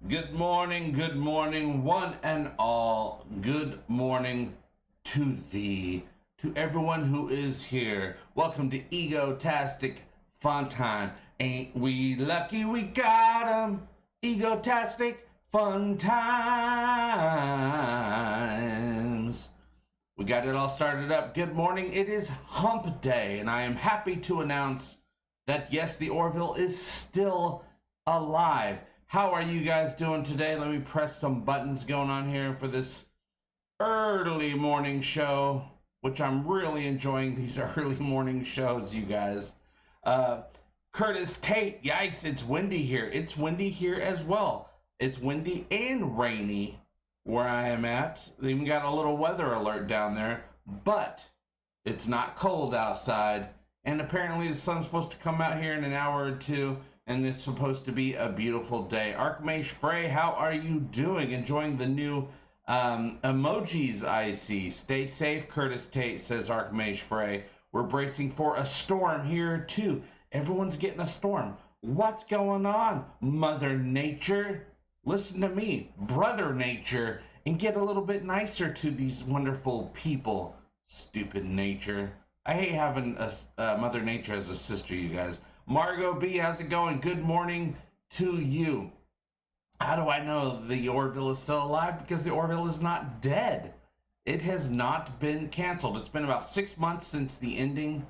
Good morning, one and all. Good morning to thee, to everyone who is here. Welcome to Egotastic FunTime. Ain't we lucky we got 'em? Egotastic Fun Times. We got it all started up. Good morning. It is Hump Day, and I am happy to announce that yes, the Orville is still alive. How are you guys doing today? Let me press some buttons going on here for this early morning show, which I'm really enjoying these early morning shows, you guys. Curtis Tate, yikes, it's windy here. It's windy here as well. It's windy and rainy where I am at. They even got a little weather alert down there, but it's not cold outside. And apparently the sun's supposed to come out here in an hour or two, and it's supposed to be a beautiful day. Archmage Frey, how are you doing? Enjoying the new emojis I see. Stay safe, Curtis Tate, says Archmage Frey. We're bracing for a storm here too. Everyone's getting a storm. What's going on, Mother Nature? Listen to me, Brother Nature, and get a little bit nicer to these wonderful people. Stupid nature. I hate having a Mother Nature as a sister, you guys. Margot B, how's it going? Good morning to you. How do I know the Orville is still alive? Because the Orville is not dead. It has not been canceled. It's been about 6 months since the ending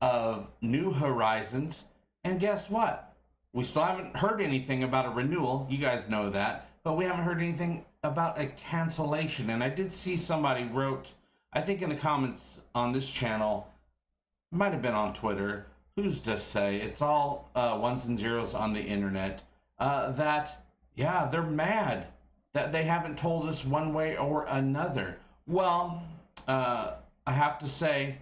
of New Horizons. And guess what? We still haven't heard anything about a renewal. You guys know that. But we haven't heard anything about a cancellation. And I did see somebody wrote, I think in the comments on this channel, might have been on Twitter, who's to say, it's all ones and zeros on the internet, that, yeah, they're mad that they haven't told us one way or another. Well, I have to say,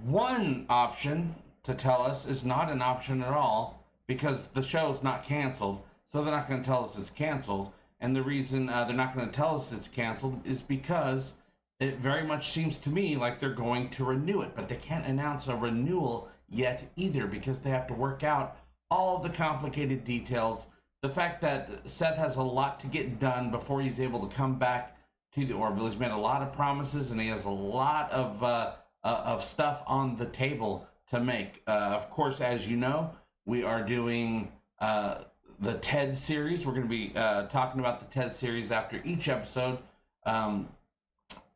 one option to tell us is not an option at all, because the show's not canceled, so they're not going to tell us it's canceled. And the reason they're not going to tell us it's canceled is because it very much seems to me like they're going to renew it, but they can't announce a renewal yet either, because they have to work out all the complicated details. The fact that Seth has a lot to get done before he's able to come back to the Orville. He's made a lot of promises, and he has a lot of stuff on the table to make. Of course, as you know, we are doing the TED series. We're going to be talking about the TED series after each episode.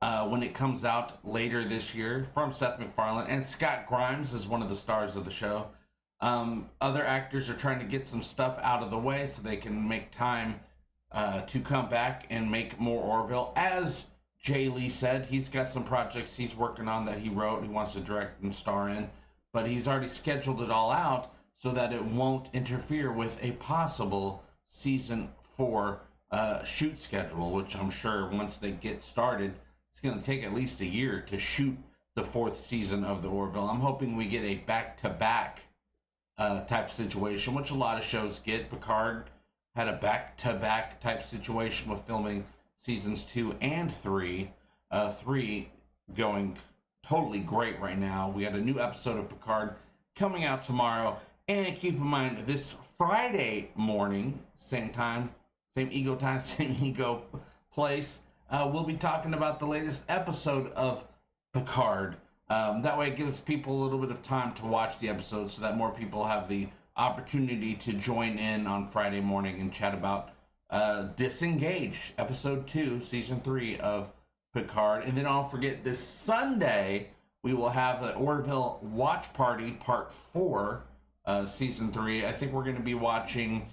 When it comes out later this year from Seth MacFarlane, and Scott Grimes is one of the stars of the show. Other actors are trying to get some stuff out of the way so they can make time to come back and make more Orville. As Jay Lee said, he's got some projects he's working on that he wrote, he wants to direct and star in, but he's already scheduled it all out so that it won't interfere with a possible season 4 shoot schedule, which I'm sure once they get started, it's going to take at least a year to shoot the 4th season of the Orville. I'm hoping we get a back-to-back type situation, which a lot of shows get. Picard had a back-to-back type situation with filming seasons 2 and 3. 3 going totally great right now. We got a new episode of Picard coming out tomorrow. And keep in mind, this Friday morning, same time, same ego time, same ego place, we'll be talking about the latest episode of Picard. That way it gives people a little bit of time to watch the episode so that more people have the opportunity to join in on Friday morning and chat about Disengage, episode 2, season 3 of Picard. And then don't forget, this Sunday, we will have the Orville Watch Party Part 4, season 3. I think we're going to be watching...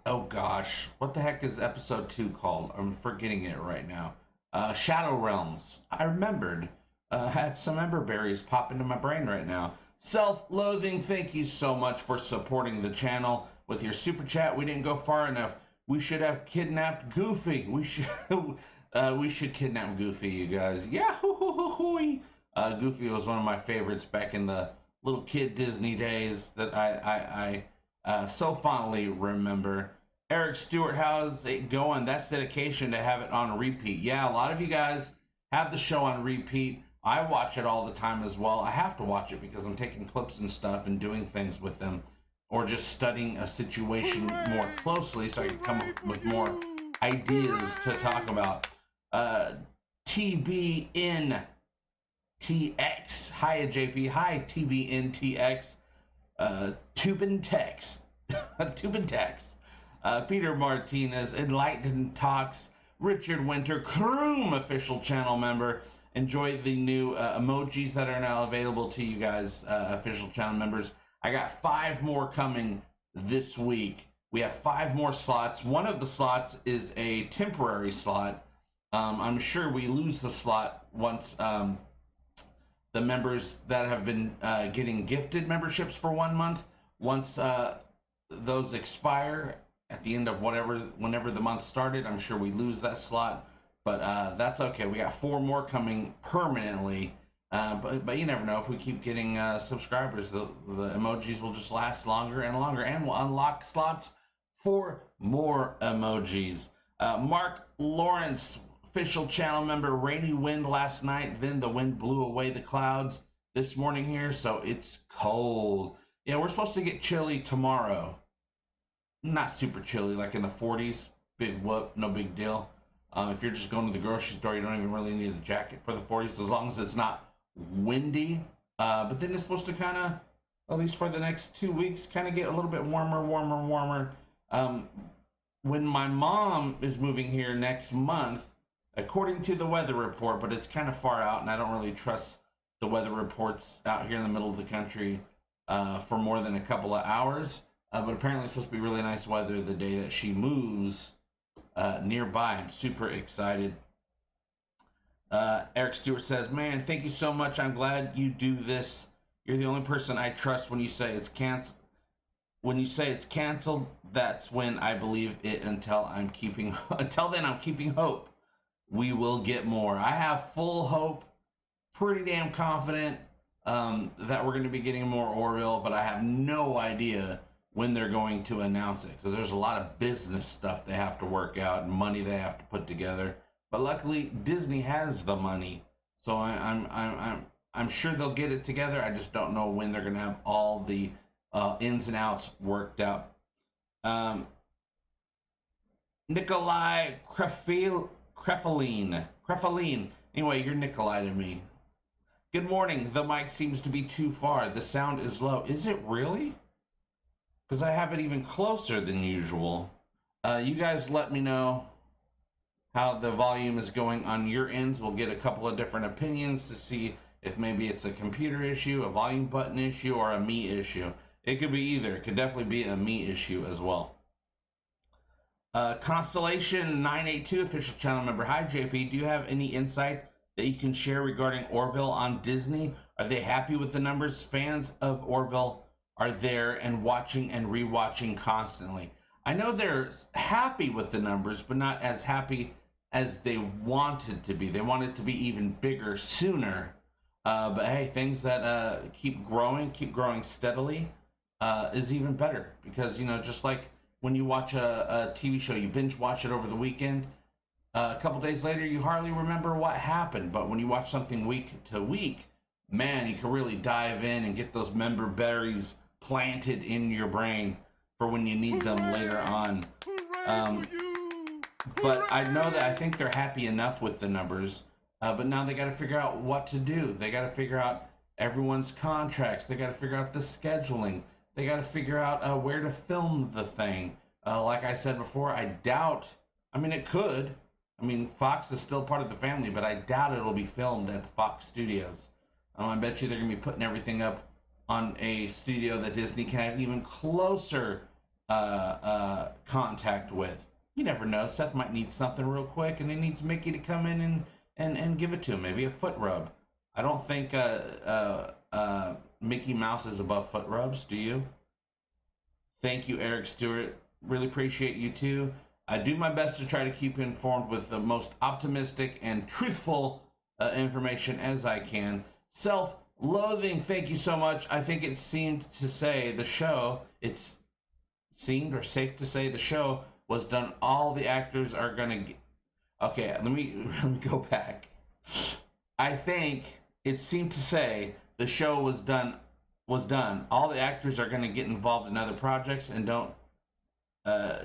oh gosh, what the heck is episode 2 called? I'm forgetting it right now. Shadow Realms. I remembered. Had some ember berries pop into my brain right now. Self-loathing, thank you so much for supporting the channel with your super chat. We didn't go far enough. We should have kidnapped Goofy. We should kidnap Goofy, you guys. Yahoo! Goofy was one of my favorites back in the little kid Disney days that I so fondly remember. Eric Stewart, how's it going? That's dedication to have it on repeat. Yeah, a lot of you guys have the show on repeat. I watch it all the time as well. I have to watch it because I'm taking clips and stuff and doing things with them. or just studying a situation more closely so I can come up with more ideas to talk about. TBNTX. Hi, JP. Hi, TBNTX. Tubintex. Tubintex. Peter Martinez. Enlightened Talks. Richard Winter. Kroom, official channel member. Enjoy the new emojis that are now available to you guys, official channel members. I got 5 more coming this week. We have 5 more slots. One of the slots is a temporary slot. I'm sure we lose the slot once the members that have been getting gifted memberships for 1 month, once those expire at the end of whenever the month started, I'm sure we lose that slot. But that's okay. We got 4 more coming permanently. But you never know. If we keep getting subscribers, the emojis will just last longer and longer, and we'll unlock slots for more emojis. Mark Lawrence, official channel member. Rainy wind last night, then the wind blew away the clouds this morning here, so it's cold. Yeah, we're supposed to get chilly tomorrow. Not super chilly, like in the 40s. Big whoop, no big deal. If you're just going to the grocery store, you don't even really need a jacket for the 40s, as long as it's not windy. But then it's supposed to kind of, at least for the next 2 weeks, kind of get a little bit warmer. When my mom is moving here next month, according to the weather report, but it's kind of far out, and I don't really trust the weather reports out here in the middle of the country for more than a couple of hours. But apparently it's supposed to be really nice weather the day that she moves nearby. I'm super excited. Eric Stewart says, man, thank you so much. I'm glad you do this. You're the only person I trust when you say it's canceled. When you say it's canceled, that's when I believe it. Until then, I'm keeping hope. We will get more. I have full hope, pretty damn confident that we're going to be getting more Orville, but I have no idea when they're going to announce it, because there's a lot of business stuff they have to work out and money they have to put together. But luckily, Disney has the money, so I'm sure they'll get it together. I just don't know when they're going to have all the ins and outs worked out. Nikolai Kreffeline. Anyway, you're Nikolai to me. Good morning. The mic seems to be too far. The sound is low. Is it really? Because I have it even closer than usual. You guys let me know how the volume is going on your ends. We'll get a couple of different opinions to see if maybe it's a computer issue, a volume button issue, or a me issue. It could be either. It could definitely be a me issue as well. Constellation 982, official channel member. Hi, JP. Do you have any insight that you can share regarding Orville on Disney? Are they happy with the numbers? Fans of Orville are there and watching and rewatching constantly. I know they're happy with the numbers, but not as happy as they wanted to be. They wanted to be even bigger sooner. But hey, things that keep growing steadily is even better. Because, you know, just like when you watch a TV show, you binge watch it over the weekend. A couple days later, you hardly remember what happened. But when you watch something week to week, man, you can really dive in and get those member berries planted in your brain for when you need them later on. But I know that I think they're happy enough with the numbers, but now they got to figure out what to do. They got to figure out everyone's contracts. They got to figure out the scheduling. They got to figure out where to film the thing. Like I said before, I doubt, I mean, it could. I mean, Fox is still part of the family, but I doubt it'll be filmed at the Fox Studios. I bet you they're going to be putting everything up on a studio that Disney can have even closer contact with. You never know. Seth might need something real quick, and he needs Mickey to come in and give it to him. Maybe a foot rub. I don't think Mickey Mouse is above foot rubs. Do you? Thank you, Eric Stewart. Really appreciate you too. I do my best to try to keep you informed with the most optimistic and truthful information as I can. Self-loathing, thank you so much. I think it seemed to say the show, it's seemed or safe to say the show was done. All the actors are gonna get, okay, let me go back. I think it seemed to say the show was done was done. All the actors are going to get involved in other projects and don't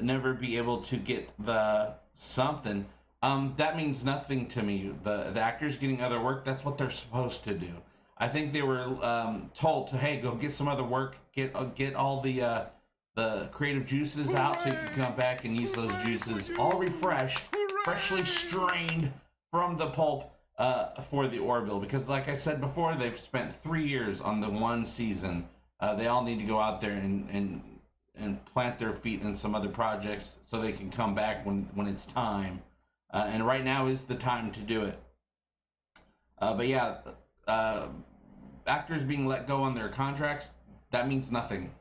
never be able to get the something. That means nothing to me. The actors getting other work, that's what they're supposed to do. I think they were told to, hey, go get some other work, get all the creative juices out, so you can come back and use those juices all refreshed, freshly strained from the pulp for the Orville. Because like I said before, they've spent 3 years on the one season. They all need to go out there and plant their feet in some other projects so they can come back when it's time. And right now is the time to do it. But yeah, actors being let go on their contracts, that means nothing.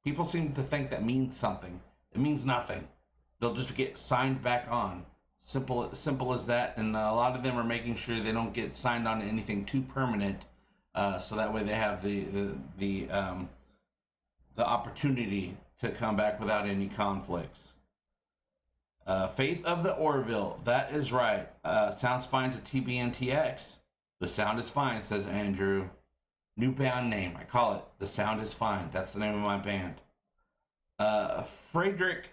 People seem to think that means something. It means nothing. They'll just get signed back on. Simple as that. And a lot of them are making sure they don't get signed on to anything too permanent, so that way they have the opportunity to come back without any conflicts. Faith of the Orville. That is right. Sounds fine to TBNTX. The sound is fine, says Andrew. New band name. I call it The Sound is Fine. That's the name of my band. Friedrich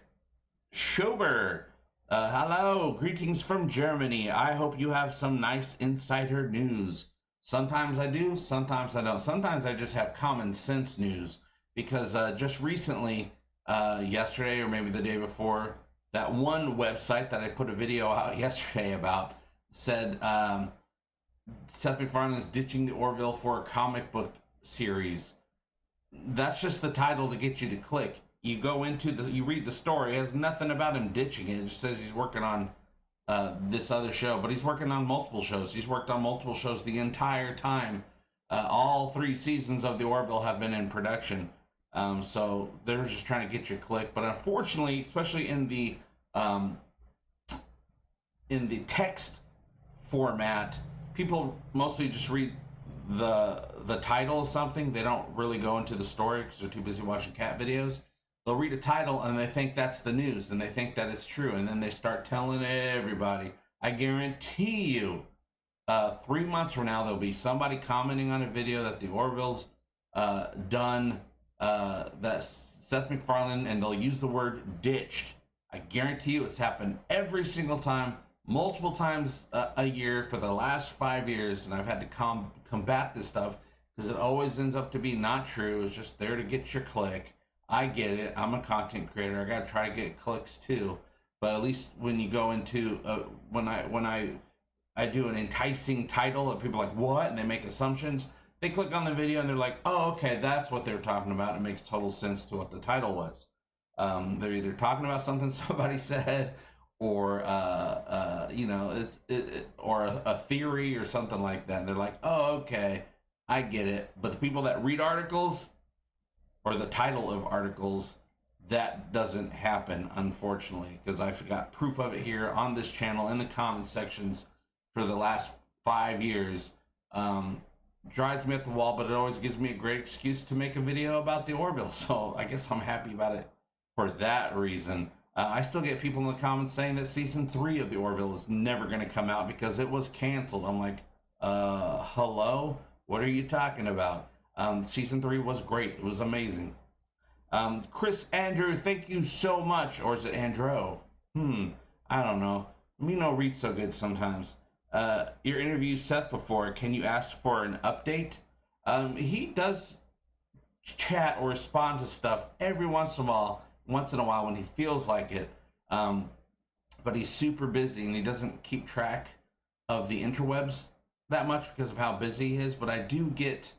Schober. Hello. Greetings from Germany. I hope you have some nice insider news. Sometimes I do. Sometimes I don't. Sometimes I just have common sense news. Because just recently, yesterday or maybe the day before, that one website that I put a video out yesterday about said Seth MacFarlane is ditching the Orville for a comic book series. That's just the title to get you to click. You go into you read the story. It has nothing about him ditching it. It just says he's working on this other show, but he's working on multiple shows. He's worked on multiple shows the entire time. All 3 seasons of the Orville have been in production. So they're just trying to get you to click. But unfortunately, especially in the text format, people mostly just read the title of something. They don't really go into the story because they're too busy watching cat videos. They'll read a title and they think that's the news and they think that it's true, and then they start telling everybody. I guarantee you 3 months from now there'll be somebody commenting on a video that the Orville's done, that Seth MacFarlane, and they'll use the word ditched. I guarantee you it's happened every single time, multiple times a year for the last 5 years, and I've had to combat this stuff because it always ends up to be not true. It's just there to get your click. I get it. I'm a content creator. I gotta try to get clicks too. But at least when you go into when I do an enticing title and people are like, what? And they make assumptions. They click on the video and they're like, oh, okay, that's what they're talking about. It makes total sense to what the title was. They're either talking about something somebody said, or you know, or a theory or something like that. And they're like, oh, okay, I get it. But the people that read articles or the title of articles, that doesn't happen, unfortunately, because I've got proof of it here on this channel in the comment sections for the last 5 years. Drives me up the wall, but it always gives me a great excuse to make a video about the Orville. So I guess I'm happy about it for that reason. I still get people in the comments saying that season 3 of the Orville is never going to come out because it was canceled. I'm like, hello? What are you talking about? Season 3 was great. It was amazing. Chris Andrew, thank you so much. Or is it Andro? I don't know. Me no read so good sometimes. Your interview Seth before, can you ask for an update? He does chat or respond to stuff every once in a while when he feels like it. But he's super busy and he doesn't keep track of the interwebs that much because of how busy he is. But I do get...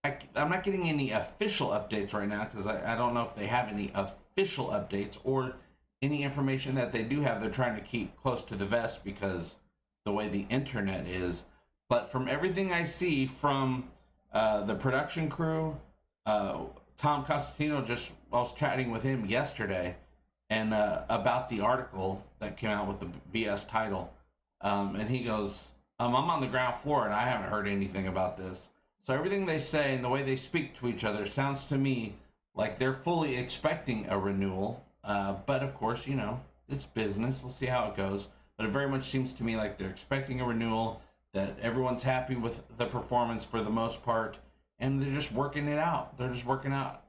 I'm not getting any official updates right now because I don't know if they have any official updates or any information that they do have. They're trying to keep close to the vest because the way the internet is. But from everything I see from the production crew, Tom Costantino, I was chatting with him yesterday and about the article that came out with the BS title. And he goes, I'm on the ground floor and I haven't heard anything about this. So everything they say and the way they speak to each other sounds to me like they're fully expecting a renewal. But of course, you know, it's business. We'll see how it goes. But it very much seems to me like they're expecting a renewal, that everyone's happy with the performance for the most part, and they're just working it out. They're just working out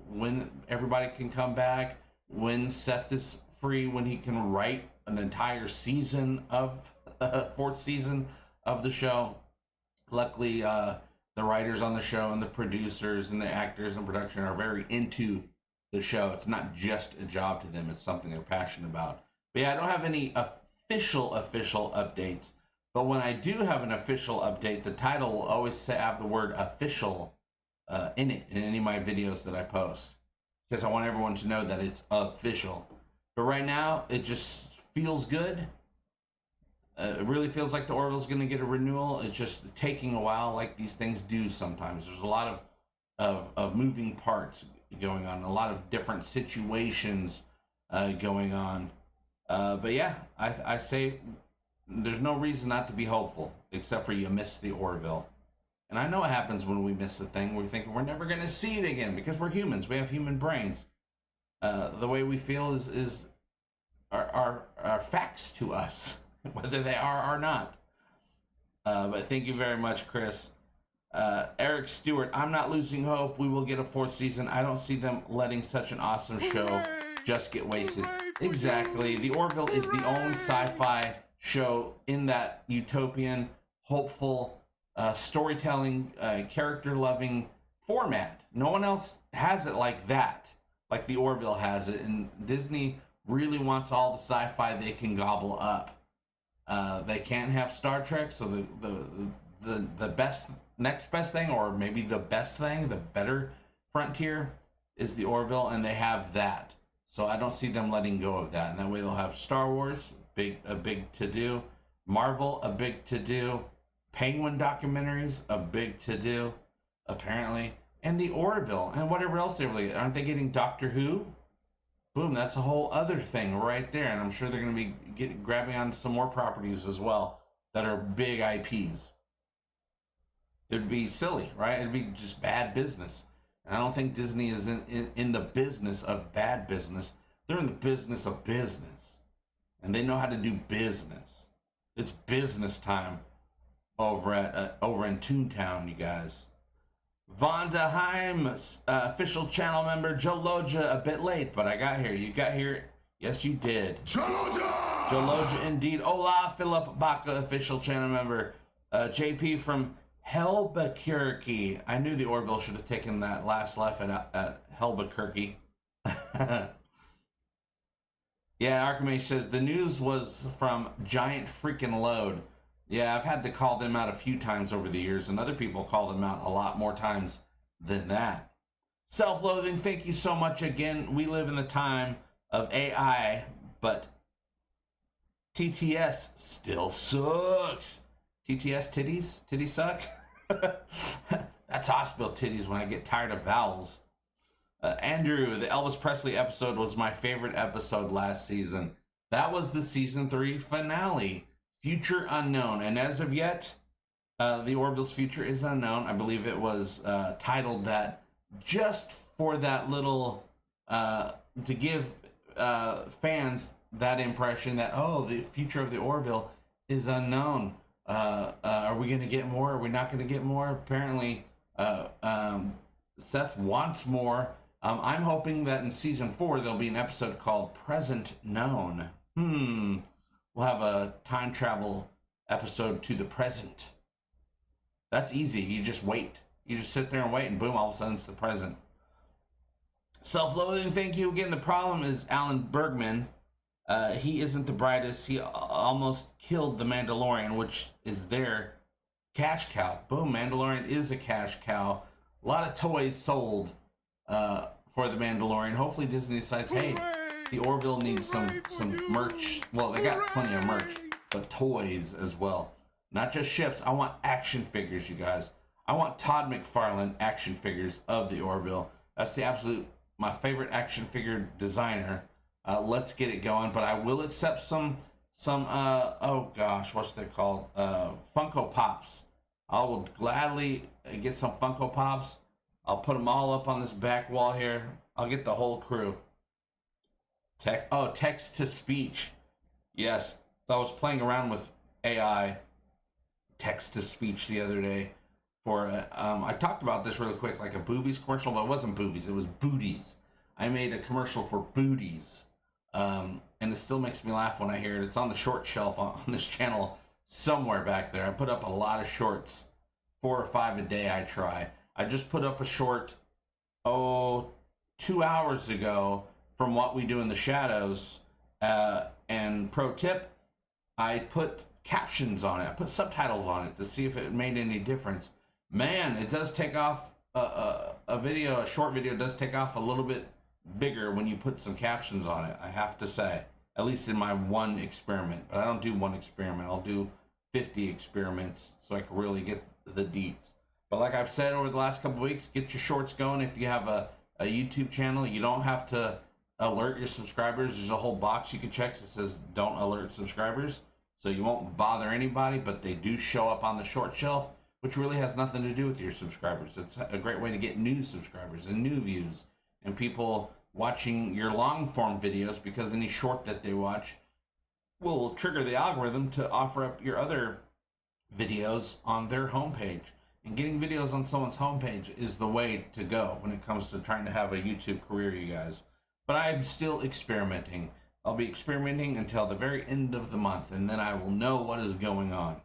when everybody can come back, when Seth is free, when he can write an entire season of fourth season of the show. Luckily, the writers on the show and the producers and the actors and production are very into the show. It's not just a job to them, it's something they're passionate about. But yeah, I don't have any official updates. But when I do have an official update, the title will always have the word official in it in any of my videos that I post, because I want everyone to know that it's official. But right now, it just feels good. It really feels like the Orville's going to get a renewal. It's just taking a while, like these things do sometimes. There's a lot of moving parts going on, a lot of different situations going on. But yeah, I say there's no reason not to be hopeful, except for you miss the Orville. And I know what happens when we miss a thing. We think we're never going to see it again, because we're humans. We have human brains. The way we feel are facts to us, whether they are or not. But thank you very much, Chris. Eric Stewart, I'm not losing hope. We will get a fourth season. I don't see them letting such an awesome show just get wasted. Exactly. The Orville is the only sci-fi show in that utopian, hopeful, storytelling, character-loving format. No one else has it like that, like the Orville has it. And Disney really wants all the sci-fi they can gobble up. They can't have Star Trek, so the next best thing, or maybe the best thing, the better frontier, is the Orville, and they have that. So I don't see them letting go of that. And that way they'll have Star Wars, a big to-do. Marvel, a big to-do. Penguin documentaries, a big to-do, apparently. And the Orville, and whatever else they really... Aren't they getting Doctor Who? Boom, that's a whole other thing right there. And I'm sure they're going to be grabbing on some more properties as well that are big IPs. It'd be silly, right? It'd be just bad business. And I don't think Disney is in the business of bad business. They're in the business of business. And they know how to do business. It's business time over in Toontown, you guys. Vonda Heim, official channel member. Joe Loja, a bit late, but I got here. You got here. Yes, you did. Joe Loja! Joe Loja, indeed. Hola, Philip Baca, official channel member. JP from Albuquerque. I knew the Orville should have taken that last left at Albuquerque. Yeah, Archimedes says the news was from Giant Freaking Load. Yeah, I've had to call them out a few times over the years, and other people call them out a lot more times than that. Self-loathing, thank you so much again. We live in the time of AI, but TTS still sucks. TTS, titties? Titties suck? That's hospital titties when I get tired of vowels. Andrew, the Elvis Presley episode was my favorite episode last season. That was the season 3 finale. Future unknown. And as of yet, the Orville's future is unknown. I believe it was titled that just for that little, to give fans that impression that, oh, the future of the Orville is unknown. Are we going to get more? Are we not going to get more? Apparently, Seth wants more. I'm hoping that in season 4, there'll be an episode called Present Known. We'll have a time travel episode to the present. That's easy. You just wait. You just sit there and wait, and boom, all of a sudden it's the present. Self-loathing, thank you again. The problem is Alan Bergman. He isn't the brightest. He almost killed the Mandalorian, which is their cash cow. Boom, Mandalorian is a cash cow. A lot of toys sold for the Mandalorian. Hopefully Disney decides, hey, the Orville needs some merch. Well, they got plenty of merch, but toys as well. Not just ships. I want action figures, you guys. I want Todd McFarlane action figures of the Orville. That's the my favorite action figure designer. Let's get it going. But I will accept some oh gosh, what's they called? Funko Pops. I will gladly get some Funko Pops. I'll put them all up on this back wall here. I'll get the whole crew. Text to speech. Yes, I was playing around with AI text to speech the other day for I talked about this really quick, like a boobies commercial, but it wasn't boobies, it was booties. I made a commercial for booties, and it still makes me laugh when I hear it. It's on the short shelf on this channel somewhere back there. I put up a lot of shorts, 4 or 5 a day. I try. I just put up a short 2 hours ago from What We Do in the Shadows, and pro tip, I put captions on it. I put subtitles on it to see if it made any difference. Man, it does take off. A short video does take off a little bit bigger when you put some captions on it, I have to say. At least in my one experiment. But I don't do one experiment. I'll do 50 experiments so I can really get the deets. But like I've said over the last couple of weeks, get your shorts going. If you have a YouTube channel, you don't have to alert your subscribers. There's a whole box you can check that says don't alert subscribers. So you won't bother anybody, but they do show up on the short shelf, which really has nothing to do with your subscribers. It's a great way to get new subscribers and new views and people watching your long form videos, because any short that they watch will trigger the algorithm to offer up your other videos on their homepage. And getting videos on someone's homepage is the way to go when it comes to trying to have a YouTube career, you guys. But I'm still experimenting. I'll be experimenting until the very end of the month, and then I will know what is going on.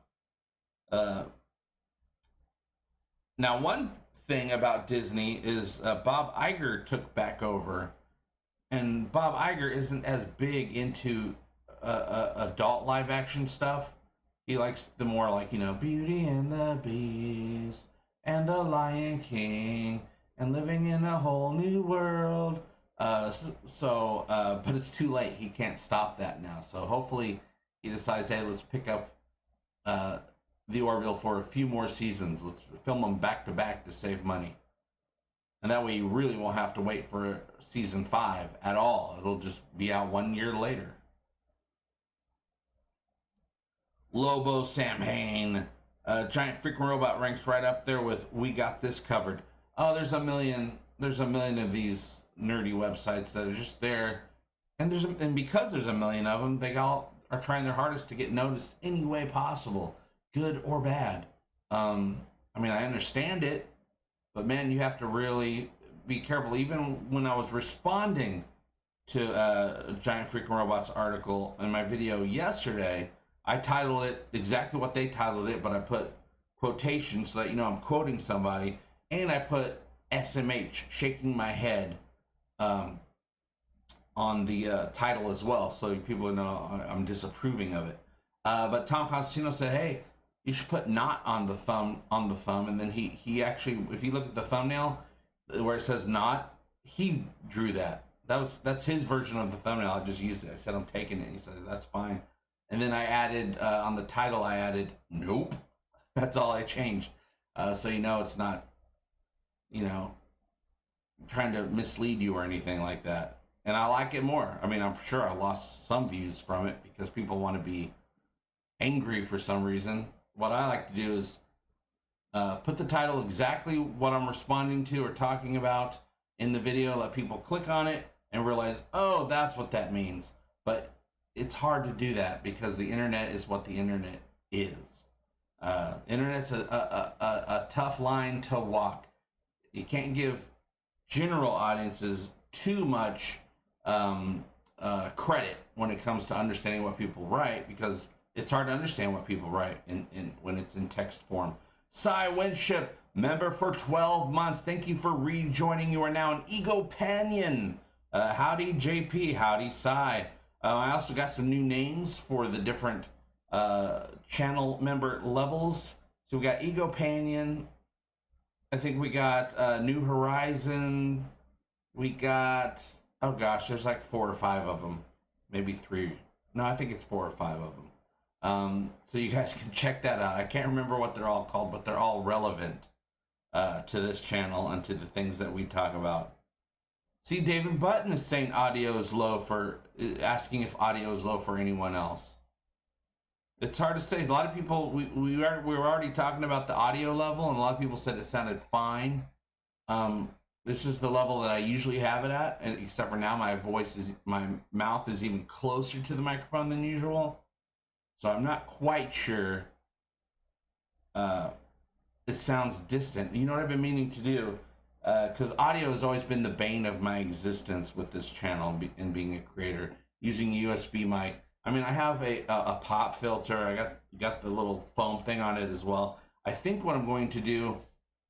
Now, one thing about Disney is Bob Iger took back over, and Bob Iger isn't as big into adult live action stuff. He likes the more like, Beauty and the Beast and the Lion King and Living in a Whole New World. But it's too late. He can't stop that now. So hopefully he decides, hey, let's pick up the Orville for a few more seasons. Let's film them back to back to save money. And that way you really won't have to wait for season 5 at all. It'll just be out 1 year later. Lobo Samhain. Giant Freaking Robot ranks right up there with We Got This Covered. Oh, there's a million of these nerdy websites that are just there. And because there's a million of them, they all are trying their hardest to get noticed any way possible, good or bad. I understand it, but man, you have to really be careful. Even when I was responding to Giant Freaking Robots article in my video yesterday, I titled it exactly what they titled it, but I put quotations so that I'm quoting somebody, and I put SMH, shaking my head, on the title as well, so people know I'm disapproving of it. But Tom Constantino said, hey, you should put not on the thumb, and then he actually, if you look at the thumbnail where it says not, he drew that. That's his version of the thumbnail. I just used it. I said I'm taking it. He said that's fine. And then I added on the title, I added nope. That's all I changed. So it's not, trying to mislead you or anything like that. And I like it more. I'm sure I lost some views from it because people want to be angry for some reason. What I like to do is put the title exactly what I'm responding to or talking about in the video, let people click on it and realize, oh, that's what that means. But it's hard to do that because the internet is what the internet is. Internet's a tough line to walk. You can't give general audiences too much credit when it comes to understanding what people write, because it's hard to understand what people write when it's in text form. Cy Winship, member for 12 months. Thank you for rejoining. You are now an Egopanion. Howdy JP, howdy Cy. I also got some new names for the different channel member levels. So we got Egopanion. I think we got New Horizon. We got, oh gosh, there's like 4 or 5 of them. Maybe 3. No, I think it's 4 or 5 of them. So you guys can check that out. I can't remember what they're all called, but they're all relevant to this channel and to the things that we talk about. See, David Button is saying audio is low asking if audio is low for anyone else. It's hard to say. A lot of people, we were already talking about the audio level, and a lot of people said it sounded fine. This is the level that I usually have it at, and except for now, my mouth is even closer to the microphone than usual. So I'm not quite sure it sounds distant. You know what I've been meaning to do? Because audio has always been the bane of my existence with this channel and being a creator, using a USB mic. I mean, I have a pop filter. I got the little foam thing on it as well. I think what I'm going to do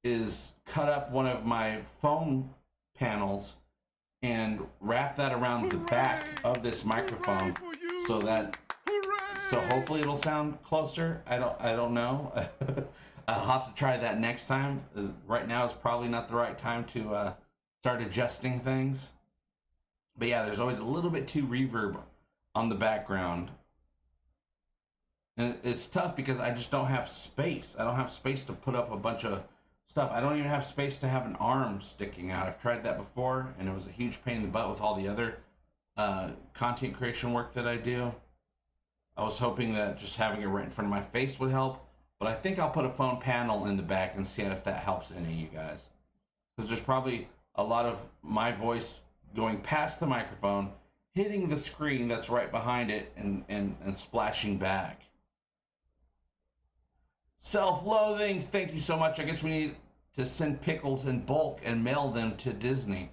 is cut up one of my foam panels and wrap that around the back of this microphone so that hopefully it'll sound closer. I don't know. I'll have to try that next time. Right now is probably not the right time to start adjusting things. But yeah, there's always a little bit too reverb on the background. And it's tough because I just don't have space. I don't have space to put up a bunch of stuff. I don't even have space to have an arm sticking out. I've tried that before, and it was a huge pain in the butt with all the other content creation work that I do. I was hoping that just having it right in front of my face would help, but I think I'll put a phone panel in the back and see if that helps any of you guys. Because there's probably a lot of my voice going past the microphone, hitting the screen that's right behind it, and splashing back. Self-loathing, thank you so much. I guess we need to send pickles in bulk and mail them to Disney.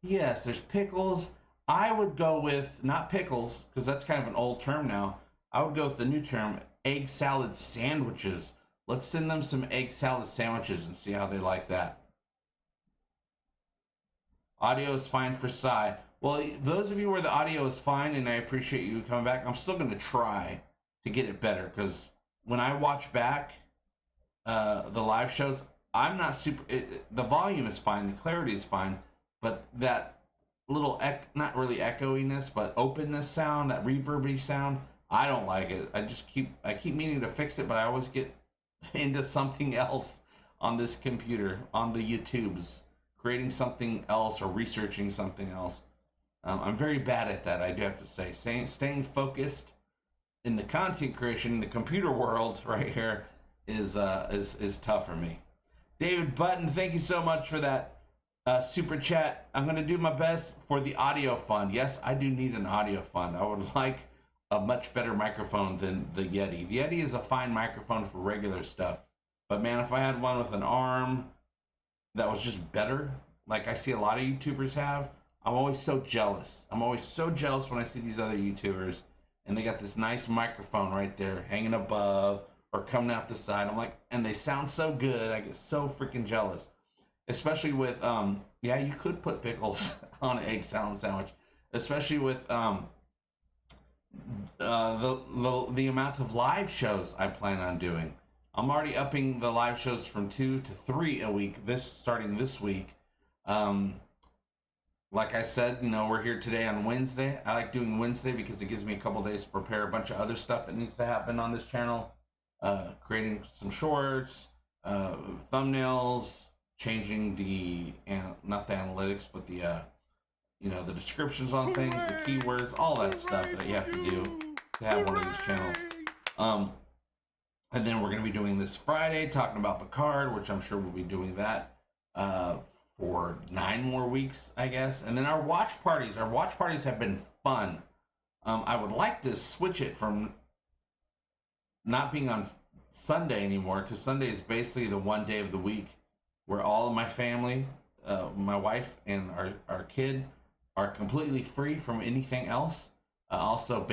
Yes, there's pickles. I would go with, not pickles, because that's kind of an old term now. I would go with the new term, egg salad sandwiches. Let's send them some egg salad sandwiches and see how they like that. Audio is fine for Psy. Well, those of you where the audio is fine, and I appreciate you coming back, I'm still going to try to get it better, because when I watch back the live shows, I'm not super, the volume is fine, the clarity is fine, but that little, not really echoiness, but openness sound, that reverby sound, I don't like it. I keep meaning to fix it, but I always get into something else on this computer, on the YouTubes, creating something else or researching something else. I'm very bad at that, I do have to say. Staying focused in the content creation in the computer world right here is tough for me. David Button, thank you so much for that super chat. I'm going to do my best for the audio fund. Yes, I do need an audio fund. I would like a much better microphone than the Yeti. The Yeti is a fine microphone for regular stuff. But man, if I had one with an arm that was just better, like I see a lot of YouTubers have, I'm always so jealous. I'm always so jealous when I see these other YouTubers and they got this nice microphone right there hanging above or coming out the side. I'm like, and they sound so good. I get so freaking jealous. Especially with, yeah, you could put pickles on an egg salad sandwich. Especially with the amount of live shows I plan on doing. I'm already upping the live shows from 2 to 3 a week, starting this week. Like I said, you know, we're here today on Wednesday. I like doing Wednesday because it gives me a couple days to prepare a bunch of other stuff that needs to happen on this channel. Creating some shorts, thumbnails, changing not the analytics, but the you know, the descriptions on things, the keywords, all that stuff that you have to do to have one of these channels. And then we're going to be doing this Friday, talking about Picard, which I'm sure we'll be doing that for 9 more weeks, I guess. And then our watch parties have been fun. I would like to switch it from not being on Sunday anymore, because Sunday is basically the one day of the week where all of my family, my wife and our kid, are completely free from anything else. Also,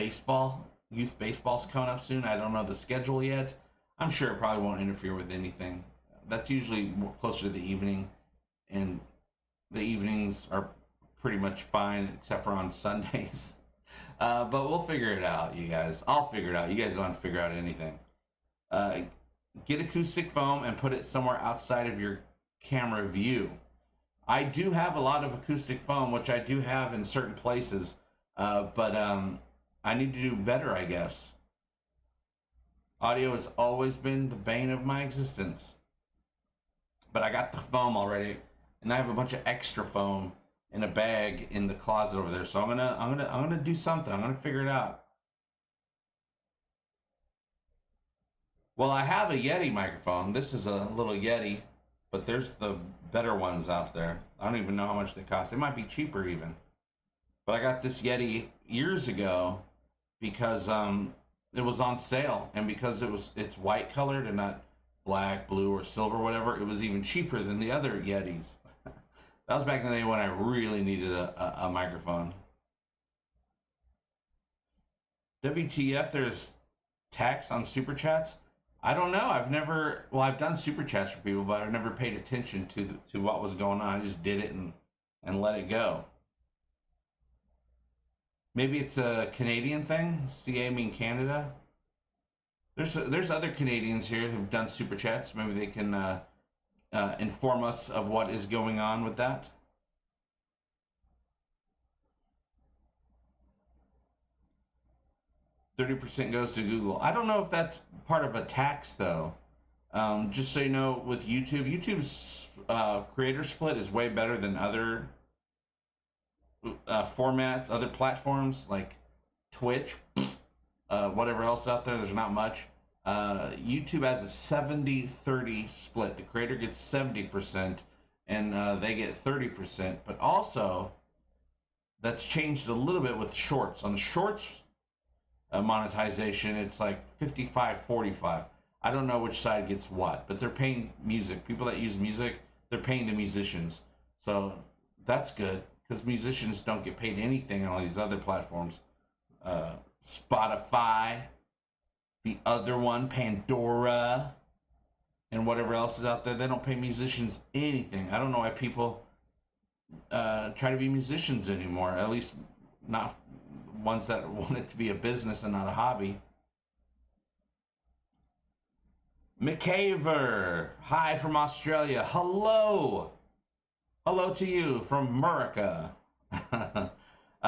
youth baseball's coming up soon. I don't know the schedule yet. I'm sure it probably won't interfere with anything. That's usually closer to the evening, and the evenings are pretty much fine except for on Sundays. But we'll figure it out, you guys. I'll figure it out. You guys don't have to figure out anything. Get acoustic foam and put it somewhere outside of your camera view. I do have a lot of acoustic foam, which I do have in certain places, but I need to do better, I guess. Audio has always been the bane of my existence, but I got the foam already, and I have a bunch of extra foam in a bag in the closet over there. So I'm gonna do something. I'm gonna figure it out. Well, I have a Yeti microphone. This is a little Yeti, but there's the better ones out there. I don't even know how much they cost. They might be cheaper even. But I got this Yeti years ago because it was on sale, and because it's white colored and not black, blue, or silver, whatever, it was even cheaper than the other Yetis. That was back in the day when I really needed a microphone. WTF, there's tax on super chats? I don't know. I've done super chats for people, but I've never paid attention to what was going on. I just did it and let it go. Maybe it's a Canadian thing. CA mean Canada. There's other Canadians here who've done super chats. Maybe they can inform us of what is going on with that. %30 goes to Google. I don't know if that's part of a tax though. Just so you know, with YouTube's creator split is way better than other formats, other platforms like Twitch, whatever else out there. There's not much. YouTube has a 70-30 split. The creator gets 70% and they get 30%. But also, that's changed a little bit with shorts. On the shorts monetization, it's like 55-45. I don't know which side gets what, but they're paying music. People that use music, they're paying the musicians. So that's good, because musicians don't get paid anything on all these other platforms. Spotify, the other one, Pandora, and whatever else is out there, they don't pay musicians anything. I don't know why people try to be musicians anymore, at least not ones that want it to be a business and not a hobby. McCaver, hi from Australia. Hello. Hello to you from America.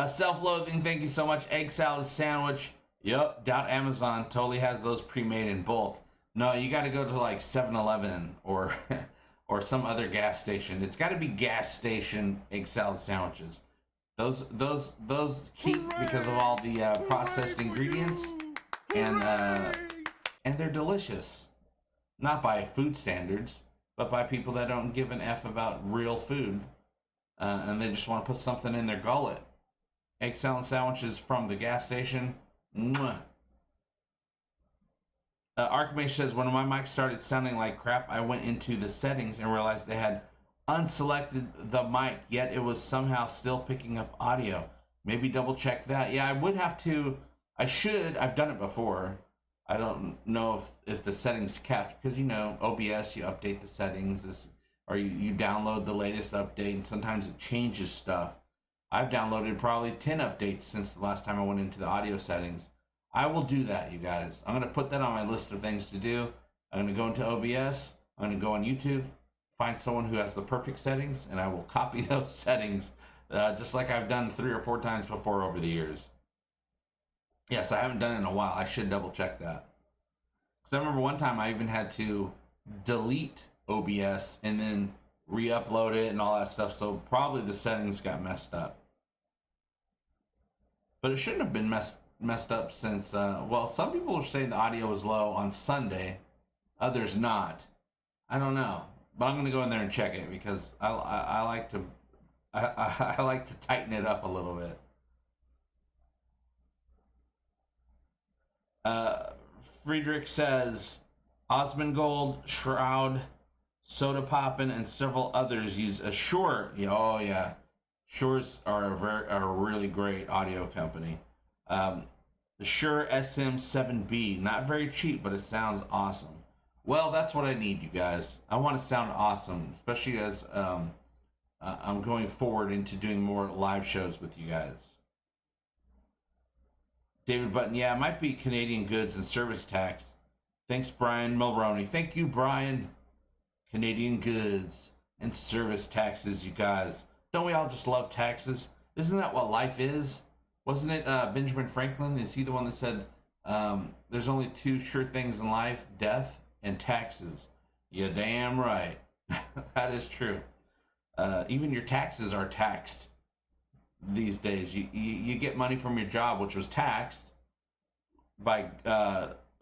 Self-loathing, thank you so much. Egg salad sandwich. Yep, doubt Amazon totally has those pre-made in bulk. No, you got to go to like 7-Eleven or or some other gas station. It's got to be gas station egg salad sandwiches. Those keep because of all the processed ingredients, and they're delicious. Not by food standards, but by people that don't give an F about real food, and they just want to put something in their gullet. Egg salad sandwiches from the gas station. Mwah. Archmage says, when my mic started sounding like crap, I went into the settings and realized they had unselected the mic, yet it was somehow still picking up audio. Maybe double check that. Yeah, I would have to. I should. I've done it before. I don't know if the settings kept, because, you know, OBS, you update the settings, or you download the latest update, and sometimes it changes stuff. I've downloaded probably 10 updates since the last time I went into the audio settings. I will do that, you guys. I'm going to put that on my list of things to do. I'm going to go into OBS. I'm going to go on YouTube, find someone who has the perfect settings, and I will copy those settings, just like I've done 3 or 4 times before over the years. Yes, I haven't done it in a while. I should double check that. Because I remember one time I even had to delete OBS and then re-upload it and all that stuff. So probably the settings got messed up. But it shouldn't have been messed up since, well, some people are saying the audio was low on Sunday. Others not. I don't know. But I'm going to go in there and check it, because I like to I like to tighten it up a little bit. Friedrich says Osmongold, Shroud, Soda Poppin', and several others use a Shure. Yeah, oh yeah, Shures are a really great audio company. The Shure SM7B, not very cheap, but it sounds awesome. Well, that's what I need, you guys. I want to sound awesome, especially as I'm going forward into doing more live shows with you guys. David Button, yeah, it might be Canadian goods and service tax. Thanks, Brian Mulroney. Thank you, Brian. Canadian goods and service taxes, you guys. Don't we all just love taxes? Isn't that what life is? Wasn't it Benjamin Franklin? Is he the one that said there's only 2 sure things in life, death and taxes? You're damn right. That is true. Even your taxes are taxed these days. You get money from your job, which was taxed by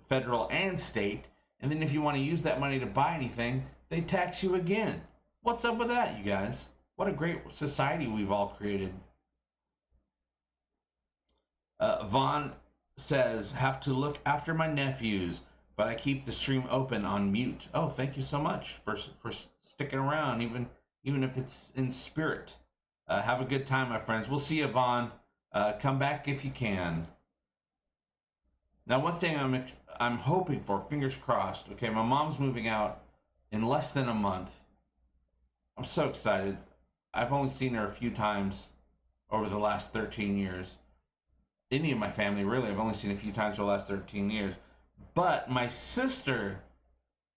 federal and state, and then if you want to use that money to buy anything, they tax you again. What's up with that, you guys? What a great society we've all created. Vaughn says, have to look after my nephews. but I keep the stream open on mute. Oh, thank you so much for sticking around, even if it's in spirit. Have a good time, my friends. We'll see you, Vaughn. Come back if you can. Now, one thing I'm hoping for, fingers crossed. Okay, my mom's moving out in less than a month. I'm so excited. I've only seen her a few times over the last 13 years. Any of my family, really, I've only seen a few times for the last 13 years. But my sister,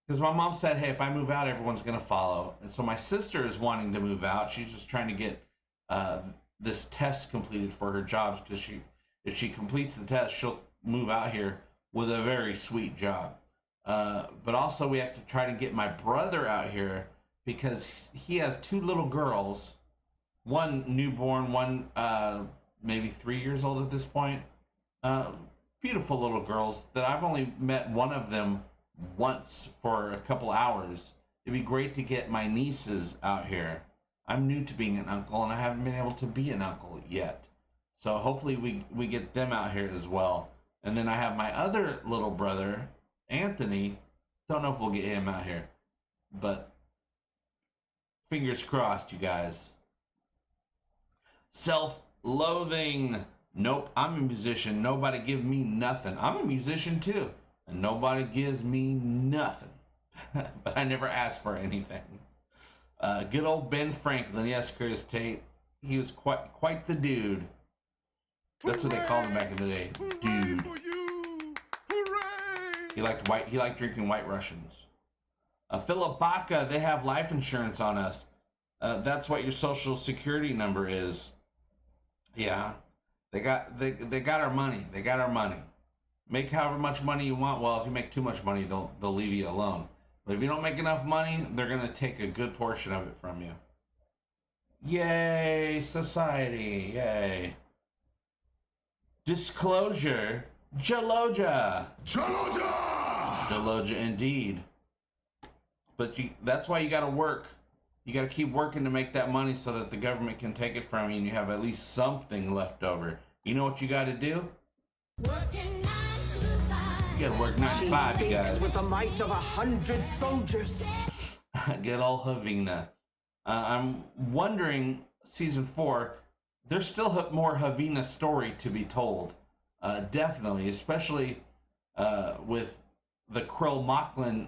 because my mom said, hey, if I move out, everyone's going to follow. And so my sister is wanting to move out. She's just trying to get this test completed for her jobs, because if she completes the test, she'll move out here with a very sweet job. But also we have to try to get my brother out here, because he has 2 little girls, one newborn, one maybe 3 years old at this point. Beautiful little girls that I've only met one of them once for a couple hours. It'd be great to get my nieces out here. I'm new to being an uncle, and I haven't been able to be an uncle yet. So hopefully we get them out here as well. And then I have my other little brother, Anthony. Don't know if we'll get him out here, but fingers crossed, you guys. Self-loathing. Nope, I'm a musician. Nobody give me nothing. I'm a musician too, and nobody gives me nothing. But I never asked for anything. Good old Ben Franklin. Yes, Chris Tate. He was quite the dude. That's what they called him back in the day. Dude. He liked drinking White Russians. Philip Baca, they have life insurance on us. That's what your social security number is. Yeah. They got our money. They got our money. Make however much money you want. Well, if you make too much money, they'll leave you alone. But if you don't make enough money, they're gonna take a good portion of it from you. Yay, society! Yay. Disclosure, Jaloja. Jaloja. Jaloja, indeed. But that's why you got to work. You got to keep working to make that money so that the government can take it from you and you have at least something left over. You know what you got to do? Working 9 to 5. You got to work 9 to 5, you guys. With the might of 100 soldiers. Good old Havina. I'm wondering, season 4, there's still more Havina story to be told. Definitely, especially with the Krill-Mocklin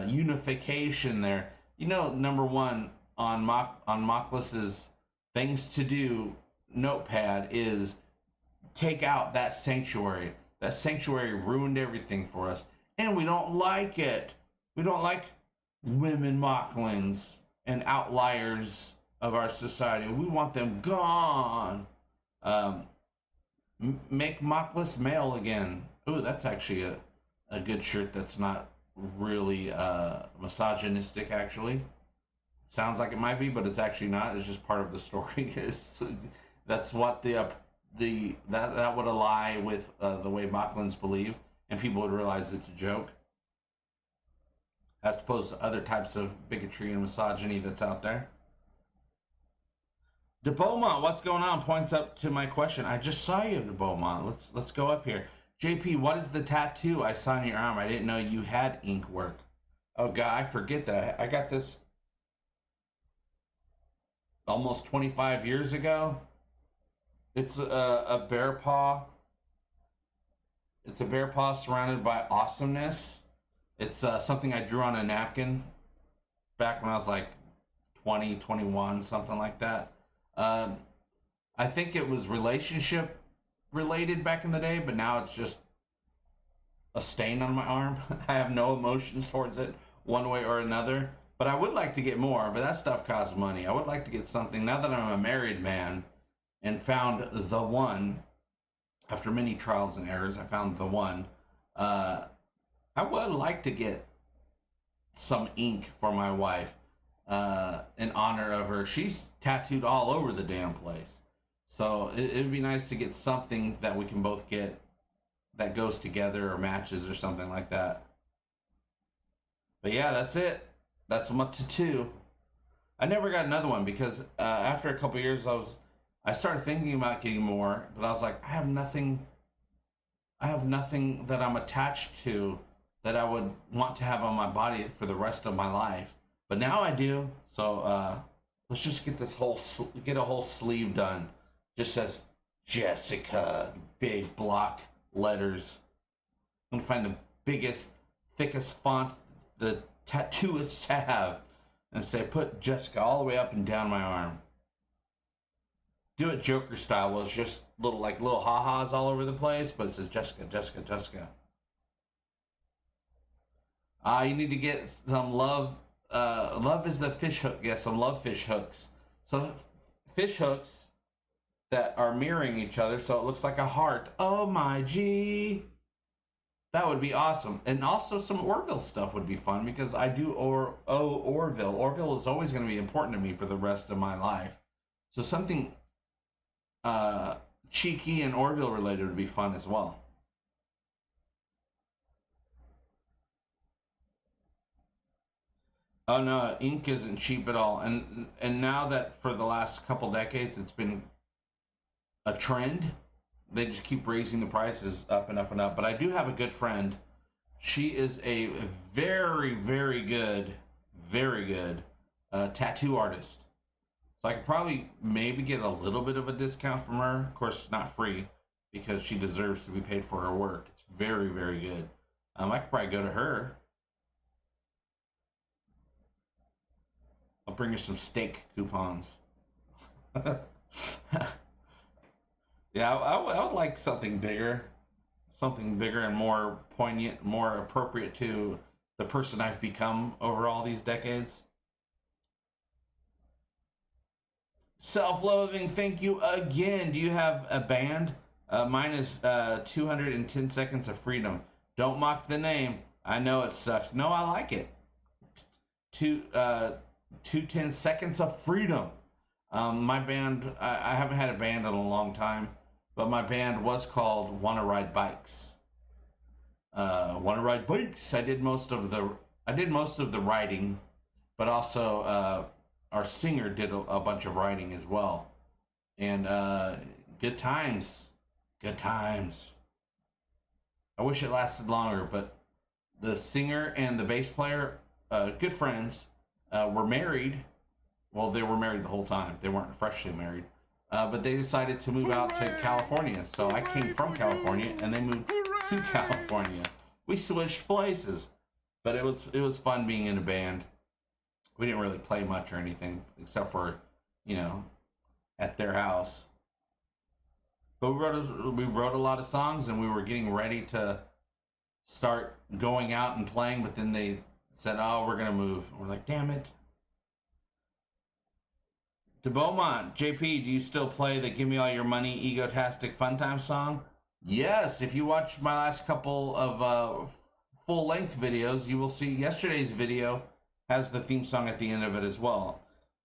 unification there. You know, number one on Mocklis's things to do notepad is take out that sanctuary. That sanctuary ruined everything for us, and we don't like it. We don't like women Mocklins and outliers of our society. We want them gone. Make Mocklis male again. Ooh, that's actually a good shirt that's not really misogynistic, actually. Sounds like it might be, but it's actually not. It's just part of the story. That's what that would ally with the way Mocklins believe, and people would realize it's a joke, as opposed to other types of bigotry and misogyny that's out there. De Beaumont, what's going on? Points up to my question. I just saw you, De Beaumont. Let's go up here. JP, what is the tattoo I saw on your arm? I didn't know you had ink work. Oh God, I forget that. I got this almost 25 years ago. It's a bear paw. It's a bear paw surrounded by awesomeness. It's something I drew on a napkin back when I was like 20, 21, something like that. I think it was relationship related back in the day, but now it's just a stain on my arm. I have no emotions towards it one way or another, but I would like to get more, but that stuff costs money. I would like to get something now that I'm a married man and found the one. After many trials and errors, I found the one. I would like to get some ink for my wife in honor of her. She's tattooed all over the damn place. So it'd be nice to get something that we can both get that goes together or matches or something like that. But yeah, that's it. That's a month to 2. I never got another one because after a couple years I started thinking about getting more, but I was like, I have nothing I have nothing that I'm attached to that I would want to have on my body for the rest of my life. But now I do. So let's just get a whole sleeve done. Just says Jessica, big block letters. I'm gonna find the biggest, thickest font the tattooists have and say put Jessica all the way up and down my arm. Do it Joker style, where it's just little ha-has all over the place, but it says Jessica, Jessica, Jessica. You need to get some love. Love is the fish hook. Yes, some love fish hooks. So fish hooks that are mirroring each other, so it looks like a heart. Oh my G. That would be awesome. And also some Orville stuff would be fun, because I do Orville. Orville is always going to be important to me for the rest of my life. So something cheeky and Orville related would be fun as well. Oh no, ink isn't cheap at all. And now that for the last couple decades it's been a trend, they just keep raising the prices up and up and up. But I do have a good friend. She is a very, very good tattoo artist. So I could probably maybe get a little bit of a discount from her. Of course, not free, because she deserves to be paid for her work. It's very, very good. I could probably go to her. I'll bring you some steak coupons. Yeah, I would like something bigger and more poignant, more appropriate to the person I've become over all these decades. Self-loathing, thank you again. Do you have a band? Mine is 210 Seconds of Freedom. Don't mock the name. I know it sucks. No, I like it. 210 Seconds of Freedom. My band, I haven't had a band in a long time, but my band was called Wanna Ride Bikes. Wanna Ride Bikes. I did most of the writing, but also our singer did a bunch of writing as well. And good times. I wish it lasted longer, but the singer and the bass player, good friends, were married. Well, they were married the whole time. They weren't freshly married. But they decided to move out to California. So I came from California and they moved to California. We switched places. But it was fun being in a band. We didn't really play much or anything, except for, at their house. But we wrote a lot of songs, and we were getting ready to start going out and playing, but then they said, oh, we're going to move. We're like, damn it. To Beaumont, JP, do you still play the Give Me All Your Money Egotastic FunTime song? Yes, if you watch my last couple of full-length videos, you will see yesterday's video has the theme song at the end of it as well.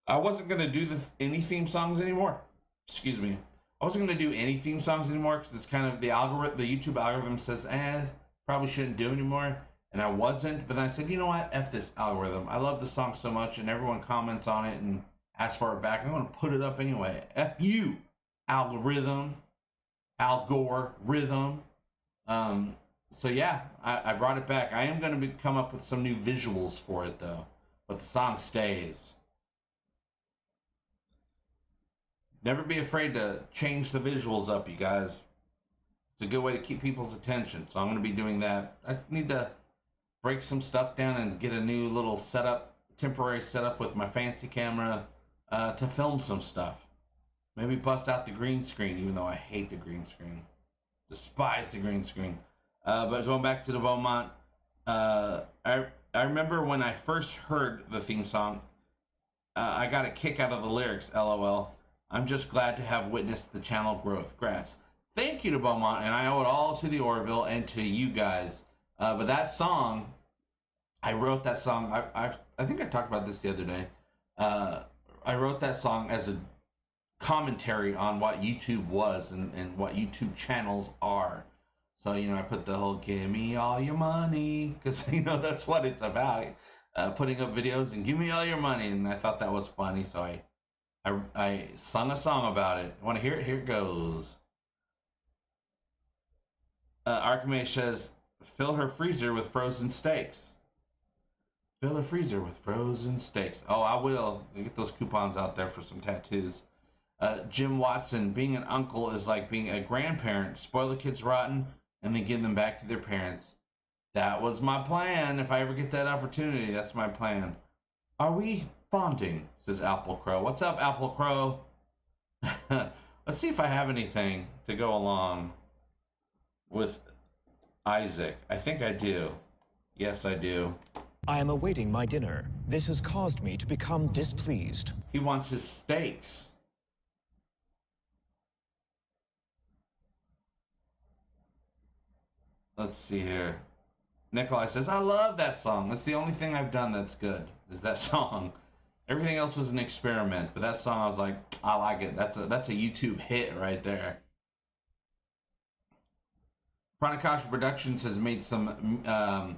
I wasn't going to do any theme songs anymore. Excuse me. I wasn't going to do any theme songs anymore because it's kind of the YouTube algorithm says, probably shouldn't do anymore. And I wasn't, but then I said, you know what? F this algorithm. I love the song so much, and everyone comments on it and asks for it back. I'm going to put it up anyway. F you, algorithm, algorithm. So yeah, I brought it back. I am going to come up with some new visuals for it though, but the song stays. Never be afraid to change the visuals up, you guys. It's a good way to keep people's attention. So I'm going to be doing that. I need to break some stuff down and get a new little temporary setup with my fancy camera to film some stuff. Maybe bust out the green screen, even though I hate the green screen. Despise the green screen. But going back to the Beaumont, I remember when I first heard the theme song, I got a kick out of the lyrics, LOL. I'm just glad to have witnessed the channel growth. Grass. Thank you to Beaumont, and I owe it all to the Orville and to you guys. But that song, I wrote that song, I think I talked about this the other day. I wrote that song as a commentary on what YouTube was and what YouTube channels are. So, I put the whole give me all your money, because, that's what it's about. Putting up videos and give me all your money. And I thought that was funny, so I sung a song about it. Want to hear it? Here it goes. Archimedes says, fill her freezer with frozen steaks. Fill her freezer with frozen steaks. Oh, I will. I'll get those coupons out there for some tattoos. Jim Watson, being an uncle is like being a grandparent. Spoil the kids rotten and then give them back to their parents. That was my plan. If I ever get that opportunity, that's my plan. Are we bonding? Says Apple Crow. What's up, Apple Crow? Let's see if I have anything to go along with Isaac. I think I do. Yes, I do. I am awaiting my dinner. This has caused me to become displeased. He wants his steaks. Let's see here. Nikolai says, I love that song. That's the only thing I've done that's good, is that song. Everything else was an experiment, but that song, I was like, I like it. That's a YouTube hit right there. Pranakasha Productions has made some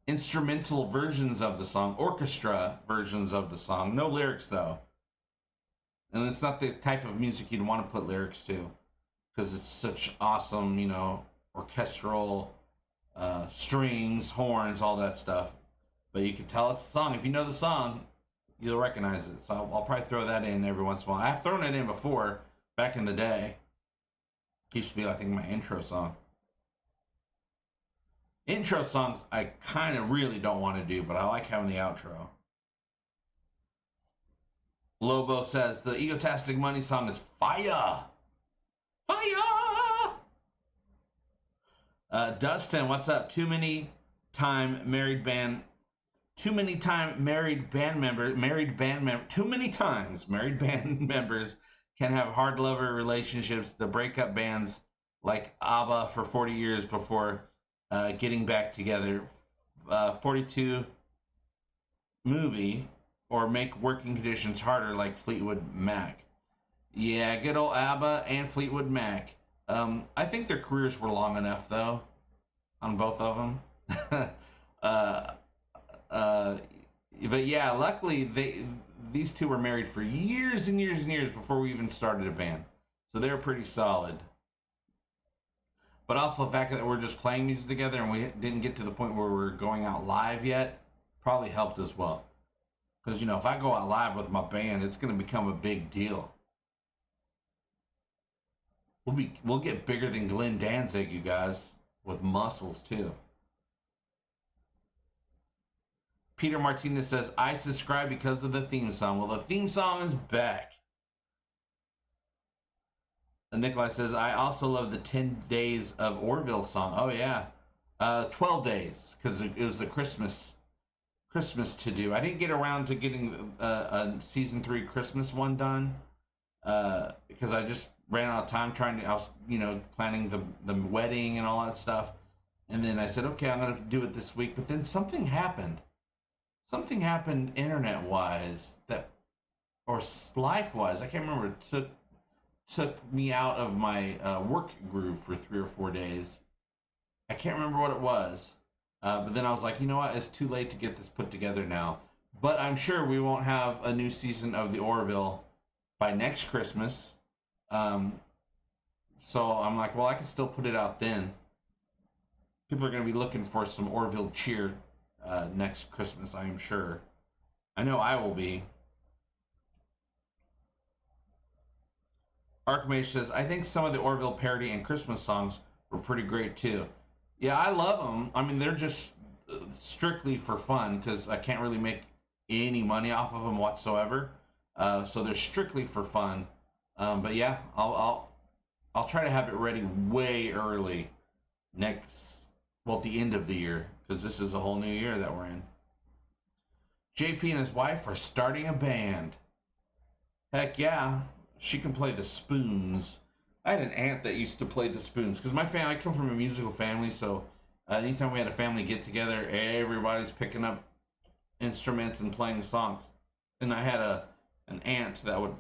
instrumental versions of the song, orchestra versions of the song. No lyrics, though. And it's not the type of music you'd want to put lyrics to, because it's such awesome, you know, orchestral strings, horns, all that stuff. But you can tell it's a song. If you know the song, you'll recognize it. So I'll probably throw that in every once in a while. I've thrown it in before, back in the day. It used to be, I think, my intro song. Intro songs I kind of really don't want to do, but I like having the outro. Lobo says, the Egotastic Money song is fire! Fire! Dustin, what's up? Too many times married band members can have hard lover relationships. The breakup bands like ABBA for 40 years before getting back together. 42 movie, or make working conditions harder like Fleetwood Mac. Yeah, good old ABBA and Fleetwood Mac. I think their careers were long enough, though, on both of them. But yeah, luckily these two were married for years and years and years before we even started a band, so they were pretty solid. But also the fact that we're just playing music together and we didn't get to the point where we're going out live yet probably helped as well. Because, you know, if I go out live with my band, it's going to become a big deal. We'll get bigger than Glenn Danzig, you guys, with muscles too. Peter Martinez says, I subscribe because of the theme song. Well, the theme song is back. And Nikolai says, I also love the 10 Days of Orville song. Oh, yeah. 12 days, because it was the Christmas to do. I didn't get around to getting a season 3 Christmas one done because I just ran out of time I was, you know, planning the wedding and all that stuff. And then I said, okay, I'm going to do it this week. But then something happened. Something happened internet-wise or life-wise. I can't remember. It took me out of my work groove for 3 or 4 days. I can't remember what it was. But then I was like, you know what? It's too late to get this put together now. But I'm sure we won't have a new season of the Orville by next Christmas. So I'm like, well, I can still put it out then. People are going to be looking for some Orville cheer next Christmas, I am sure. I know I will be. Archimedes says, I think some of the Orville parody and Christmas songs were pretty great too. Yeah, I love them. I mean, they're just strictly for fun because I can't really make any money off of them whatsoever. So they're strictly for fun. But yeah, I'll try to have it ready way early at the end of the year, because this is a whole new year that we're in. JP and his wife are starting a band. Heck yeah, she can play the spoons. I had an aunt that used to play the spoons, because I come from a musical family, so anytime we had a family get together, everybody's picking up instruments and playing songs. And I had an aunt that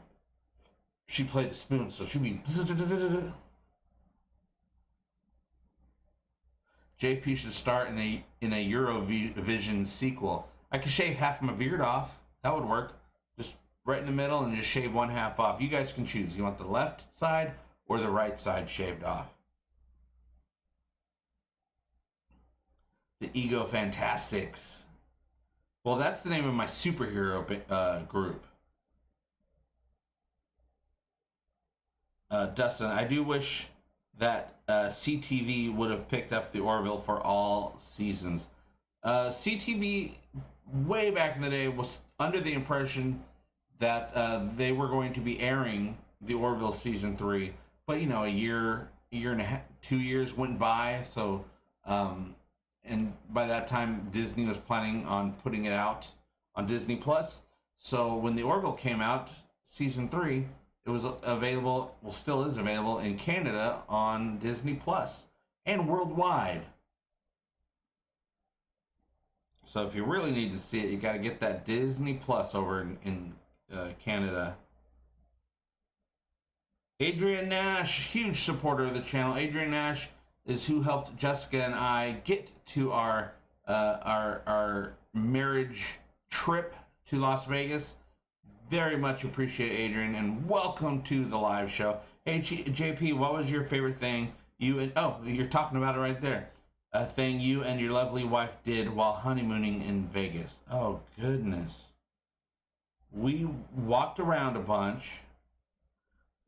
she played the spoons, so she'd be... JP should start in a Eurovision sequel. I could shave half my beard off. That would work. Just right in the middle and just shave one half off. You guys can choose. You want the left side or the right side shaved off? The Egotastics. Well, that's the name of my superhero group. Dustin, I do wish that CTV would have picked up the Orville for all seasons. CTV, way back in the day, was under the impression that they were going to be airing the Orville season 3, but you know, a year and a half, 2 years went by, so and by that time Disney was planning on putting it out on Disney Plus. So when the Orville came out, season 3, it was available, well, still is available in Canada on Disney Plus and worldwide. So if you really need to see it, you got to get that Disney Plus over in Canada. Adrian Nash, huge supporter of the channel. Adrian Nash is who helped Jessica and I get to our marriage trip to Las Vegas. Very much appreciate Adrian, and welcome to the live show. Hey, JP, what was your favorite thing you and you're talking about it right there? A thing you and your lovely wife did while honeymooning in Vegas. Oh goodness. We walked around a bunch.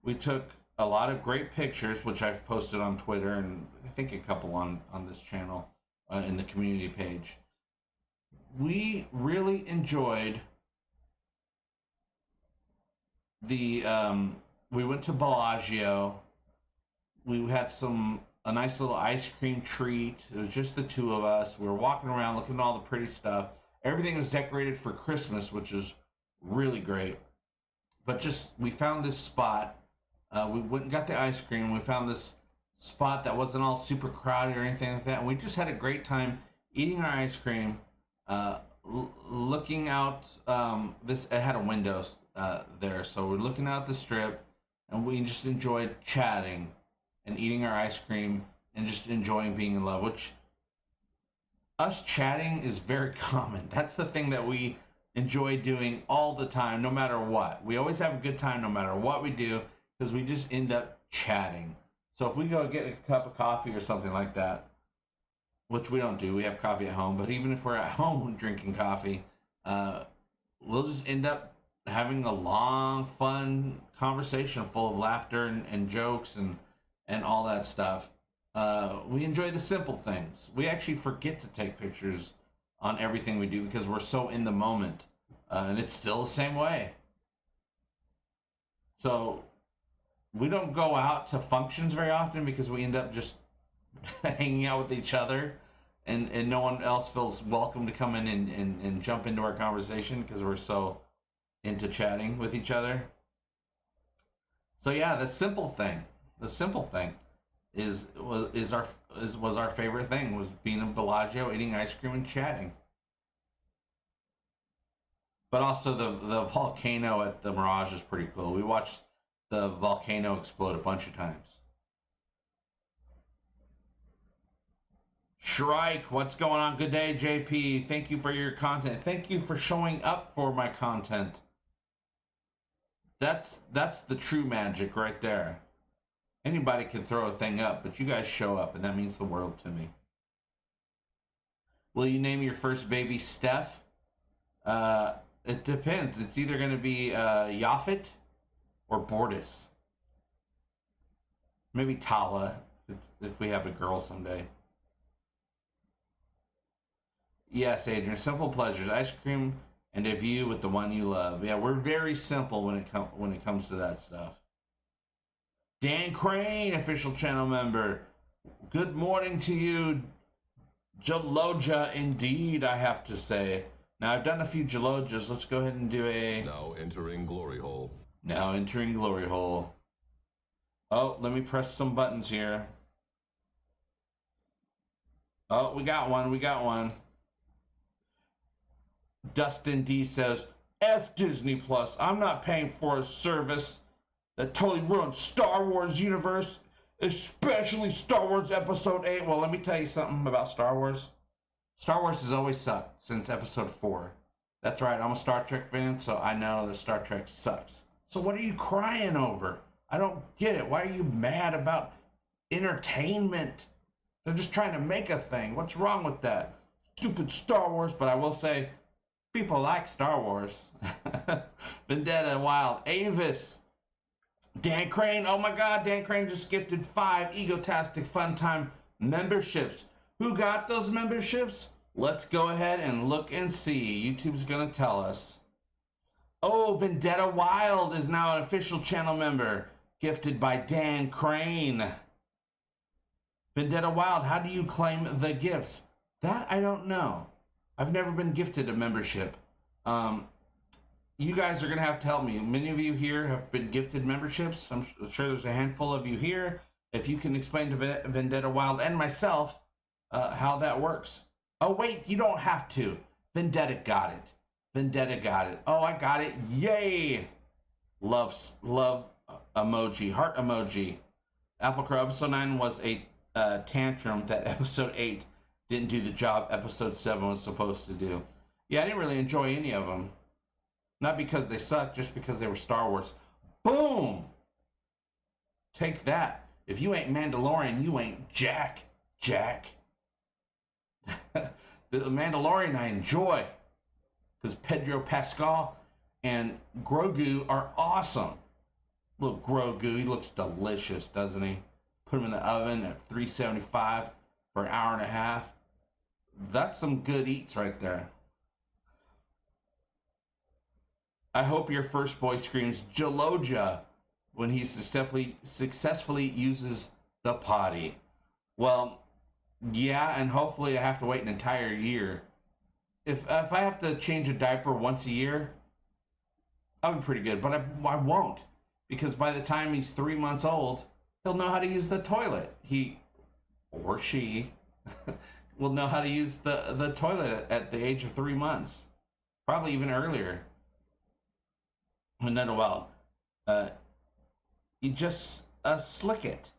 We took a lot of great pictures, which I've posted on Twitter and I think a couple on this channel in the community page. We really enjoyed the we went to Bellagio. We had a nice little ice cream treat. It was just the two of us. We were walking around looking at all the pretty stuff. Everything was decorated for Christmas, which is really great. But we found this spot. We went and got the ice cream. We found this spot that wasn't all super crowded or anything like that. And we just had a great time eating our ice cream, looking out. It had a window there, so we're looking out the strip, and we just enjoyed chatting and eating our ice cream and just enjoying being in love. Which us chatting is very common. That's the thing that we enjoy doing all the time, no matter what. We always have a good time no matter what we do, because we just end up chatting. So if we go get a cup of coffee or something like that, which we don't do, we have coffee at home, but even if we're at home drinking coffee, we'll just end up having a long, fun conversation full of laughter and jokes and all that stuff. We enjoy the simple things. We actually forget to take pictures on everything we do because we're so in the moment, and it's still the same way. So we don't go out to functions very often because we end up just hanging out with each other, and no one else feels welcome to come in and jump into our conversation because we're so into chatting with each other. So yeah, the simple thing was our favorite thing, was being in Bellagio, eating ice cream and chatting. But also the volcano at the Mirage is pretty cool. We watched the volcano explode a bunch of times. Shrike, what's going on? Good day, JP. Thank you for your content. Thank you for showing up for my content. That's the true magic right there. Anybody can throw a thing up, but you guys show up, and that means the world to me. Will you name your first baby Steph? It depends. It's either going to be Yaphet or Bortis. Maybe Tala, if we have a girl someday. Yes, Adrian. Simple pleasures. Ice cream and a view with the one you love. Yeah, we're very simple when it comes to that stuff. Dan Crane, official channel member. Good morning to you, Jaloja, indeed, I have to say. Now, I've done a few Jalojas. Let's go ahead and do a... Now entering Glory Hole. Now entering Glory Hole. Oh, let me press some buttons here. Oh, we got one. Dustin D says, F Disney Plus. I'm not paying for a service that totally ruins Star Wars universe, especially Star Wars Episode 8. Well, let me tell you something about Star Wars. Star Wars has always sucked since Episode 4. That's right, I'm a Star Trek fan, so I know that Star Trek sucks. So what are you crying over? I don't get it. Why are you mad about entertainment? They're just trying to make a thing. What's wrong with that? stupid Star Wars, but I will say, people like Star Wars. Vendetta Wild, Avis, Dan Crane. Oh my God, Dan Crane just gifted 5 Egotastic FunTime memberships. Who got those memberships? Let's go ahead and look and see. YouTube's gonna tell us. Oh, Vendetta Wild is now an official channel member, gifted by Dan Crane. Vendetta Wild, how do you claim the gifts? That I don't know. I've never been gifted a membership. You guys are going to have to help me. Many of you here have been gifted memberships. I'm sure there's a handful of you here. If you can explain to Vendetta Wild and myself how that works. Oh, wait, you don't have to. Vendetta got it. Vendetta got it. Oh, I got it. Yay. Love emoji, heart emoji. Apple Crow, episode 9 was a tantrum that episode 8 didn't do the job episode 7 was supposed to do. Yeah, I didn't really enjoy any of them. Not because they sucked, just because they were Star Wars. Boom! Take that. If you ain't Mandalorian, you ain't Jack. The Mandalorian I enjoy. Because Pedro Pascal and Grogu are awesome. Look, Grogu, he looks delicious, doesn't he? Put him in the oven at 375 for an hour and a half. That's some good eats right there. I hope your first boy screams Jaloja when he successfully uses the potty. Well, yeah, and hopefully I have to wait an entire year. If I have to change a diaper once a year, I'll be pretty good, but I won't. Because by the time he's 3 months old, he'll know how to use the toilet. He or she will know how to use the toilet at the age of 3 months. Probably even earlier. And then, well, you just slick it.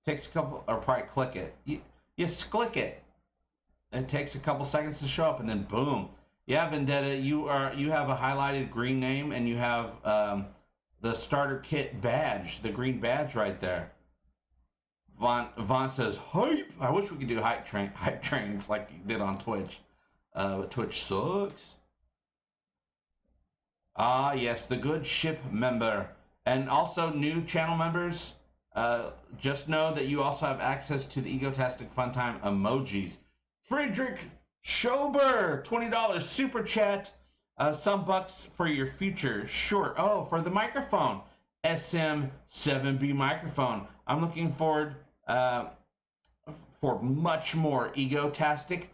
Takes a couple, or probably click it. You sklick it. It takes a couple seconds to show up, and then boom. Yeah, Vendetta, you have a highlighted green name, and you have the starter kit badge, the green badge right there. Vaughn says, hype! I wish we could do hype trainings like you did on Twitch. But Twitch sucks. Ah, yes, the good ship member. And also new channel members, just know that you also have access to the Egotastic FunTime emojis. Friedrich Schober, $20 super chat. Some bucks for your future. Sure. Oh, for the microphone. SM7B microphone. I'm looking forward for much more Egotastic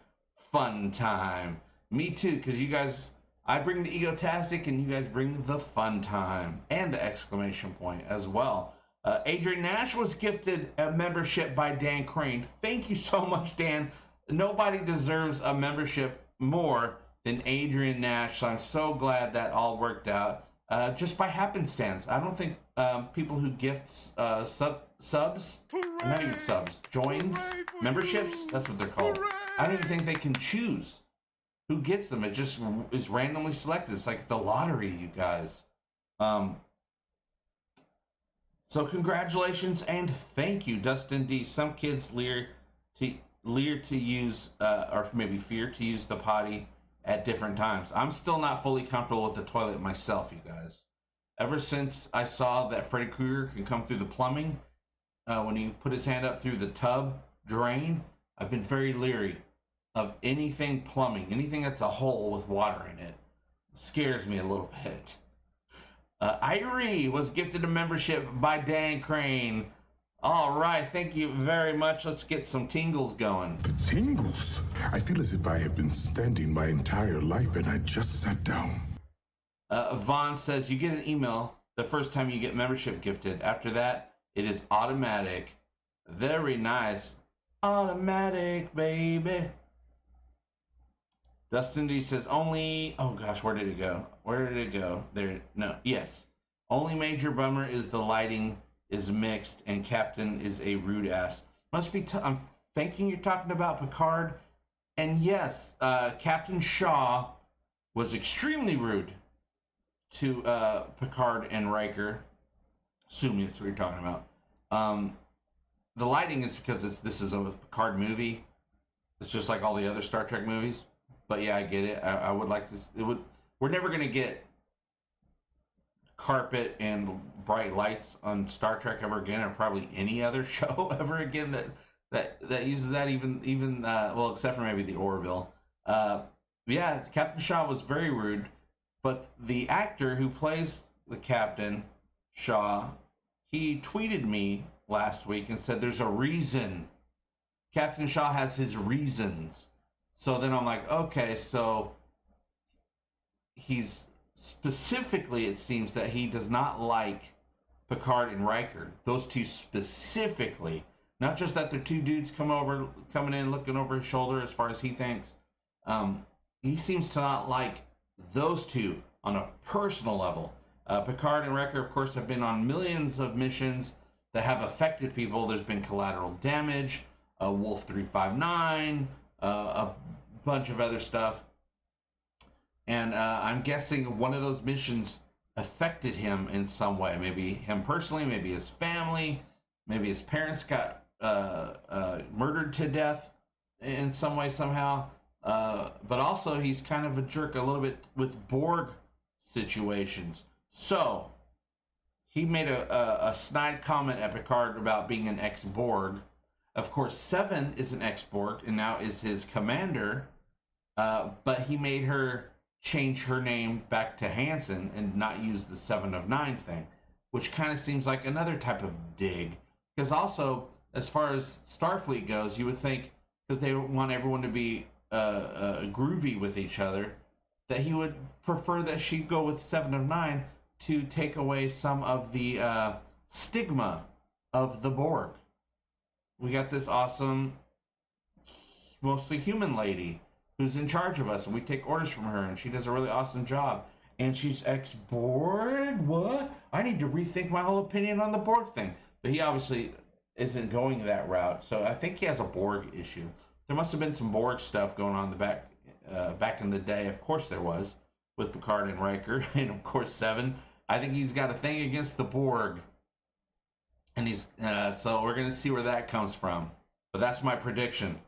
FunTime. Me too, because you guys, I bring the Egotastic and you guys bring the FunTime and the exclamation point as well. Adrian Nash was gifted a membership by Dan Crane. Thank you so much, Dan. Nobody deserves a membership more than Adrian Nash, so I'm so glad that all worked out just by happenstance. I don't think people who gift subs, not even subs, joins, memberships, that's what they're called. I don't even think they can choose who gets them. It just is randomly selected. It's like the lottery, you guys. So congratulations and thank you, Dustin D. Some kids leer to use, or maybe fear to use the potty at different times. I'm still not fully comfortable with the toilet myself, you guys. Ever since I saw that Freddy Krueger can come through the plumbing, when he put his hand up through the tub drain, I've been very leery of anything plumbing, anything that's a hole with water in it. Scares me a little bit. Irie was gifted a membership by Dan Crane. All right, thank you very much. Let's get some tingles going. The tingles? I feel as if I have been standing my entire life and I just sat down. Vaughn says you get an email the first time you get membership gifted. After that, it is automatic. Very nice. Automatic, baby. Dustin D says only, oh gosh, where did it go? Where did it go? There, no, yes. Only major bummer is the lighting is mixed and Captain is a rude ass. Must be, I'm thinking you're talking about Picard. And yes, Captain Shaw was extremely rude to Picard and Riker. Assuming that's what you're talking about. The lighting is because this is a Picard movie. It's just like all the other Star Trek movies. But yeah, I get it. I would like to. We're never gonna get carpet and bright lights on Star Trek ever again, or probably any other show ever again that uses that. Even well, except for maybe the Orville. Yeah, Captain Shaw was very rude, but the actor who plays the Captain Shaw, he tweeted me last week and said there's a reason. Captain Shaw has his reasons. So then I'm like, okay, so he's specifically, it seems that he does not like Picard and Riker. Those two specifically. Not just that they're two dudes coming in, looking over his shoulder as far as he thinks. He seems to not like those two on a personal level. Picard and Riker, of course, have been on millions of missions that have affected people. There's been collateral damage, Wolf 359, a bunch of other stuff. And I'm guessing one of those missions affected him in some way. Maybe him personally, maybe his family, maybe his parents got murdered to death in some way, somehow. But also, he's kind of a jerk a little bit with Borg situations. So, he made a snide comment at Picard about being an ex-Borg. Of course, Seven is an ex-Borg and now is his commander. But he made her change her name back to Hansen and not use the 7 of 9 thing, which kind of seems like another type of dig. Because also, as far as Starfleet goes, you would think, because they want everyone to be groovy with each other, that he would prefer that she go with 7 of 9 to take away some of the stigma of the Borg. We got this awesome, mostly human lady who's in charge of us, and we take orders from her, and she does a really awesome job. And she's ex-Borg? What? I need to rethink my whole opinion on the Borg thing. But he obviously isn't going that route, so I think he has a Borg issue. There must have been some Borg stuff going on in the back in the day. Of course there was, with Picard and Riker, and of course Seven. I think he's got a thing against the Borg, and he's so we're gonna see where that comes from. But that's my prediction.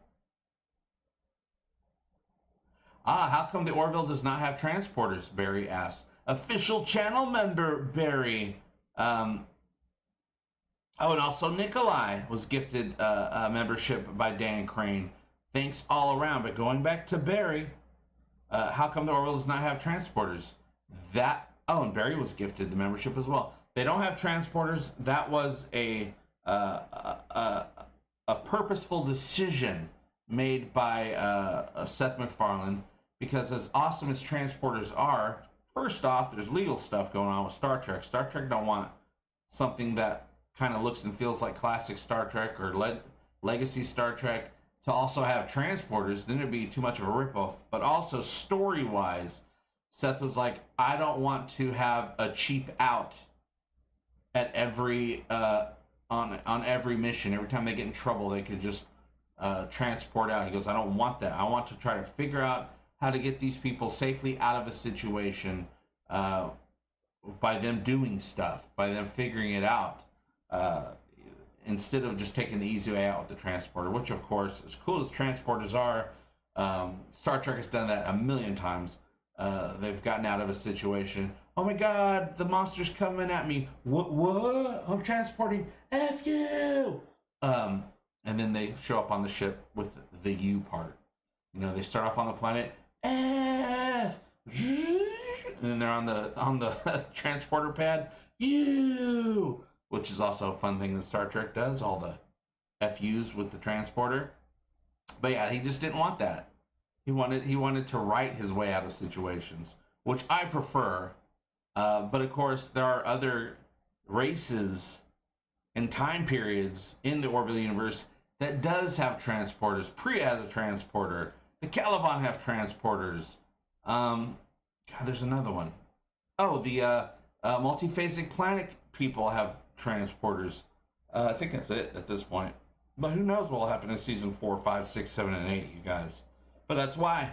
How come the Orville does not have transporters? Barry asks. Official channel member Barry. Oh, and also Nikolai was gifted a membership by Dan Crane. Thanks all around. But going back to Barry, how come the Orville does not have transporters? And Barry was gifted the membership as well. They don't have transporters. That was a purposeful decision made by Seth MacFarlane, because as awesome as transporters are, first off, there's legal stuff going on with Star Trek. Star Trek don't want something that kind of looks and feels like classic Star Trek or legacy Star Trek to also have transporters. Then it'd be too much of a ripoff. But also story-wise, Seth was like, I don't want to have a cheap out at every on every mission. Every time they get in trouble, they could just transport out. He goes, I don't want that. I want to try to figure out how to get these people safely out of a situation by them doing stuff, by them figuring it out, instead of just taking the easy way out with the transporter, which, of course, as cool as transporters are, Star Trek has done that a million times. They've gotten out of a situation. Oh my God, the monster's coming at me. What? I'm transporting. F you! And then they show up on the ship with the U part. You know, they start off on the planet, F, and then they're on the transporter pad, U, which is also a fun thing that Star Trek does, all the FUs with the transporter. But yeah, he just didn't want that. He wanted to write his way out of situations, which I prefer. But of course, there are other races and time periods in the Orville universe that does have transporters. Priya has a transporter. The Caliban have transporters. God, there's another one. Oh, the multiphasic planet people have transporters. I think that's it at this point. But who knows what will happen in season 4, 5, 6, 7, and 8, you guys. But that's why.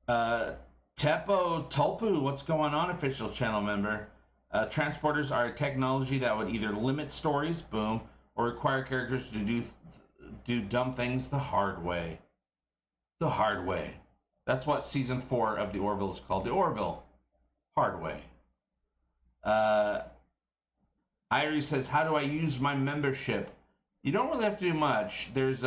Teppo Tulpu, what's going on, official channel member? Transporters are a technology that would either limit stories, boom, or require characters to do do dumb things the hard way. The hard way. That's what season 4 of the Orville is called. The Orville Hard Way. Irie says, how do I use my membership? You don't really have to do much. There's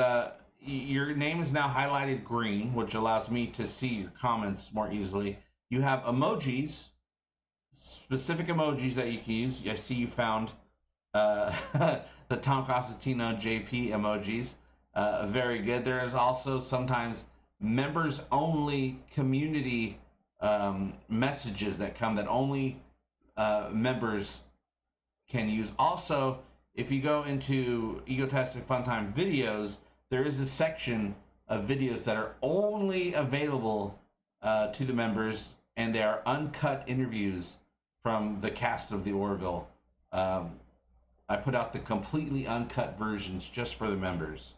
your name is now highlighted green, which allows me to see your comments more easily. You have emojis, specific emojis that you can use. I see you found the Tom Costantino JP emojis. Very good. There is also sometimes members only community messages that come that only members can use. Also, if you go into Egotastic FunTime videos, there is a section of videos that are only available to the members, and they are uncut interviews from the cast of the Orville. I put out the completely uncut versions just for the members.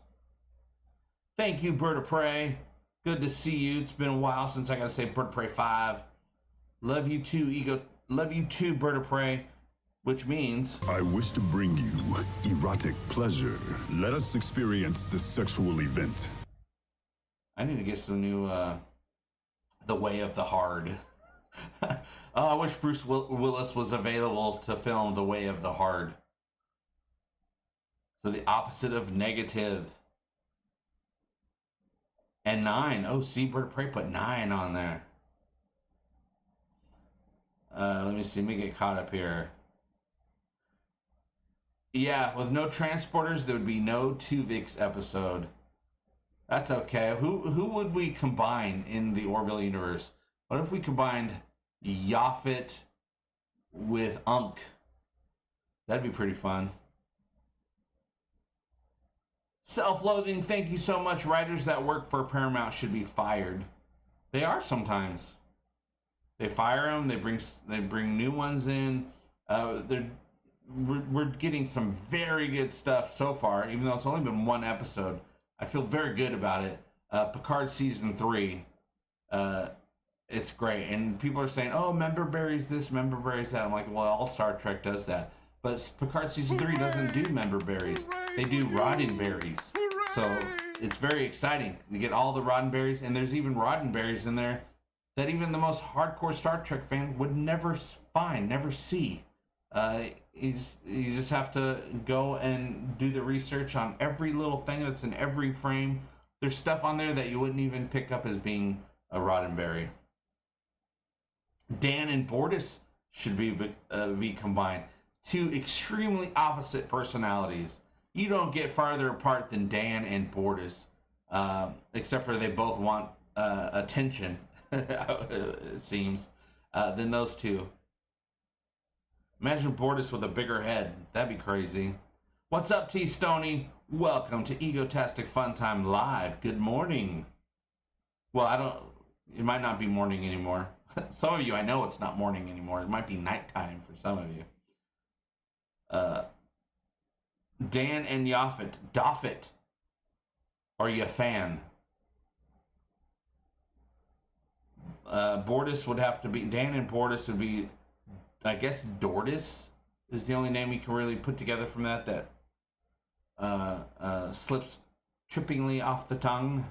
Thank you, Bird of Prey. Good to see you. It's been a while since I got to say Bird of Prey 5. Love you too, Love you too, Bird of Prey. Which means... I wish to bring you erotic pleasure. Let us experience this sexual event. I need to get some new, The Way of the Hard. Oh, I wish Bruce Willis was available to film The Way of the Hard. So the opposite of negative. And 9. Oh, see, Bird of Prey put 9 on there. Let me see. Let me get caught up here. Yeah, with no transporters, there would be no Tuvix episode. That's okay. Who would we combine in the Orville universe? What if we combined Yaphet with Unk? That'd be pretty fun. Self-loathing, thank you so much. Writers that work for Paramount should be fired. They are sometimes. They fire them. They bring new ones in. We're getting some very good stuff so far, even though it's only been one episode. I feel very good about it. Picard season 3, it's great, and people are saying, "Oh, member berries this, member berries that." I'm like, well, all Star Trek does that, but Picard season 3 doesn't do member berries. They do roddenberries. So it's very exciting. You get all the roddenberries, and there's even roddenberries in there that even the most hardcore Star Trek fan would never find, never see. You just have to go and do the research on every little thing that's in every frame. There's stuff on there that you wouldn't even pick up as being a roddenberry. Dan and Bortus should be combined. Two extremely opposite personalities. You don't get farther apart than Dan and Bortus, except for they both want attention, it seems, than those two. Imagine Bortus with a bigger head. That'd be crazy. What's up, T. Stoney? Welcome to Egotastic FunTime Live. Good morning. Well, it might not be morning anymore. Some of you, I know it's not morning anymore. It might be nighttime for some of you. Dan and Yaphet. Doffet. Are you a fan? Bortus would have to be... Dan and Bortus would be... I guess Dortus is the only name you can really put together from that slips trippingly off the tongue.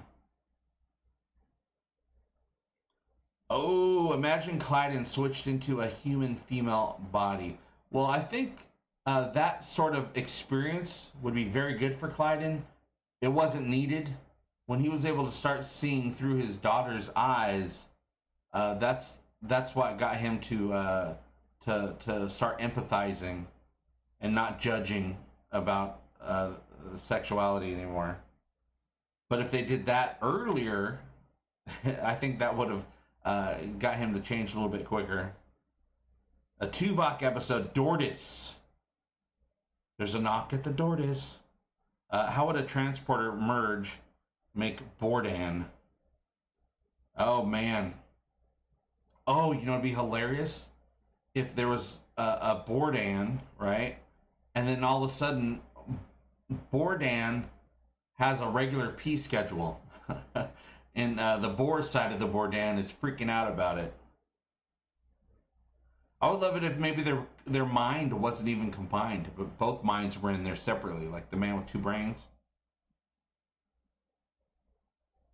Oh, imagine Clyden switched into a human female body. Well, I think that sort of experience would be very good for Clyden. It wasn't needed. When he was able to start seeing through his daughter's eyes, that's what got him to start empathizing and not judging about sexuality anymore. But if they did that earlier, I think that would have got him to change a little bit quicker. A Tuvok episode, Dortus. There's a knock at the Dortus. How would a transporter merge make Bordan? Oh, man. Oh, you know, it'd be hilarious if there was a Bordan, right? And then all of a sudden, Bordan has a regular pee schedule. And the Boar side of the Bordan is freaking out about it. I would love it if maybe their mind wasn't even combined, but both minds were in there separately, like the man with two brains.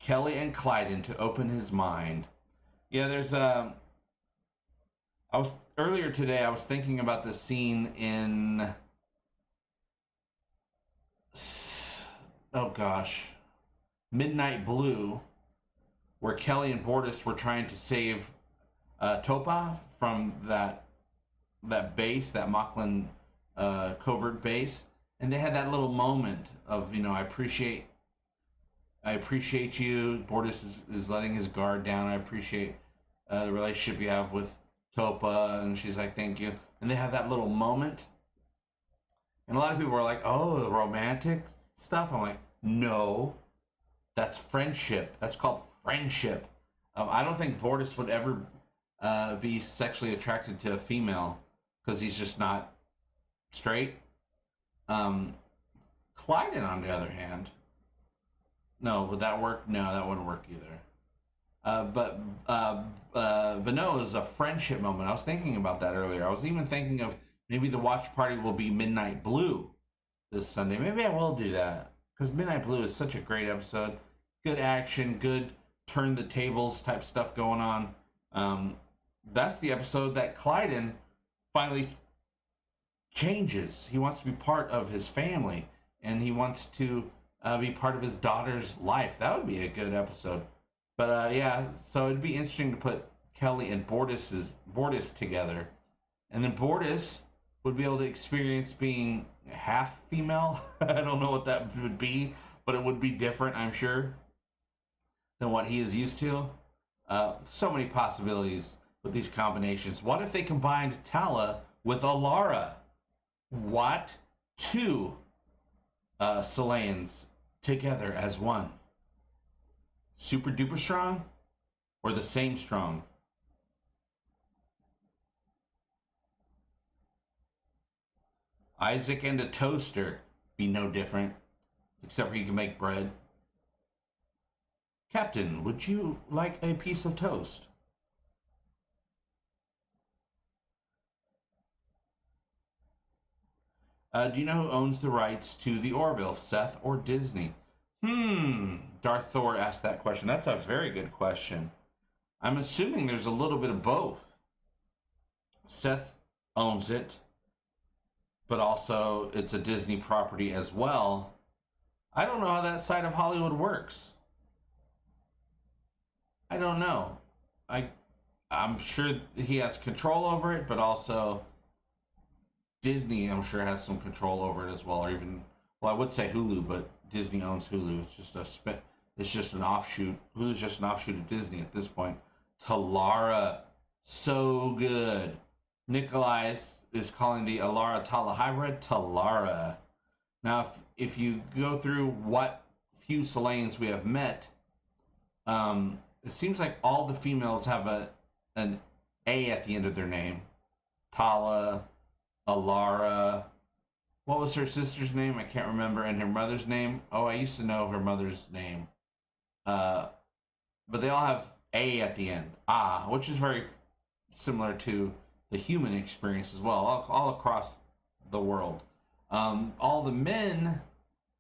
Kelly and Clyden to open his mind. Yeah, there's earlier today I was thinking about this scene in Midnight Blue, where Kelly and Bortus were trying to save Topa from that base, that Moclan covert base, and they had that little moment of, I appreciate you. Bortus is letting his guard down. I appreciate the relationship you have with Topa, and she's like, thank you. And they have that little moment, and a lot of people were like, oh, the romantic stuff. I'm like, no, that's friendship. That's called friendship. I don't think Bortus would ever be sexually attracted to a female because he's just not straight. Clyden, on the other hand, no, would that work? No, that wouldn't work either. But no, it was a friendship moment. I was thinking about that earlier. I was even thinking of maybe the watch party will be Midnight Blue this Sunday. Maybe I will do that because Midnight Blue is such a great episode. Good action, good turn the tables type stuff going on. That's the episode that Clyden finally changes. He wants to be part of his family, and he wants to be part of his daughter's life. That would be a good episode. But yeah, so it'd be interesting to put Kelly and Bortus together, and then Bortus would be able to experience being half female. I don't know what that would be, but it would be different, I'm sure, than what he is used to. So many possibilities with these combinations. What if they combined Tala with Alara? What? Two Slayans together as one. Super duper strong? Or the same strong? Isaac and a toaster be no different, except for you can make bread. Captain, would you like a piece of toast? Do you know who owns the rights to the Orville, Seth or Disney? Darth Thor asked that question. That's a very good question. I'm assuming there's a little bit of both. Seth owns it, but also it's a Disney property as well. I don't know how that side of Hollywood works. I don't know. I'm sure he has control over it, but also Disney, I'm sure, has some control over it as well, or even, well, I would say Hulu, but Disney owns Hulu. It's just an offshoot. Hulu's just an offshoot of Disney at this point. Talara, so good. Nikolai is calling the Alara Tala hybrid Talara. Now, if you go through what few Slayans we have met, it seems like all the females have an A at the end of their name. Tala, Alara. What was her sister's name? I can't remember. And her mother's name? Oh, I used to know her mother's name. But they all have A at the end. Which is very similar to the human experience as well, all across the world. All the men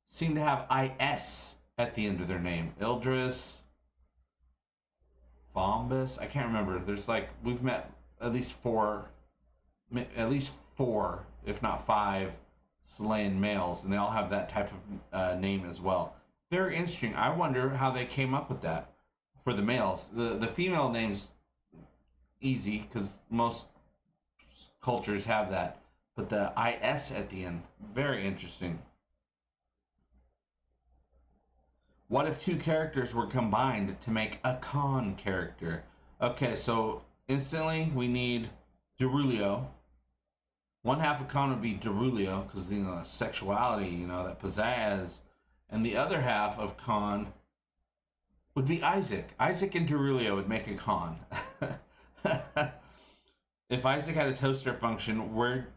seem to have IS at the end of their name. Ildris, Bombus, I can't remember. There's we've met at least four, if not five, Selayan males, and they all have that type of name as well. Very interesting. I wonder how they came up with that for the males. The female name's easy because most cultures have that, but the IS at the end, very interesting. What if two characters were combined to make a Khan character? Okay, so instantly we need Derulio. One half of Khan would be Derulio because sexuality, that pizzazz, and the other half of Khan would be Isaac. Isaac and Derulio would make a Khan. If Isaac had a toaster function, where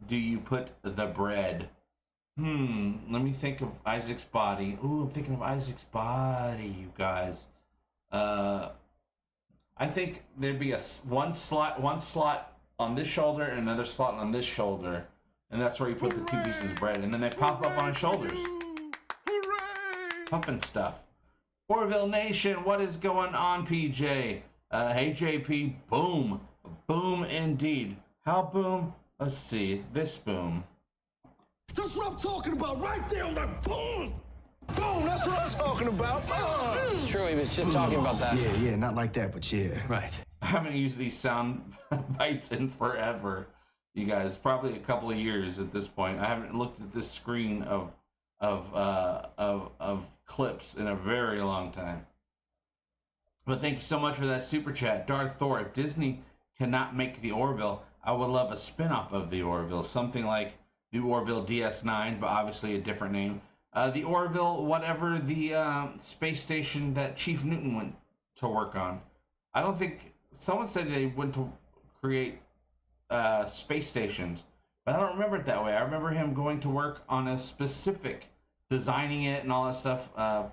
do you put the bread? Let me think of Isaac's body. Ooh, I'm thinking of Isaac's body, you guys. I think there'd be one slot on this shoulder and another slot on this shoulder, and that's where you put the two pieces of bread, and then they pop up on his shoulders. Hooray! Puffin stuff. Orville Nation, what is going on, PJ? Hey, JP, boom. Boom indeed. How boom? Let's see. This boom. That's what I'm talking about, right there on that boom! Boom, that's what I'm talking about. It's true, he was just talking about that. Yeah, not like that, but yeah. Right. I haven't used these sound bites in forever, you guys. Probably a couple of years at this point. I haven't looked at this screen of clips in a very long time. But thank you so much for that super chat, Darth Thor. If Disney cannot make the Orville, I would love a spin-off of the Orville, something like the Orville DS9, but obviously a different name. The Orville, whatever the space station that Chief Newton went to work on. I don't think, someone said they went to create space stations, but I don't remember it that way. I remember him going to work on a specific, designing it and all that stuff,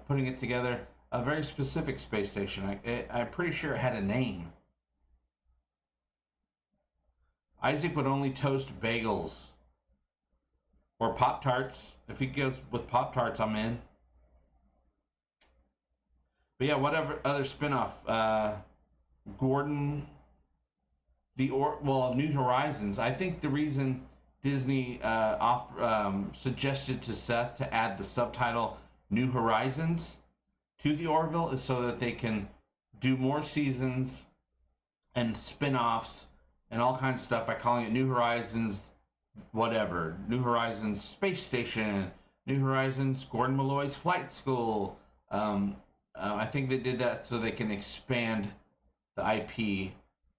putting it together, a very specific space station. I'm pretty sure it had a name. Isaac would only toast bagels. Or Pop-Tarts. If he goes with Pop-Tarts, I'm in. But yeah, whatever other spin-off. Gordon, New Horizons. I think the reason Disney suggested to Seth to add the subtitle New Horizons to the Orville is so that they can do more seasons and spin-offs and all kinds of stuff by calling it New Horizons whatever. New Horizons Space Station, New Horizons Gordon Malloy's Flight School. I think they did that so they can expand the IP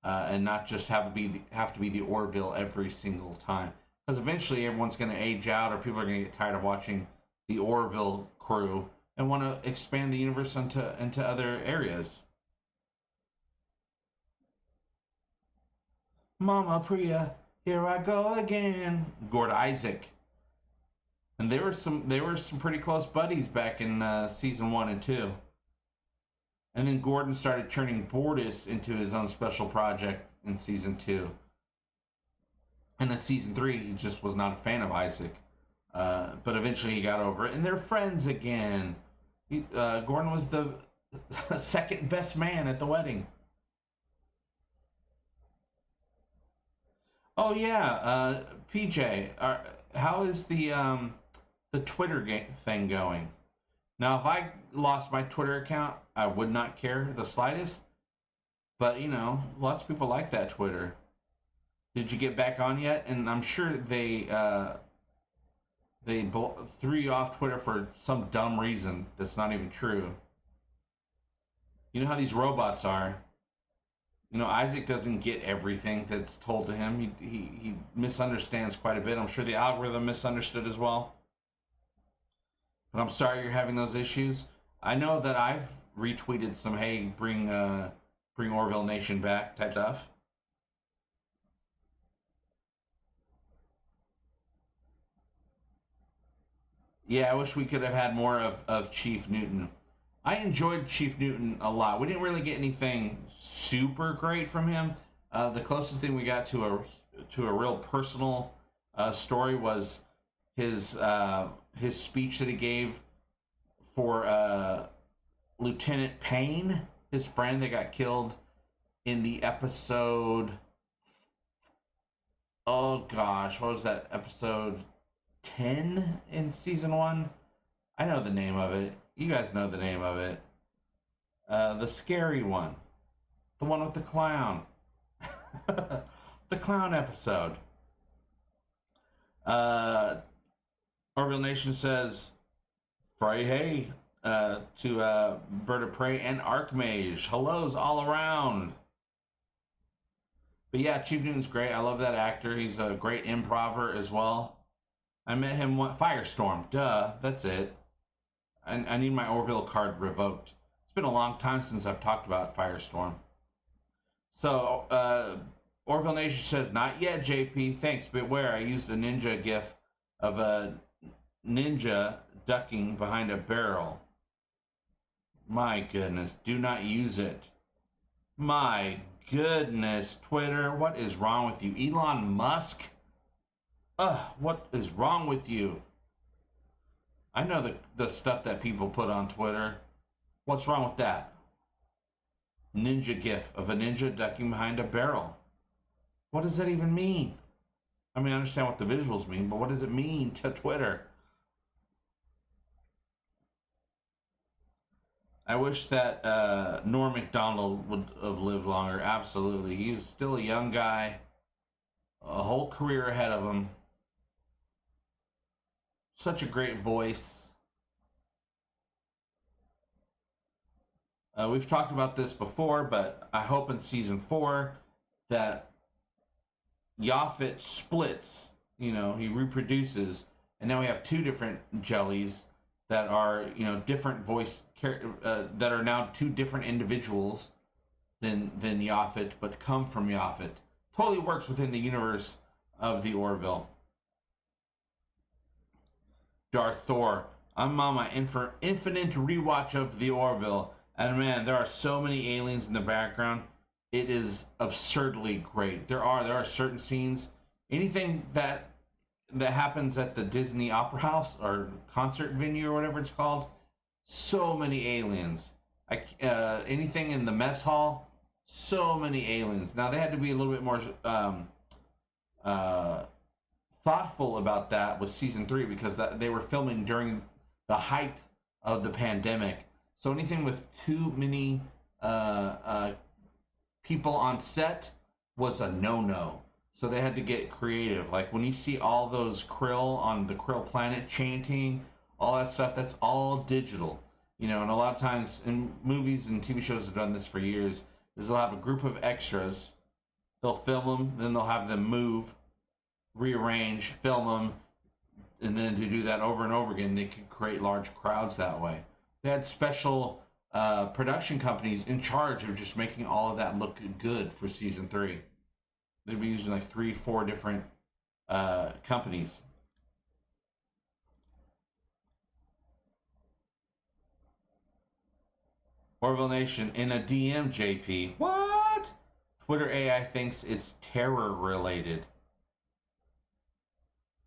and not just have to be the Orville every single time. Because eventually everyone's going to age out, or people are going to get tired of watching the Orville crew and want to expand the universe into other areas. Mama Priya, here I go again. Gord Isaac. And they were some pretty close buddies back in season 1 and 2. And then Gordon started turning Bortus into his own special project in season 2. And in season 3, he just was not a fan of Isaac. But eventually he got over it, and they're friends again. Gordon was the second best man at the wedding. Oh yeah, PJ, how is the Twitter thing going? Now, if I lost my Twitter account, I would not care the slightest. But you know, lots of people like that Twitter. Did you get back on yet? And I'm sure they threw you off Twitter for some dumb reason that's not even true. You know how these robots are. You know, Isaac doesn't get everything that's told to him. He misunderstands quite a bit. I'm sure the algorithm misunderstood as well. But I'm sorry you're having those issues. I know that I've retweeted some, hey, bring Orville Nation back type stuff. Yeah, I wish we could have had more of Chief Newton. I enjoyed Chief Newton a lot. We didn't really get anything super great from him. The closest thing we got to a real personal story was his speech that he gave for Lieutenant Payne, his friend that got killed in the episode. Oh gosh, what was that, episode 10 in season 1? I know the name of it. You guys know the name of it. The scary one. The one with the clown. The clown episode. Orville Nation says, Fry hey to Bird of Prey and Archmage. Hellos all around. But yeah, Chief Newton's great. I love that actor. He's a great improver as well. I met him Firestorm. Duh, that's it. I need my Orville card revoked. It's been a long time since I've talked about Firestorm. So, Orville Nation says, not yet, JP. Thanks, beware. I used a ninja gif of a ninja ducking behind a barrel. My goodness, do not use it. My goodness, Twitter, what is wrong with you? Elon Musk? What is wrong with you? I know the stuff that people put on Twitter. What's wrong with that? Ninja gif of a ninja ducking behind a barrel. What does that even mean? I mean, I understand what the visuals mean, but what does it mean to Twitter? I wish that Norm Macdonald would have lived longer. Absolutely. He was still a young guy, a whole career ahead of him. Such a great voice. We've talked about this before, but I hope in season 4 that Yaphet splits. You know, he reproduces, and now we have 2 different jellies that are, you know, different voice that are now 2 different individuals than Yaphet, but come from Yaphet. Totally works within the universe of the Orville. Darth Thor. I'm on my infinite rewatch of the Orville, and man, there are so many aliens in the background. It is absurdly great. There are certain scenes, anything that happens at the Disney Opera House or concert venue or whatever it's called. So many aliens. Anything in the mess hall, so many aliens. Now they had to be a little bit more thoughtful about that with season 3 because they were filming during the height of the pandemic. So anything with too many people on set was a no-no. So they had to get creative. Like when you see all those krill on the Krill planet chanting, all that stuff, that's all digital. You know, and a lot of times in movies and TV shows have done this for years, is they'll have a group of extras, they'll film them, then they'll have them move, rearrange, film them, and then to do that over and over again, they can create large crowds that way. They had special production companies in charge of just making all of that look good for season 3. They'd be using like 3-4 different companies. Orville Nation in a DM, JP. What? Twitter AI thinks it's terror related.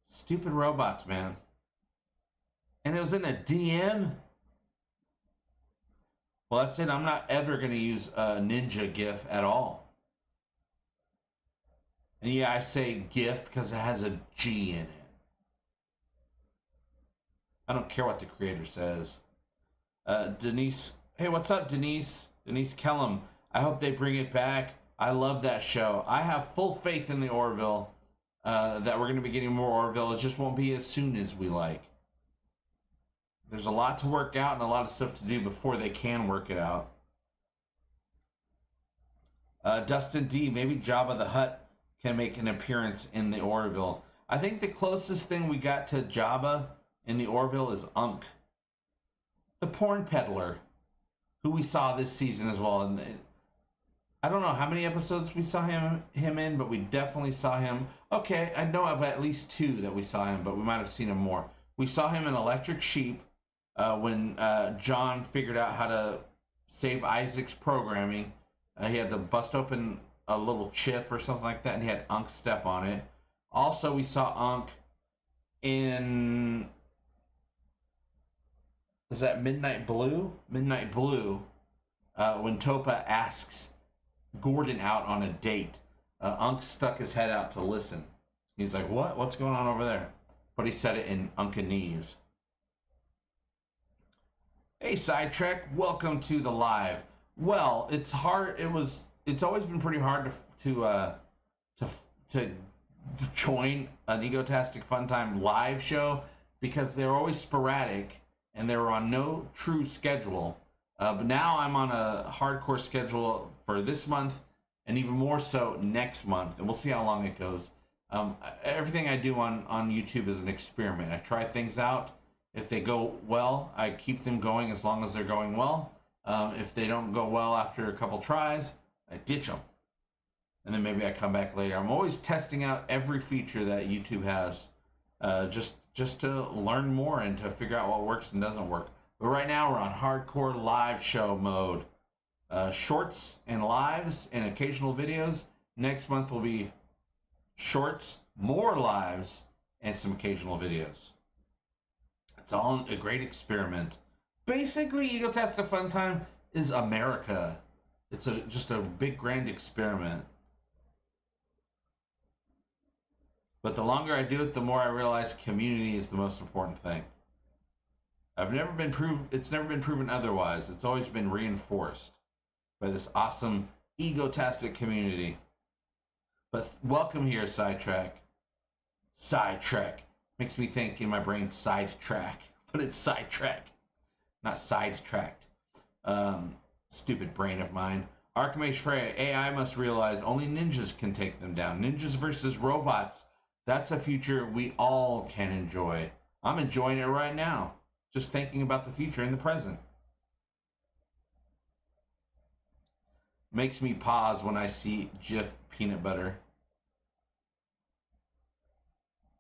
Stupid robots, man. And it was in a DM? Well, that's it. I'm not ever going to use a ninja GIF at all. And yeah, I say GIF because it has a G in it. I don't care what the creator says. Denise, hey, what's up, Denise? Denise Kellum. I hope they bring it back. I love that show. I have full faith in the Orville that we're going to be getting more Orville. It just won't be as soon as we like. There's a lot to work out and a lot of stuff to do before they can work it out. Dustin D, maybe Jabba the Hutt can make an appearance in the Orville. I think the closest thing we got to Jabba in the Orville is Unk, the porn peddler, who we saw this season as well. And I don't know how many episodes we saw him in, but we definitely saw him. Okay, I know of at least 2 that we saw him, but we might have seen him more. We saw him in Electric Sheep when John figured out how to save Isaac's programming. He had to bust open a little chip or something like that, and he had Unk step on it. Also, we saw Unk in... Was that Midnight Blue? Midnight Blue, when Topa asks Gordon out on a date. Unk stuck his head out to listen. He's like, what? What's going on over there? But he said it in Uncanese. Hey, Sidetrack, welcome to the live. Well, it's hard. It's always been pretty hard to join an Egotastic FunTime live show because they're always sporadic and they were on no true schedule. But now I'm on a hardcore schedule for this month and even more so next month, and we'll see how long it goes. Everything I do on YouTube is an experiment. I try things out. If they go well, I keep them going as long as they're going well. If they don't go well after a couple tries, I ditch them. And then maybe I come back later. I'm always testing out every feature that YouTube has just to learn more and to figure out what works and doesn't work. But right now we're on hardcore live show mode. Shorts and lives and occasional videos. Next month will be shorts, more lives, and some occasional videos. It's all a great experiment. Basically, Egotastic FunTime is America. It's just a big grand experiment. But the longer I do it, the more I realize community is the most important thing. It's never been proven otherwise. It's always been reinforced by this awesome Egotastic community. But welcome here, Sidetrack. Sidetrack. Makes me think in my brain sidetrack. But it's sidetrack. Not sidetracked. Stupid brain of mine. Archimage Freya, AI must realize only ninjas can take them down. Ninjas versus robots. That's a future we all can enjoy. I'm enjoying it right now. Just thinking about the future in the present. Makes me pause when I see Jif peanut butter.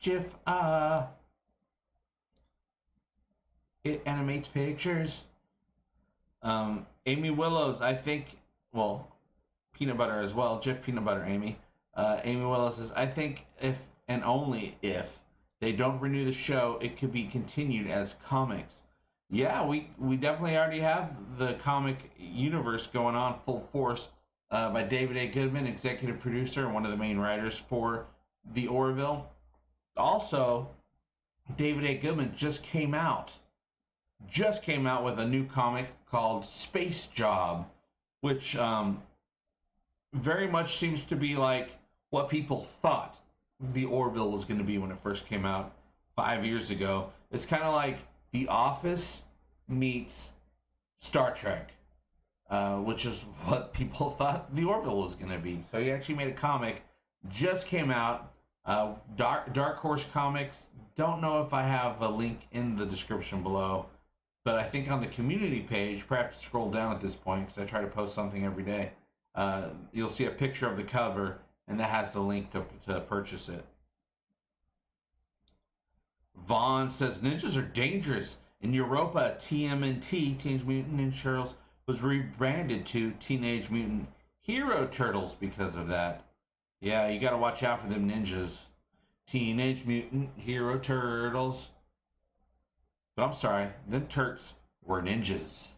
Jif, it animates pictures. Amy Willows, I think, well, peanut butter as well. Jif peanut butter, Amy. Amy Willows says, I think if and only if they don't renew the show, it could be continued as comics. Yeah, we definitely already have the comic universe going on full force by David A. Goodman, executive producer and one of the main writers for the Orville. Also, David A. Goodman just came out with a new comic called Space Job, which very much seems to be like what people thought the Orville was going to be when it first came out 5 years ago. It's kind of like The Office meets Star Trek, which is what people thought the Orville was going to be. So he actually made a comic, just came out. Dark Horse Comics. Don't know if I have a link in the description below, but I think on the community page, perhaps scroll down at this point because I try to post something every day. You'll see a picture of the cover, and that has the link to purchase it. Vaughn says ninjas are dangerous. In Europa, TMNT, Teenage Mutant Ninja Turtles, was rebranded to Teenage Mutant Hero Turtles because of that. Yeah, you gotta watch out for them ninjas. Teenage Mutant Hero Turtles. But I'm sorry, them Turks were ninjas.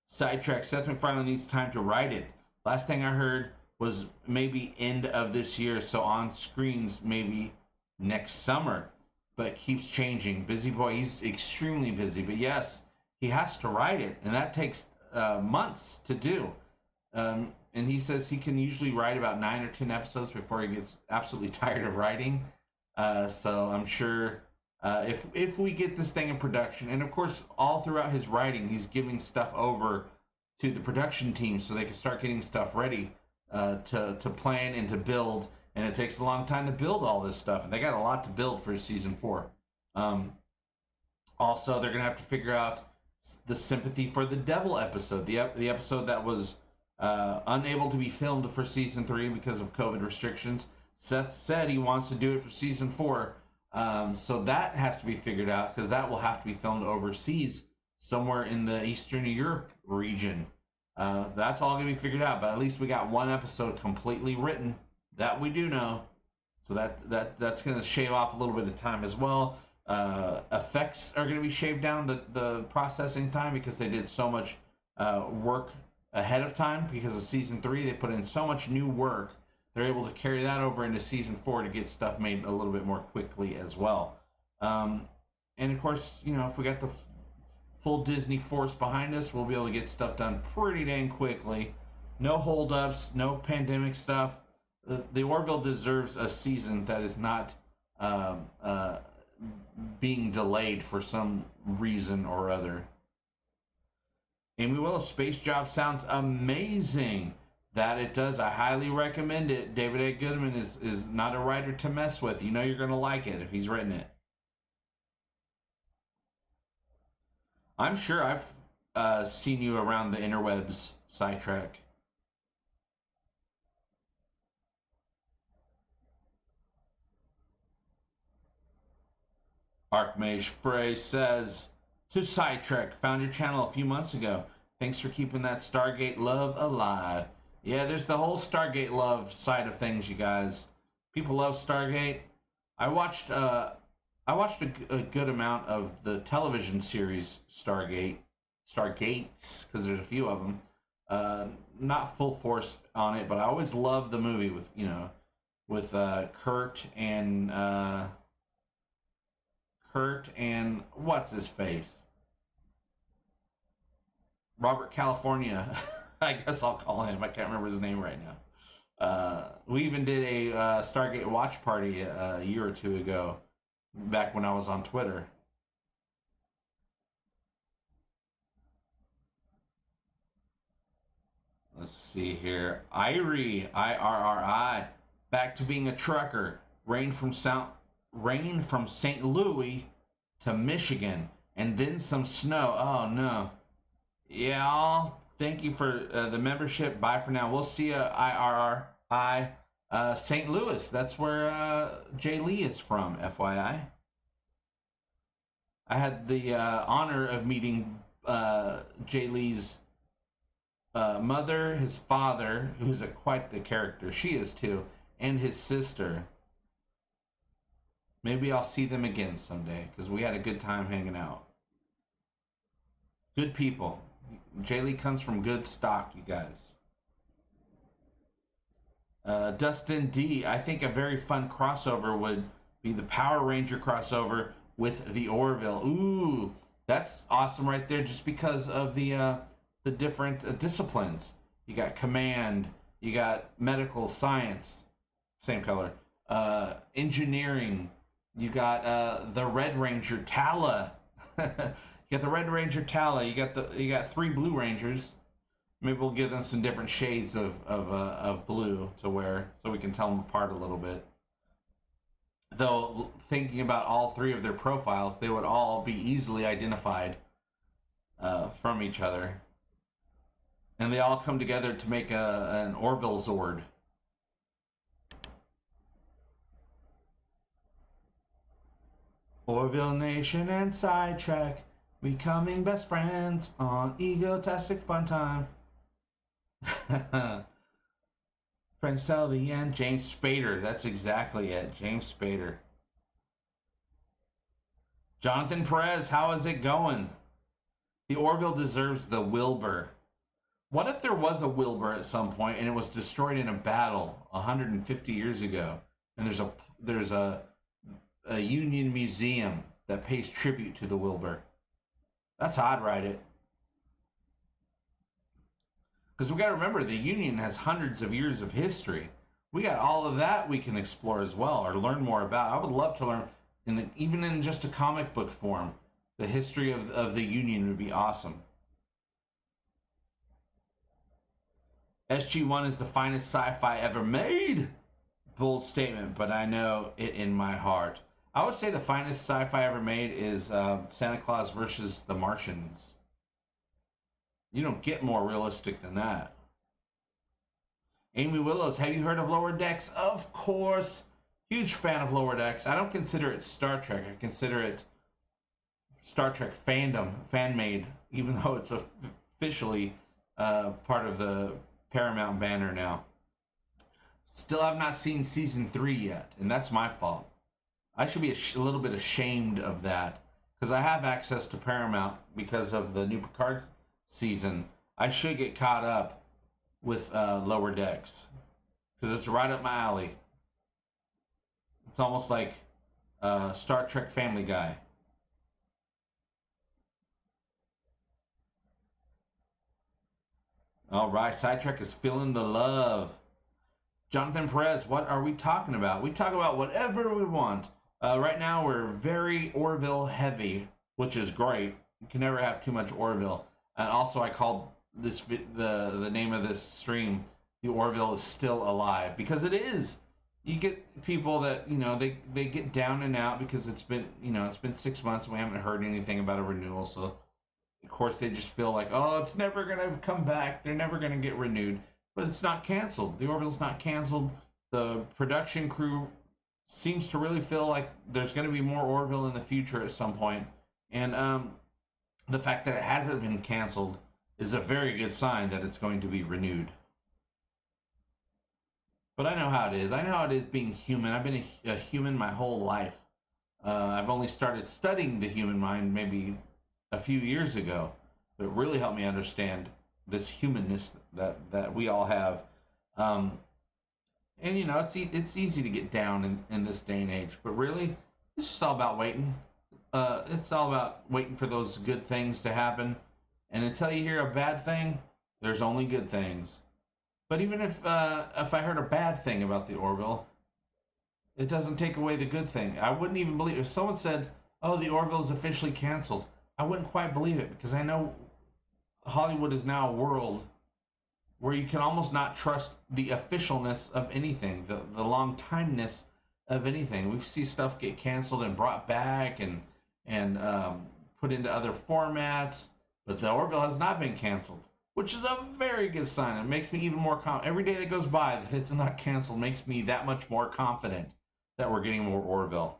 Sidetrack, Seth MacFarlane needs time to write it. Last thing I heard was maybe end of this year, so on screens maybe next summer. But keeps changing. Busy boy, he's extremely busy. But yes, he has to write it, and that takes months to do. And he says he can usually write about 9 or 10 episodes before he gets absolutely tired of writing. So I'm sure if we get this thing in production, and of course all throughout his writing, he's giving stuff over to the production team so they can start getting stuff ready to plan and to build. And it takes a long time to build all this stuff, and they got a lot to build for season 4. Also, they're gonna have to figure out the Sympathy for the Devil episode, the episode that was unable to be filmed for season 3 because of COVID restrictions. Seth said he wants to do it for season 4, so that has to be figured out because that will have to be filmed overseas somewhere in the Eastern Europe region. That's all gonna be figured out, but at least we got one episode completely written. That we do know, so that's going to shave off a little bit of time as well. Effects are going to be shaved down the processing time because they did so much work ahead of time because of season 3. They put in so much new work. They're able to carry that over into season 4 to get stuff made a little bit more quickly as well. And of course, you know, if we got the full Disney force behind us, we'll be able to get stuff done pretty dang quickly. No holdups, no pandemic stuff. The Orville deserves a season that is not being delayed for some reason or other. Amy Willis, Space Job sounds amazing. That it does. I highly recommend it. David A. Goodman is not a writer to mess with. You know you're going to like it if he's written it. I'm sure I've seen you around the interwebs, Sidetrack. Archmage Frey says, to Sidetrack, found your channel a few months ago. Thanks for keeping that Stargate love alive. Yeah, there's the whole Stargate love side of things, you guys. People love Stargate. I watched I watched a good amount of the television series Stargates, because there's a few of them. Not full force on it, but I always loved the movie with Kurt and what's his face, Robert California. I guess I'll call him. I can't remember his name right now. We even did a Stargate watch party a year or two ago, back when I was on Twitter. Let's see here. Irri, IRRI, back to being a trucker. Rain from St. Louis to Michigan, and then some snow. Oh no. Yeah, thank you for the membership. Bye for now. We'll see you, IRRI. St. Louis. That's where Jay Lee is from, FYI. I had the honor of meeting Jay Lee's mother, his father, who's quite the character. She is too, and his sister. Maybe I'll see them again someday, because we had a good time hanging out. Good people. Jay Lee comes from good stock, you guys. Dustin D, I think a very fun crossover would be the Power Ranger crossover with the Orville. Ooh, that's awesome right there, just because of the different disciplines. You got command, you got medical science, same color, engineering, you got the Red Ranger Tala. You got the Red Ranger Tala, you got 3 Blue Rangers. Maybe we'll give them some different shades of blue to wear so we can tell them apart a little bit. Though, thinking about all 3 of their profiles, they would all be easily identified from each other. And they all come together to make an Orville Zord. Orville Nation and Sidetrack, becoming best friends on Egotastic FunTime. Friends till the end. James Spader, that's exactly it. James Spader. Jonathan Perez, how is it going? The Orville deserves the Wilbur. What if there was a Wilbur at some point and it was destroyed in a battle 150 years ago, and there's a Union museum that pays tribute to the Wilbur? That's how I'd write it. Because we got to remember, the Union has hundreds of years of history. We got all of that we can explore as well, or learn more about. I would love to learn, even in just a comic book form, the history of the Union would be awesome. SG-1 is the finest sci-fi ever made. Bold statement, but I know it in my heart. I would say the finest sci-fi ever made is Santa Claus versus the Martians. You don't get more realistic than that. Amy Willows, have you heard of Lower Decks? Of course. Huge fan of Lower Decks. I don't consider it Star Trek. I consider it Star Trek Fandom, fan-made, even though it's officially part of the Paramount banner now. Still have not seen season 3 yet, and that's my fault. I should be a little bit ashamed of that, because I have access to Paramount because of the new Picard season. I should get caught up with Lower Decks, because it's right up my alley. It's almost like Star Trek Family Guy. All right, Sidetrack is feeling the love. Jonathan Perez, what are we talking about? We talk about whatever we want. Right now, we're very Orville heavy, which is great. You can never have too much Orville. And also, I called this the name of this stream, "The Orville is Still Alive," because it is. You get people that they get down and out because it's been 6 months and we haven't heard anything about a renewal. So of course they just feel like, oh, it's never gonna come back. They're never gonna get renewed. But it's not canceled. The Orville's not canceled. The production crew seems to really feel like there's going to be more Orville in the future at some point. And the fact that it hasn't been canceled is a very good sign that it's going to be renewed. But I know how it is. I know how it is being human. I've been a human my whole life. I've only started studying the human mind maybe a few years ago, but it really helped me understand this humanness that we all have. And you know, it's easy to get down in this day and age, but really, it's just all about waiting. It's all about waiting for those good things to happen. And until you hear a bad thing, there's only good things. But even if I heard a bad thing about the Orville, it doesn't take away the good thing. I wouldn't even believe if someone said, "Oh, the Orville is officially canceled." I wouldn't quite believe it because I know Hollywood is now a world where you can almost not trust the officialness of anything, the long timeness of anything. We see stuff get canceled and brought back and put into other formats, but the Orville has not been canceled, which is a very good sign. It makes me even more confident. Every day that goes by that it's not canceled makes me that much more confident that we're getting more Orville.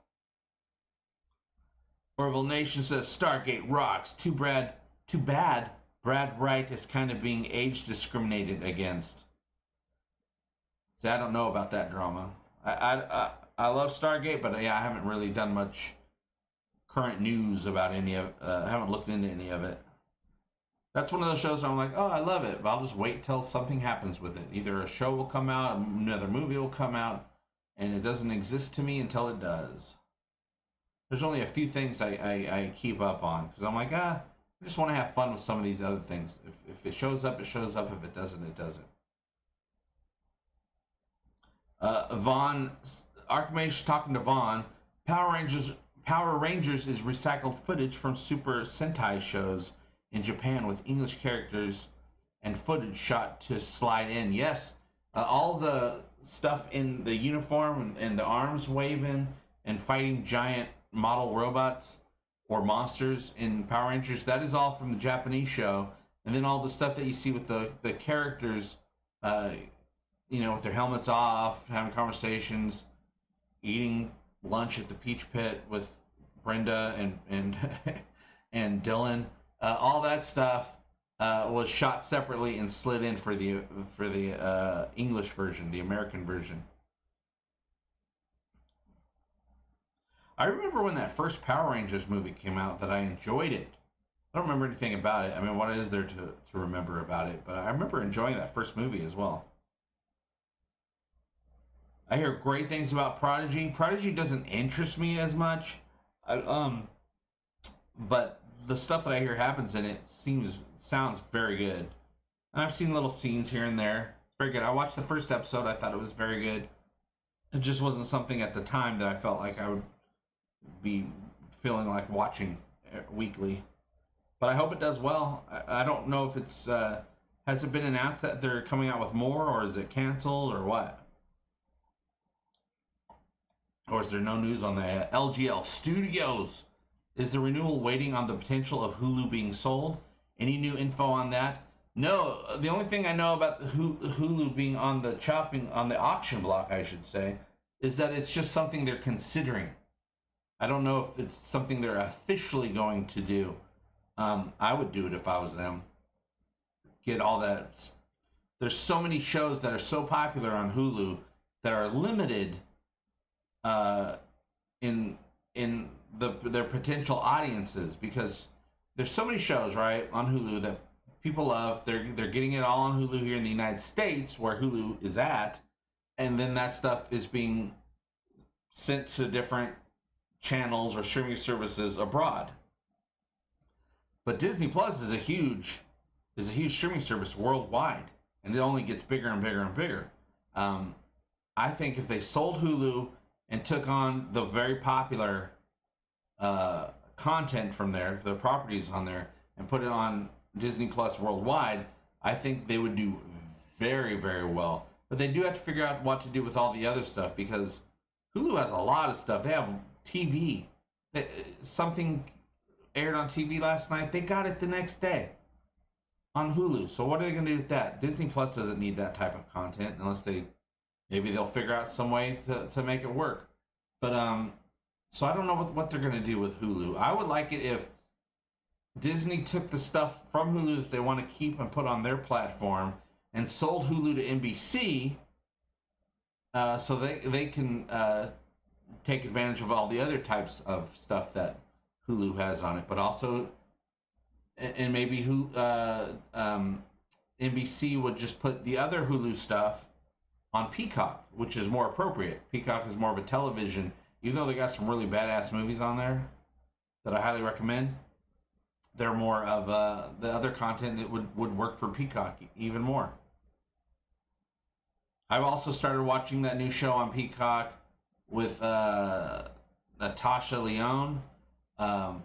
Orville Nation says Stargate rocks. Too bad Brad Wright is kind of being age discriminated against. See, I don't know about that drama. I love Stargate, but yeah, I haven't really done much current news about any of. I haven't looked into any of it. That's one of those shows where I'm like, oh, I love it, but I'll just wait till something happens with it. Either a show will come out, another movie will come out, and it doesn't exist to me until it does. There's only a few things I keep up on because I'm like, I just want to have fun with some of these other things. If it shows up, it shows up. If it doesn't, it doesn't. Vaughn, Archmage talking to Vaughn. Power Rangers is recycled footage from Super Sentai shows in Japan with English characters and footage shot to slide in. Yes, all the stuff in the uniform and the arms waving and fighting giant model robots or monsters in Power Rangers, that is all from the Japanese show. And then all the stuff that you see with the characters, with their helmets off, having conversations, eating lunch at the Peach Pit with Brenda and and Dylan. All that stuff was shot separately and slid in for the English version, the American version. I remember when that first Power Rangers movie came out that I enjoyed it. I don't remember anything about it. I mean, what is there to remember about it? But I remember enjoying that first movie as well. I hear great things about Prodigy. Prodigy doesn't interest me as much. But the stuff that I hear happens in it sounds very good. And I've seen little scenes here and there. It's very good. I watched the first episode. I thought it was very good. It just wasn't something at the time that I felt like I would be feeling like watching weekly. But I hope it does well. I don't know if it's has it been announced that they're coming out with more, or is it canceled, or what? Or is there no news on that? LGL Studios. Is the renewal waiting on the potential of Hulu being sold? Any new info on that? No. The only thing I know about the Hulu being on the auction block, I should say, is that it's just something they're considering. I don't know if it's something they're officially going to do. I would do it if I was them. Get all that. There's so many shows that are so popular on Hulu that are limited in their potential audiences, because there's so many shows right on Hulu that people love. They're getting it all on Hulu here in the United States, where Hulu is at, and then that stuff is being sent to different channels or streaming services abroad. But Disney Plus is a huge streaming service worldwide, and it only gets bigger and bigger and bigger. I think if they sold Hulu and took on the very popular content from there, the properties on there, and put it on Disney Plus worldwide, I think they would do very, very well. But they do have to figure out what to do with all the other stuff, because Hulu has a lot of stuff. They have TV. Something aired on TV last night. They got it the next day on Hulu. So what are they going to do with that? Disney Plus doesn't need that type of content unless maybe they'll figure out some way to make it work. But so I don't know what they're going to do with Hulu. I would like it if Disney took the stuff from Hulu that they want to keep and put on their platform and sold Hulu to NBC, so they can take advantage of all the other types of stuff that Hulu has on it, but also, and maybe NBC would just put the other Hulu stuff on Peacock, which is more appropriate. Peacock is more of a television, even though they got some really badass movies on there that I highly recommend. They're more of the other content that would work for Peacock even more. I've also started watching that new show on Peacock with Natasha Lyonne,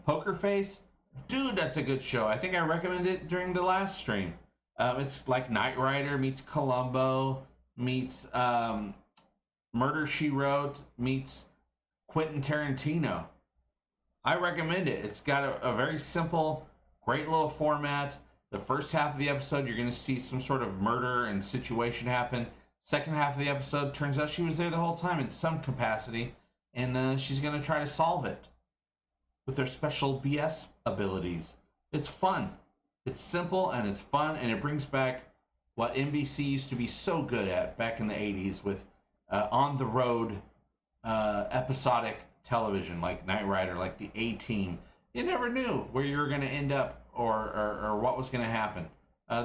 Poker Face. Dude, that's a good show. I think I recommended it during the last stream. It's like Knight Rider meets Columbo meets Murder, She Wrote meets Quentin Tarantino. I recommend it. It's got a very simple, great little format. The first half of the episode, you're going to see some sort of murder and situation happen. Second half of the episode, turns out she was there the whole time in some capacity, and she's going to try to solve it with her special BS abilities. It's fun. It's simple, and it's fun, and it brings back what NBC used to be so good at back in the 80s with on-the-road episodic television, like Knight Rider, like the A-Team. You never knew where you were going to end up or what was going to happen.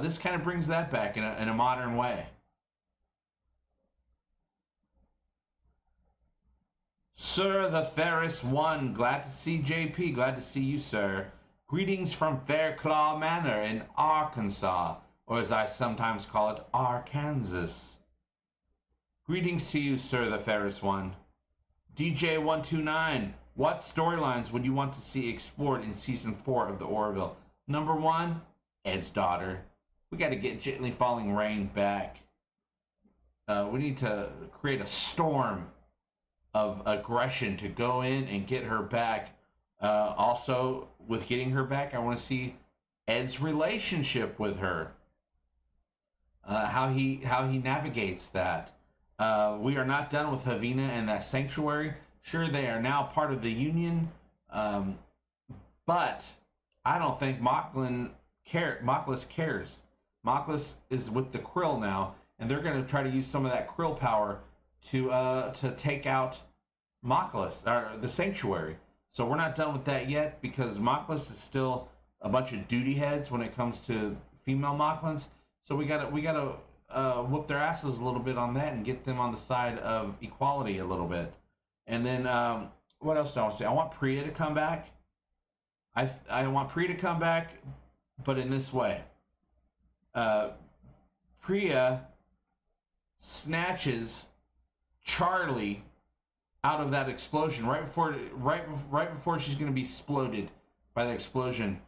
This kind of brings that back in a modern way. Sir the Fairest One, glad to see JP, glad to see you, sir. Greetings from Fairclaw Manor in Arkansas, or as I sometimes call it, Arkansas. Greetings to you, Sir the Fairest One. DJ129, what storylines would you want to see explored in Season 4 of the Orville? Number 1, Ed's daughter. We got to get Gently Falling Rain back. We need to create a storm of aggression to go in and get her back. Also, with getting her back, I want to see Ed's relationship with her. How he navigates that. We are not done with Havina and that sanctuary. Sure, they are now part of the Union, but I don't think Mockless cares. Mockless is with the Krill now, and they're going to try to use some of that Krill power to take out Mockless, or the sanctuary. So we're not done with that yet, because Mockless is still a bunch of duty heads when it comes to female Mocklins. So we gotta whoop their asses a little bit on that and get them on the side of equality a little bit. And then what else do I want to say? I want Priya to come back. I want Priya to come back, but in this way. Priya snatches Charlie out of that explosion right before she's going to be exploded by the explosion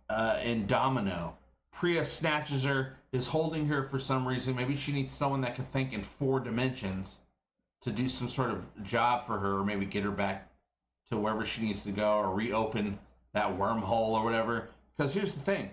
in Domino. Priya snatches her, is holding her for some reason. Maybe she needs someone that can think in 4 dimensions to do some sort of job for her, or maybe get her back to wherever she needs to go, or reopen that wormhole or whatever. Because here's the thing.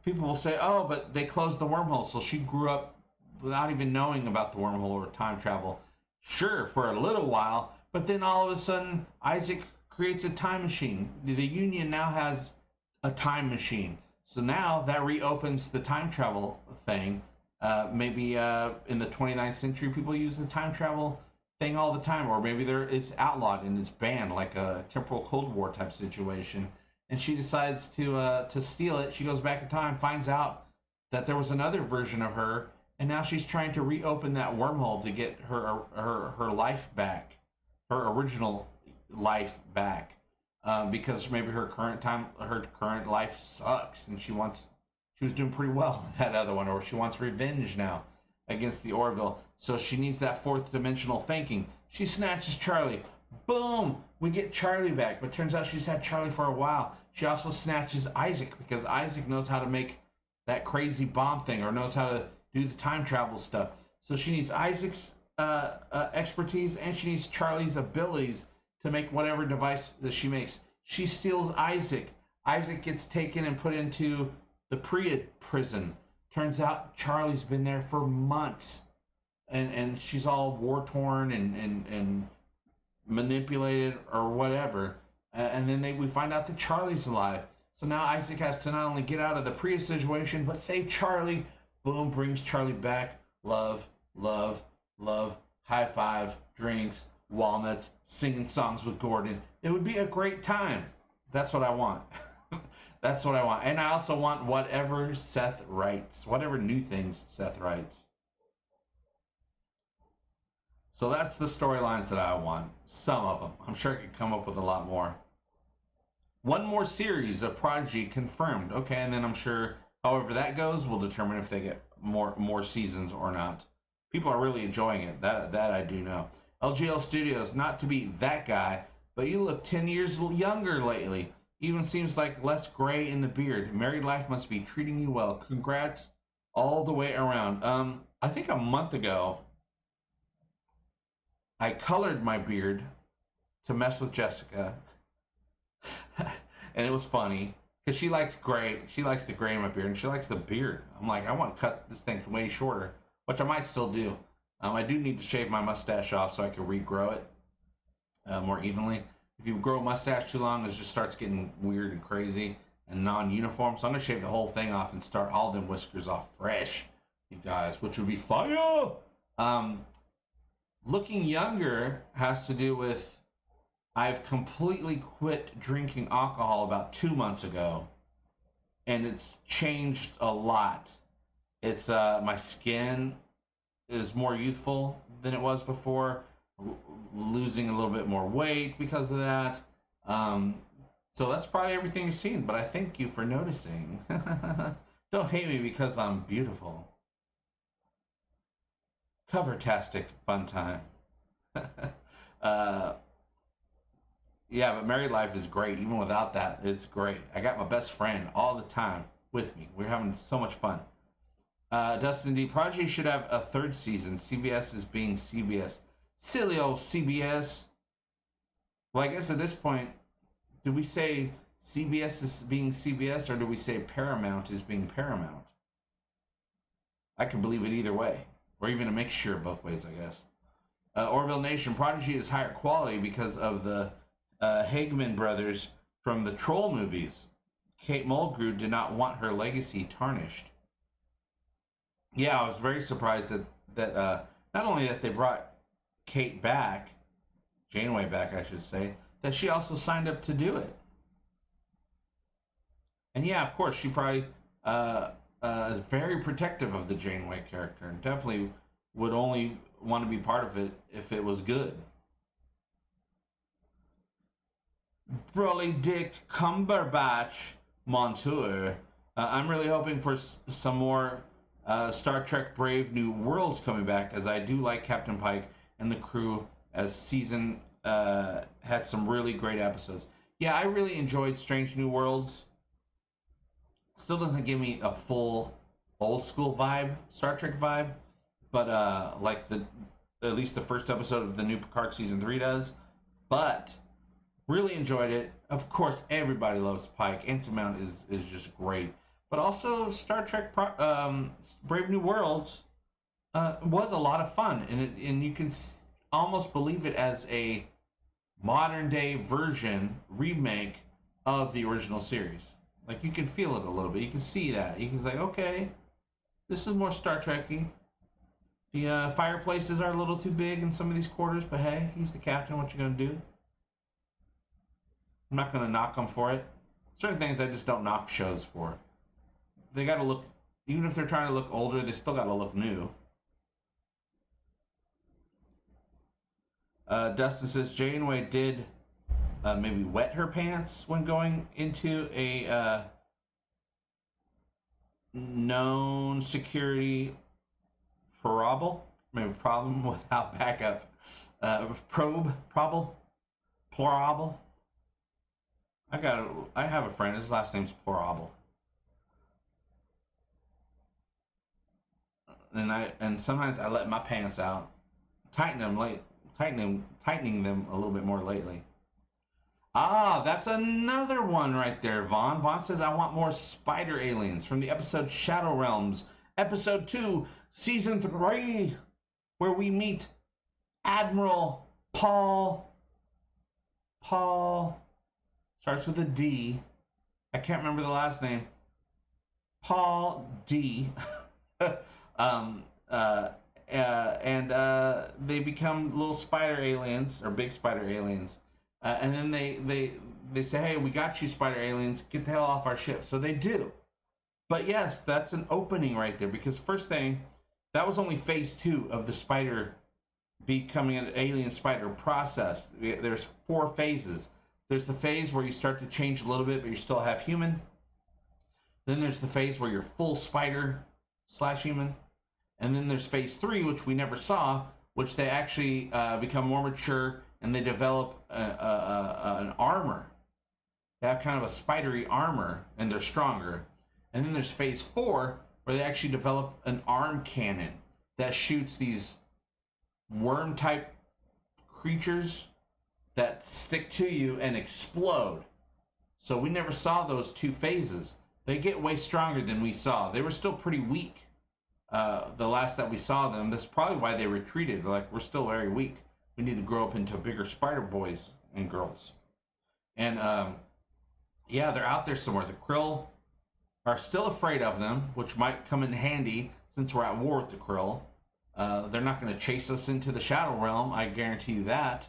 People will say, oh, but they closed the wormhole, so she grew up without even knowing about the wormhole or time travel. Sure, for a little while, but then all of a sudden, Isaac creates a time machine. The Union now has a time machine. So now that reopens the time travel thing. Maybe in the 29th century, people use the time travel thing all the time, or maybe it's outlawed and it's banned, like a temporal Cold War type situation. And she decides to steal it. She goes back in time, finds out that there was another version of her, and now she's trying to reopen that wormhole to get her life back, her original life back, because maybe her current life sucks, and she was doing pretty well in that other one, or she wants revenge now against the Orville. So she needs that 4th dimensional thinking. She snatches Charlie. Boom! We get Charlie back, but turns out she's had Charlie for a while. She also snatches Isaac, because Isaac knows how to make that crazy bomb thing, or knows how to do the time travel stuff. So she needs Isaac's expertise, and she needs Charlie's abilities to make whatever device that she makes. She steals Isaac. Isaac gets taken and put into the Priya prison. Turns out Charlie's been there for months, and she's all war-torn and manipulated or whatever. And then we find out that Charlie's alive. So now Isaac has to not only get out of the Priya situation, but save Charlie. Boom, brings Charlie back. Love, love, love. high five, drinks, walnuts, singing songs with Gordon. It would be a great time. That's what I want. That's what I want. And I also want whatever Seth writes, whatever new things Seth writes. So that's the storylines that I want. Some of them. I'm sure I could come up with a lot more. One more series of Prodigy confirmed. Okay, and then I'm sure however that goes will determine if they get more seasons or not. People are really enjoying it. That I do know. LGL Studios, not to be that guy, but you look 10 years younger lately. Even seems like less gray in the beard. Married life must be treating you well. Congrats all the way around. I think a month ago, I colored my beard to mess with Jessica. And it was funny because she likes gray. She likes the gray in my beard and she likes the beard. I'm like, I want to cut this thing way shorter, which I might still do. I do need to shave my mustache off so I can regrow it more evenly. If you grow a mustache too long, it just starts getting weird and crazy and non-uniform. So I'm going to shave the whole thing off and start all them whiskers off fresh, you guys, which would be fire. Looking younger has to do with I've completely quit drinking alcohol about 2 months ago. And it's changed a lot. It's my skin is more youthful than it was before. Losing a little bit more weight because of that. So that's probably everything you've seen, but I thank you for noticing. Don't hate me because I'm beautiful. Covertastic fun time. Yeah, but married life is great. Even without that, it's great. I got my best friend all the time with me. We're having so much fun. Dustin D. Prodigy should have a third season. CBS is being CBS. Silly old CBS. Well, I guess at this point, do we say CBS is being CBS or do we say Paramount is being Paramount? I can believe it either way. Or even a mixture of both ways, I guess. Orville Nation. Prodigy is higher quality because of the Hageman brothers from the Troll movies. Kate Mulgrew did not want her legacy tarnished. Yeah, I was very surprised that not only that they brought Kate back, Janeway back, I should say, that she also signed up to do it. And yeah, of course, she probably is very protective of the Janeway character and definitely would only want to be part of it if it was good. Broly Dick Cumberbatch Montour. I'm really hoping for some more Star Trek Brave New Worlds coming back, as I do like Captain Pike and the crew, as season had some really great episodes. Yeah, I really enjoyed Strange New Worlds. Still doesn't give me a full old school vibe, Star Trek vibe, but like at least the first episode of the new Picard season 3 does. But really enjoyed it. Of course, everybody loves Pike. Antimount is just great. But also Star Trek Brave New Worlds was a lot of fun, and you can almost believe it as a modern day version remake of the original series. Like, you can feel it a little bit. You can see that. You can say, okay, this is more Star Trek-y. The fireplaces are a little too big in some of these quarters, but hey, he's the captain. What you gonna do? I'm not gonna knock him for it. Certain things I just don't knock shows for. They gotta look, even if they're trying to look older, they still gotta look new. Dustin says Janeway did maybe wet her pants when going into a known security problem without backup. Probable. I have a friend, his last name's Plorable. And sometimes I let my pants out. Tightening them a little bit more lately. Ah, that's another one right there, Vaughn. Vaughn says, I want more spider aliens from the episode Shadow Realms, episode 2, season 3, where we meet Admiral Paul, starts with a D. I can't remember the last name. Paul D. they become little spider aliens or big spider aliens, and then they say, "Hey, we got you, spider aliens. Get the hell off our ship." So they do. But yes, that's an opening right there, because first thing, that was only phase 2 of the spider becoming an alien spider process. There's 4 phases. There's the phase where you start to change a little bit, but you still have human. Then there's the phase where you're full spider / human. And then there's phase 3, which we never saw, which they actually become more mature and they develop an armor. They have kind of a spidery armor and they're stronger. And then there's phase 4, where they actually develop an arm cannon that shoots these worm-type creatures that stick to you and explode. So we never saw those 2 phases. They get way stronger than we saw. They were still pretty weak. The last that we saw them, that's probably why they retreated. They're like, we're still very weak. We need to grow up into bigger spider boys and girls. And yeah, they're out there somewhere. The Krill are still afraid of them, which might come in handy since we're at war with the Krill. They're not going to chase us into the Shadow Realm, I guarantee you that.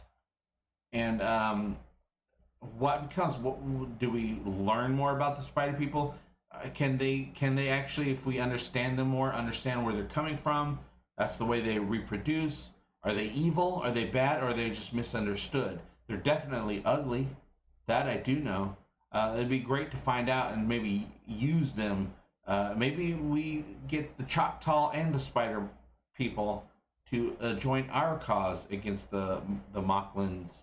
And what do we learn more about the spider people? Can they actually, if we understand them more, understand where they're coming from? That's the way they reproduce. Are they evil? Are they bad? Or are they just misunderstood? They're definitely ugly. That I do know. It'd be great to find out and maybe use them. Maybe we get the Choctaw and the spider people to join our cause against the Mocklins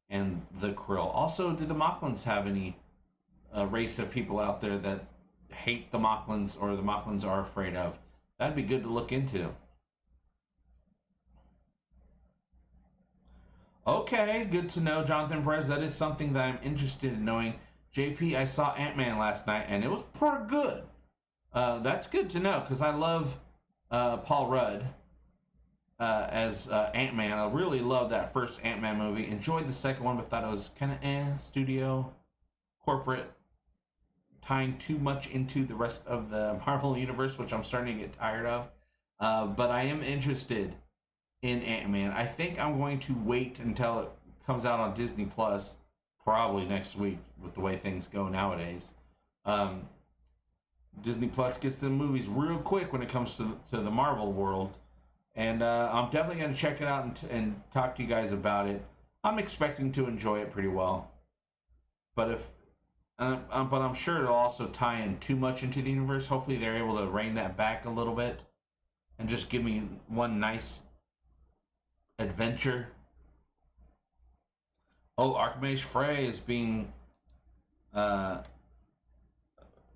and the Krill. Also, do the Mocklins have any race of people out there that hate the Mocklins or the Mocklins are afraid of? That'd be good to look into. Okay, good to know, Jonathan Perez. That is something that I'm interested in knowing. JP, I saw Ant-Man last night, and it was pretty good. That's good to know, because I love Paul Rudd as Ant-Man. I really loved that first Ant-Man movie. Enjoyed the second one, but thought it was kind of studio, corporate, tying too much into the rest of the Marvel Universe, which I'm starting to get tired of. But I am interested in Ant-Man. I think I'm going to wait until it comes out on Disney Plus, probably next week with the way things go nowadays. Disney Plus gets the movies real quick when it comes to the Marvel world. And I'm definitely going to check it out and talk to you guys about it. I'm expecting to enjoy it pretty well. But I'm sure it'll also tie in too much into the universe. Hopefully they're able to rein that back a little bit and just give me one nice adventure. Oh, Archmage Frey is being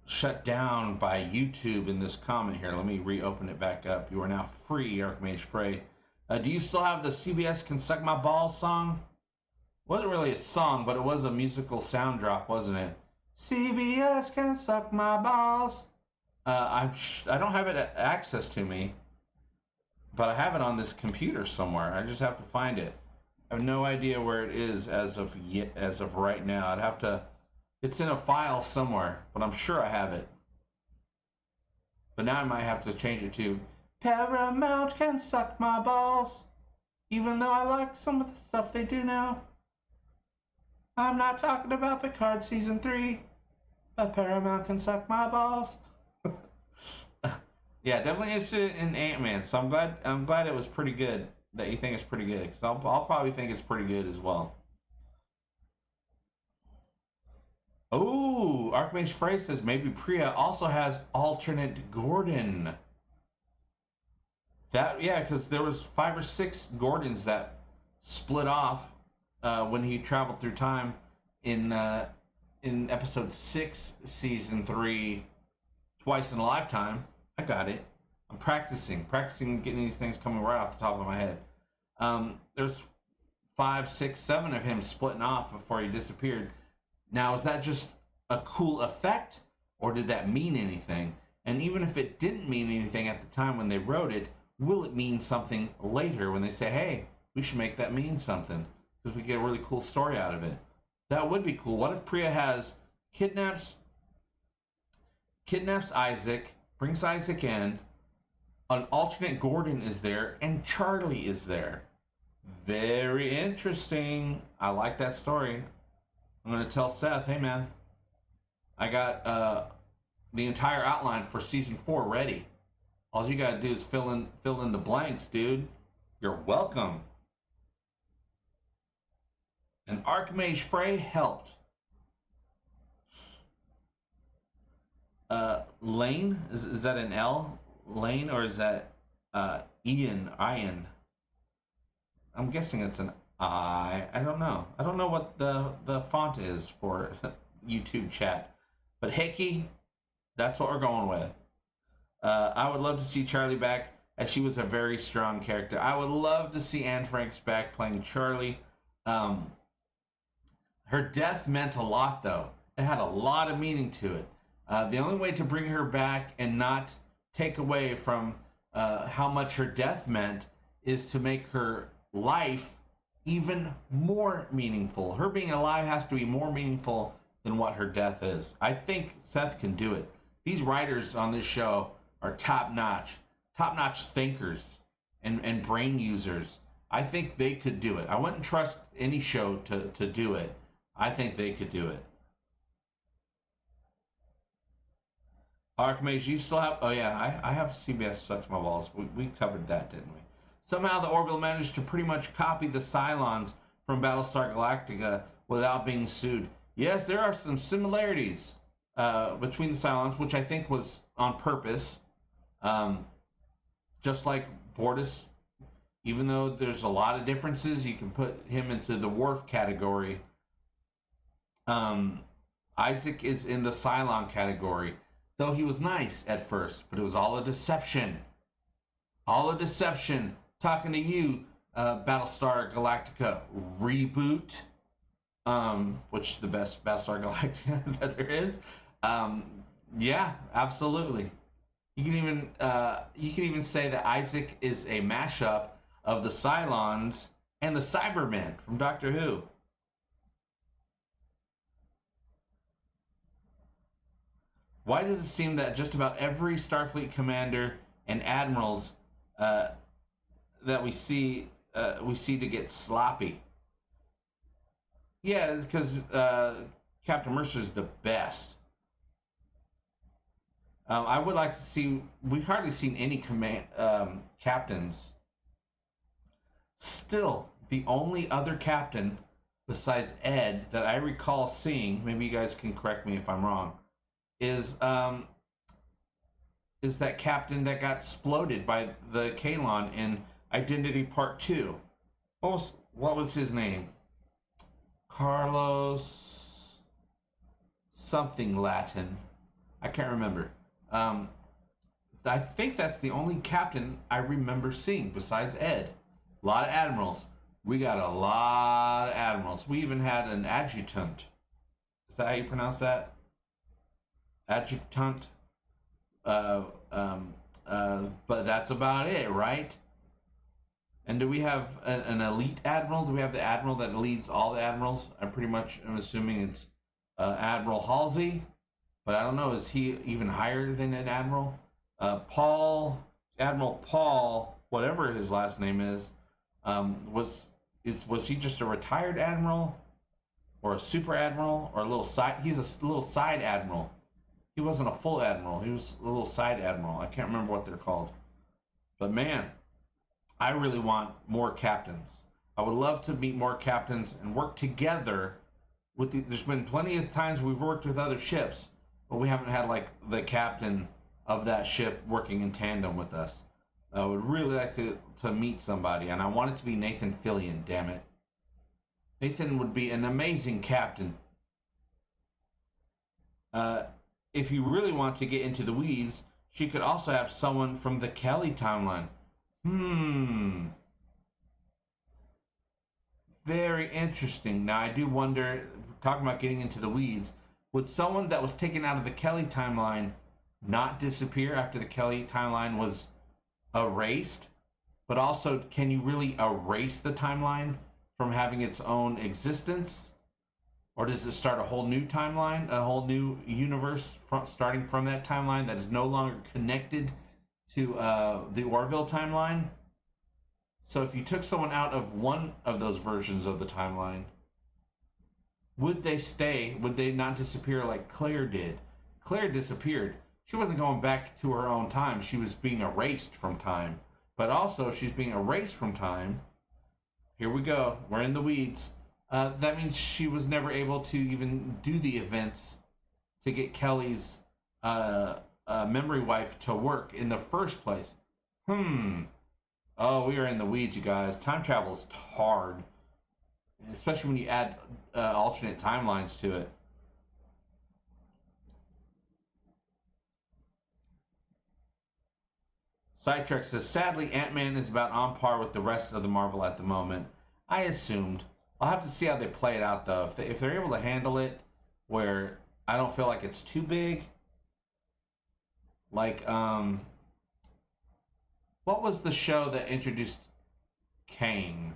shut down by YouTube in this comment here. Let me reopen it back up. You are now free, Archmage Frey. Do you still have the CBS Can Suck My Balls song? Wasn't really a song, but it was a musical sound drop, wasn't it? CBS Can Suck My Balls. I don't have it access to me, but I have it on this computer somewhere. I just have to find it. I have no idea where it is as of right now. I'd have to. It's in a file somewhere, but I'm sure I have it. But now I might have to change it to Paramount Can Suck My Balls, even though I like some of the stuff they do now. I'm not talking about Picard Season 3, but Paramount Can Suck My Balls. Yeah, definitely interested in Ant-Man, so I'm glad it was pretty good, that you think it's pretty good, because I'll probably think it's pretty good as well. Oh, Archmage Frey says maybe Priya also has alternate Gordon. Yeah, because there was 5 or 6 Gordons that split off when he traveled through time in episode 6, season 3, Twice in a Lifetime. I got it. I'm practicing getting these things coming right off the top of my head. There's 5, 6, 7 of him splitting off before he disappeared. Now, is that just a cool effect, or did that mean anything? And even if it didn't mean anything at the time when they wrote it, will it mean something later when they say, hey, we should make that mean something, because we get a really cool story out of it? That would be cool. What if Priya kidnaps Isaac, brings Isaac in, an alternate Gordon is there, and Charlie is there. Very interesting. I like that story. I'm going to tell Seth, hey man, I got the entire outline for season 4 ready. All you got to do is fill in the blanks, dude. You're welcome. And Archmage Frey helped. Lane, is that an L? Lane, or is that Ian? I'm guessing it's an I. I don't know. I don't know what the font is for YouTube chat. But Hickey, that's what we're going with. I would love to see Charlie back, as she was a very strong character. I would love to see Anne Franks back playing Charlie. Her death meant a lot, though. It had a lot of meaning to it. The only way to bring her back and not take away from how much her death meant is to make her life even more meaningful. Her being alive has to be more meaningful than what her death is. I think Seth can do it. These writers on this show are top-notch thinkers and brain users. I think they could do it. I wouldn't trust any show to do it. I think they could do it. Archmage, you still have... Oh, yeah, I have CBS Sucks My Balls. We covered that, didn't we? Somehow the Orville managed to pretty much copy the Cylons from Battlestar Galactica without being sued. Yes, there are some similarities between the Cylons, which I think was on purpose. Just like Bortus, even though there's a lot of differences, you can put him into the Worf category. Isaac is in the Cylon category, though he was nice at first, but it was all a deception. All a deception. Talking to you, Battlestar Galactica reboot, which is the best Battlestar Galactica that there is. Yeah, absolutely. You can even say that Isaac is a mashup of the Cylons and the Cybermen from Doctor Who. Why does it seem that just about every Starfleet commander and admirals that we see to get sloppy? Yeah, because Captain Mercer's the best. I would like to see... We've hardly seen any captains. Still, the only other captain besides Ed that I recall seeing, maybe you guys can correct me if I'm wrong, is that captain that got exploded by the Kalon in Identity Part 2. What was his name? Carlos... something Latin. I can't remember. I think that's the only captain I remember seeing besides Ed. A lot of admirals. We got a lot of admirals. We even had an adjutant. Is that how you pronounce that? Adjutant. But that's about it, right? And do we have an elite admiral? Do we have the admiral that leads all the admirals? I'm assuming it's Admiral Halsey. But I don't know, is he even higher than an admiral? Admiral Paul, whatever his last name is, was he just a retired admiral, or a super admiral, or a little side? He's a little side admiral. He wasn't a full admiral. He was a little side admiral. I can't remember what they're called. But man, I really want more captains. I would love to meet more captains and work together with there's been plenty of times we've worked with other ships, but we haven't had like the captain of that ship working in tandem with us. I would really like to meet somebody, and I want it to be Nathan Fillion, damn it. Nathan would be an amazing captain. If you really want to get into the weeds, she could also have someone from the Kelly timeline. Very interesting. Now, I do wonder, talking about getting into the weeds, would someone that was taken out of the Kelly timeline not disappear after the Kelly timeline was erased? But also, can you really erase the timeline from having its own existence? Or does it start a whole new timeline, a whole new universe starting from that timeline that is no longer connected the Orville timeline. So if you took someone out of one of those versions of the timeline, would they stay? Would they not disappear like Claire did? Claire disappeared. She wasn't going back to her own time. She was being erased from time. But also, if she's being erased from time, here we go. We're in the weeds. That means she was never able to even do the events to get Kelly's memory wipe to work in the first place. Oh, we are in the weeds, you guys. Time travel's hard, especially when you add alternate timelines to it. Sidetrack says, sadly, Ant-Man is about on par with the rest of the Marvel at the moment. I assumed. I'll have to see how they play it out, though. If they're able to handle it where I don't feel like it's too big. Like, what was the show that introduced Kang?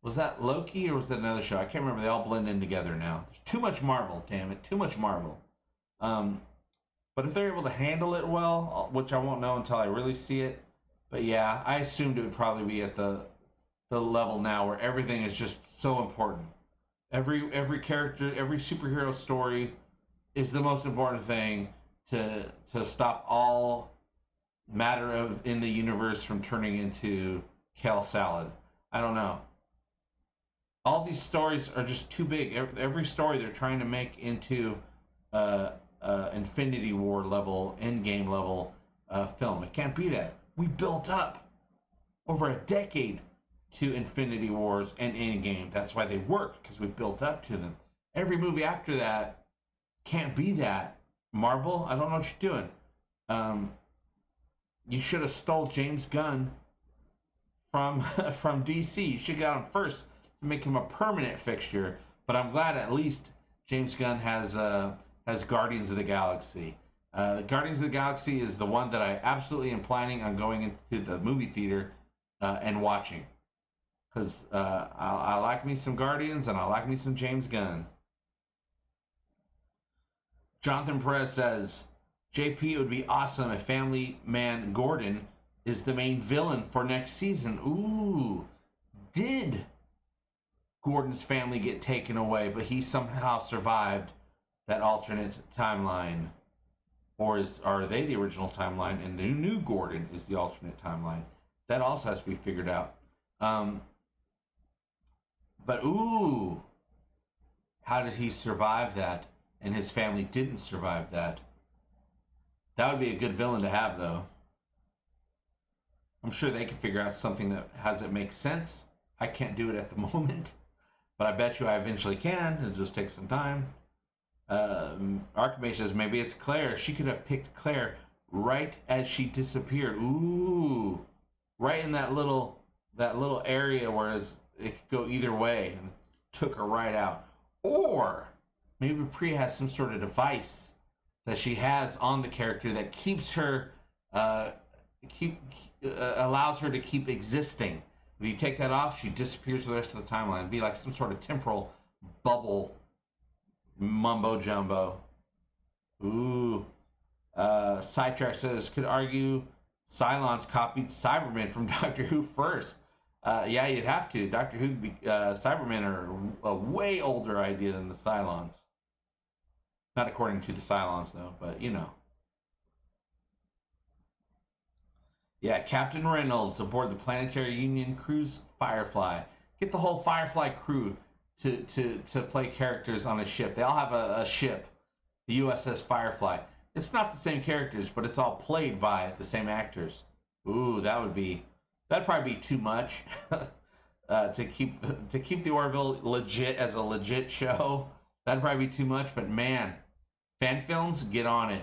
Was that Loki or was that another show? I can't remember. They all blend in together now. There's too much Marvel, damn it. Too much Marvel. But if they're able to handle it well, which I won't know until I really see it. But yeah, I assumed it would probably be at the level now where everything is just so important. Every character, every superhero story is the most important thing to stop all matter in the universe from turning into kale salad. I don't know. All these stories are just too big. Every story they're trying to make into Infinity War level, Endgame level film. It can't be that. We built up over a decade to Infinity Wars and Endgame. That's why they work, because we built up to them. Every movie after that can't be that. Marvel, I don't know what you're doing. You should have stole James Gunn from DC. You should have got him first to make him a permanent fixture. But I'm glad at least James Gunn has Guardians of the Galaxy. Guardians of the Galaxy is the one that I absolutely am planning on going into the movie theater and watching. Because I like me some Guardians and I like me some James Gunn. Jonathan Perez says, JP, it would be awesome if Family Man Gordon is the main villain for next season. Ooh. Did Gordon's family get taken away, but he somehow survived that alternate timeline? Or are they the original timeline and the new Gordon is the alternate timeline? That also has to be figured out. But ooh, how did he survive that and his family didn't survive that? That would be a good villain to have, though. I'm sure they can figure out something that has it make sense. I can't do it at the moment, but I bet you I eventually can. It'll just take some time. Archimage says maybe it's Claire. She could have picked Claire right as she disappeared. Ooh, right in that little area where it could go either way, and took her right out. Or maybe Priya has some sort of device that she has on the character that keeps her, allows her to keep existing. If you take that off, she disappears for the rest of the timeline. It'd be like some sort of temporal bubble mumbo jumbo. Ooh. Sidetrack says, could argue Cylons copied Cybermen from Doctor Who first. Yeah, you'd have to. Doctor Who, Cybermen are a way older idea than the Cylons. Not according to the Cylons, though, but you know. Yeah, Captain Reynolds aboard the Planetary Union cruise Firefly. Get the whole Firefly crew to play characters on a ship. They all have a ship, the USS Firefly. It's not the same characters, but it's all played by the same actors. Ooh, that'd probably be too much to keep the Orville legit as a legit show. That'd probably be too much, but man, fan films, get on it.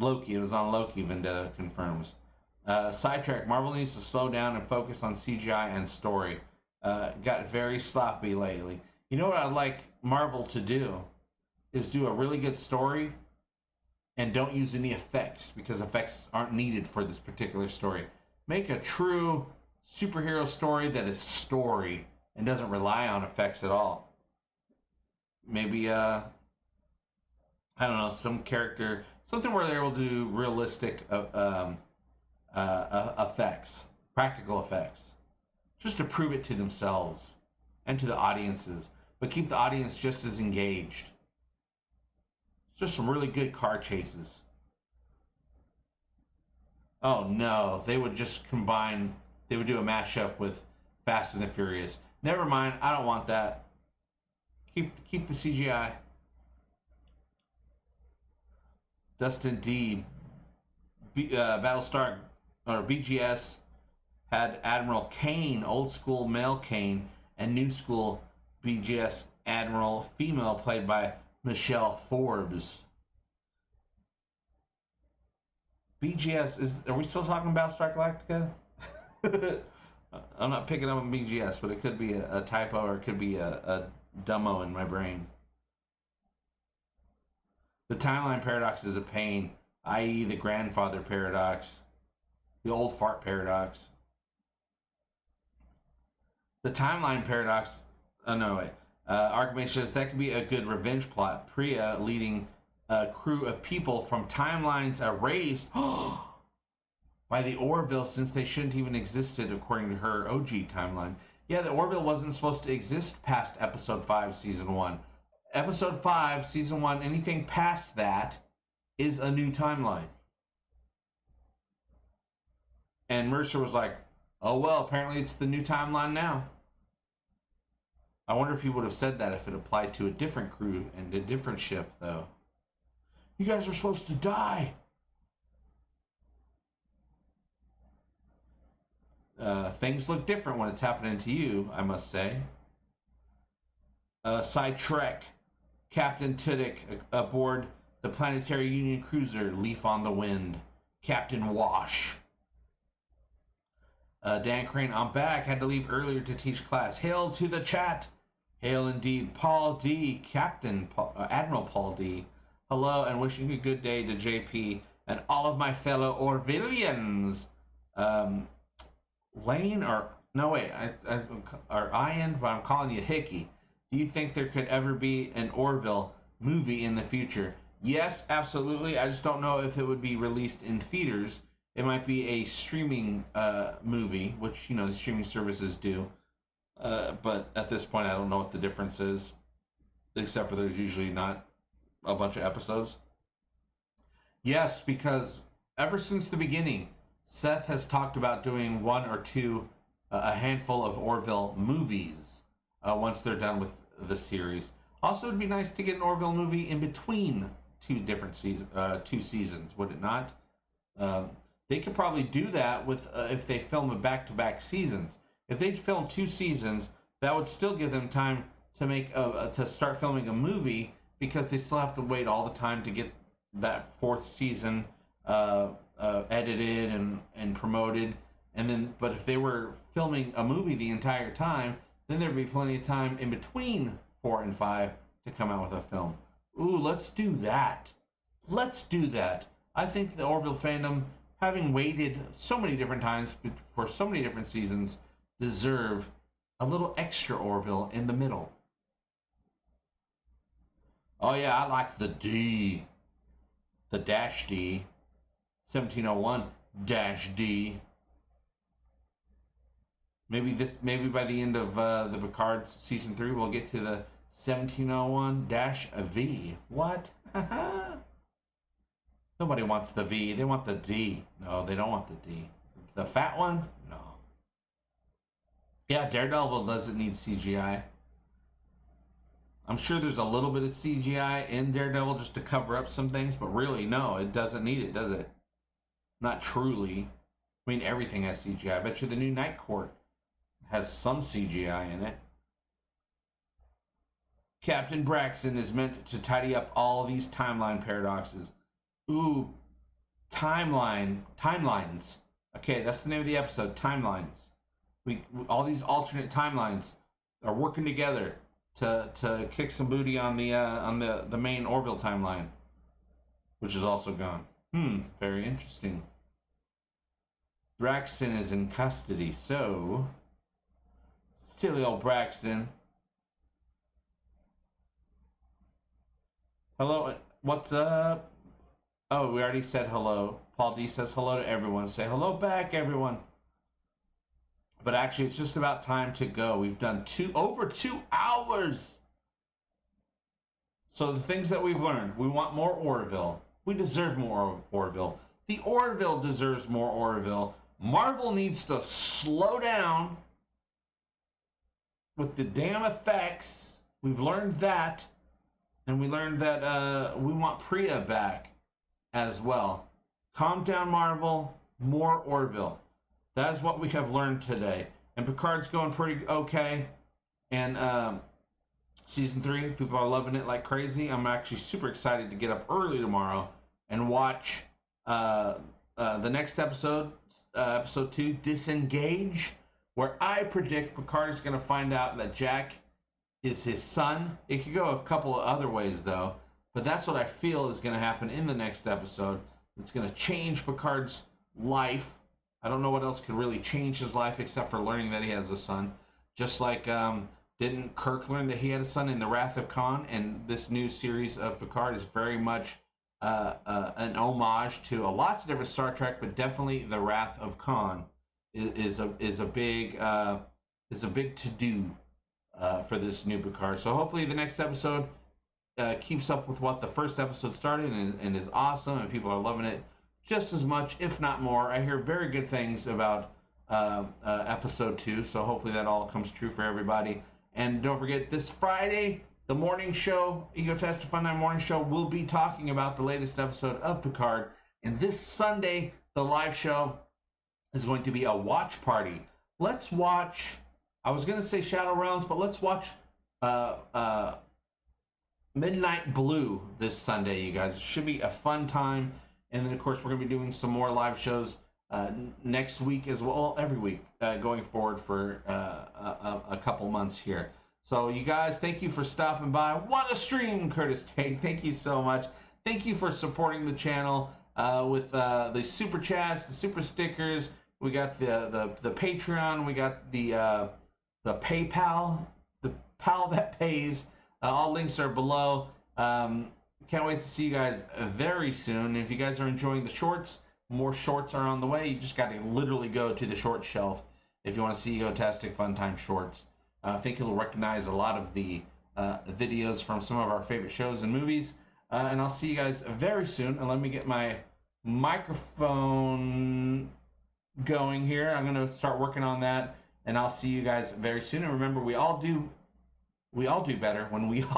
Loki, it was on Loki, Vendetta confirms. Sidetrack, Marvel needs to slow down and focus on CGI and story. Got very sloppy lately. You know what I'd like Marvel to do is do a really good story and don't use any effects, because effects aren't needed for this particular story. Make a true superhero story that is story and doesn't rely on effects at all. Maybe I don't know, some character, something where they're able to do realistic effects, practical effects, just to prove it to themselves and to the audiences, but keep the audience just as engaged. Just some really good car chases. Oh no, they would just combine, they would do a mashup with Fast and the Furious. Never mind, I don't want that. Keep the CGI. Dustin D. Battlestar or BGS had Admiral Kane, old school male Kane, and new school BGS Admiral female, played by Michelle Forbes. BGS are we still talking about Battlestar Galactica? I'm not picking up on BGS, but it could be a typo, or it could be a dumbo in my brain. The timeline paradox is a pain, i.e. the grandfather paradox, the old fart paradox. The timeline paradox, Archimage says that could be a good revenge plot. Priya leading a crew of people from timelines erased by the Orville, since they shouldn't even existed according to her OG timeline. Yeah, the Orville wasn't supposed to exist past episode 5, season 1. Episode 5, season 1, anything past that is a new timeline. And Mercer was like, oh well, apparently it's the new timeline now. I wonder if he would have said that if it applied to a different crew and a different ship, though. You guys are supposed to die. Things look different when it's happening to you, I must say. Side Trek. Captain Tudyk aboard the Planetary Union cruiser Leaf on the Wind. Captain Wash. Dan Crane, I'm back. Had to leave earlier to teach class. Hail to the chat. Hail indeed. Paul D. Admiral Paul D. Hello, and wishing a good day to JP and all of my fellow Orvillians. Lane, or no wait, or Ian, but I'm calling you Hickey. Do you think there could ever be an Orville movie in the future? Yes, absolutely. I just don't know if it would be released in theaters. It might be a streaming movie, which, the streaming services do. But at this point, I don't know what the difference is, except for there's usually not a bunch of episodes. Yes, because ever since the beginning, Seth has talked about doing one or two, a handful of Orville movies once they're done with the series. Also, it'd be nice to get an Orville movie in between two seasons, would it not? They could probably do that with if they film a back-to-back seasons. If they film 2 seasons, that would still give them time to make to start filming a movie, because they still have to wait all the time to get that 4th season edited and promoted. And then, but if they were filming a movie the entire time, then there'd be plenty of time in between 4 and 5 to come out with a film. Ooh, let's do that. Let's do that. I think the Orville fandom, having waited so many different times for so many different seasons, deserve a little extra Orville in the middle. Oh yeah, I like the D. The dash D. 1701-D. Maybe by the end of the Picard season 3, we'll get to the 1701-V. What? Nobody wants the V. They want the D. No, they don't want the D. The fat one? No. Yeah, Daredevil doesn't need CGI. I'm sure there's a little bit of CGI in Daredevil just to cover up some things, but really, no, it doesn't need it, does it? Not truly. I mean, everything has CGI. I bet you the new Night Court has some CGI in it. Captain Braxton is meant to tidy up all these timeline paradoxes. Ooh, timelines. Okay, that's the name of the episode, timelines. All these alternate timelines are working together to kick some booty on the main Orville timeline, which is also gone. Very interesting. Braxton is in custody, so silly old Braxton. Hello, What's up? Oh, we already said hello. Paul D says hello to everyone. Say hello back, everyone. But actually, it's just about time to go. We've done over 2 hours. So the things that we've learned, we want more Orville. We deserve more Orville. The Orville deserves more Orville. Marvel needs to slow down with the damn effects. We've learned that. And we learned that we want Priya back as well. Calm down, Marvel. More Orville. That is what we have learned today. And Picard's going pretty okay. And season 3, people are loving it like crazy. I'm actually super excited to get up early tomorrow and watch the next episode, episode 2, Disengage, where I predict Picard is going to find out that Jack is his son. It could go a couple of other ways, though. But that's what I feel is going to happen in the next episode. It's going to change Picard's life. I don't know what else could really change his life except for learning that he has a son. Just like, didn't Kirk learn that he had a son in The Wrath of Khan? And this new series of Picard is very much an homage to lots of different Star Trek, but definitely The Wrath of Khan is a big to-do for this new Picard. So hopefully the next episode keeps up with what the first episode started and is awesome, and people are loving it just as much, if not more. I hear very good things about episode 2, so hopefully that all comes true for everybody. And don't forget, this Friday, the morning show, Egotastic FunTime morning show, will be talking about the latest episode of Picard. And this Sunday, the live show is going to be a watch party. Let's watch, I was going to say Shadow Realms, but let's watch Midnight Blue this Sunday, you guys. It should be a fun time. And then, of course, we're going to be doing some more live shows next week as well, every week going forward for a couple months here. So, you guys, thank you for stopping by. What a stream, Curtis Tate. Thank you so much. Thank you for supporting the channel with the super chats, the super stickers. We got the Patreon. We got the PayPal, the pal that pays. All links are below. Can't wait to see you guys very soon. If you guys are enjoying the shorts, more shorts are on the way. You just got to literally go to the short shelf if you want to see Egotastic FunTime shorts. I think you'll recognize a lot of the videos from some of our favorite shows and movies. And I'll see you guys very soon. And let me get my microphone going here. I'm going to start working on that. And I'll see you guys very soon. And remember, we all do better when we all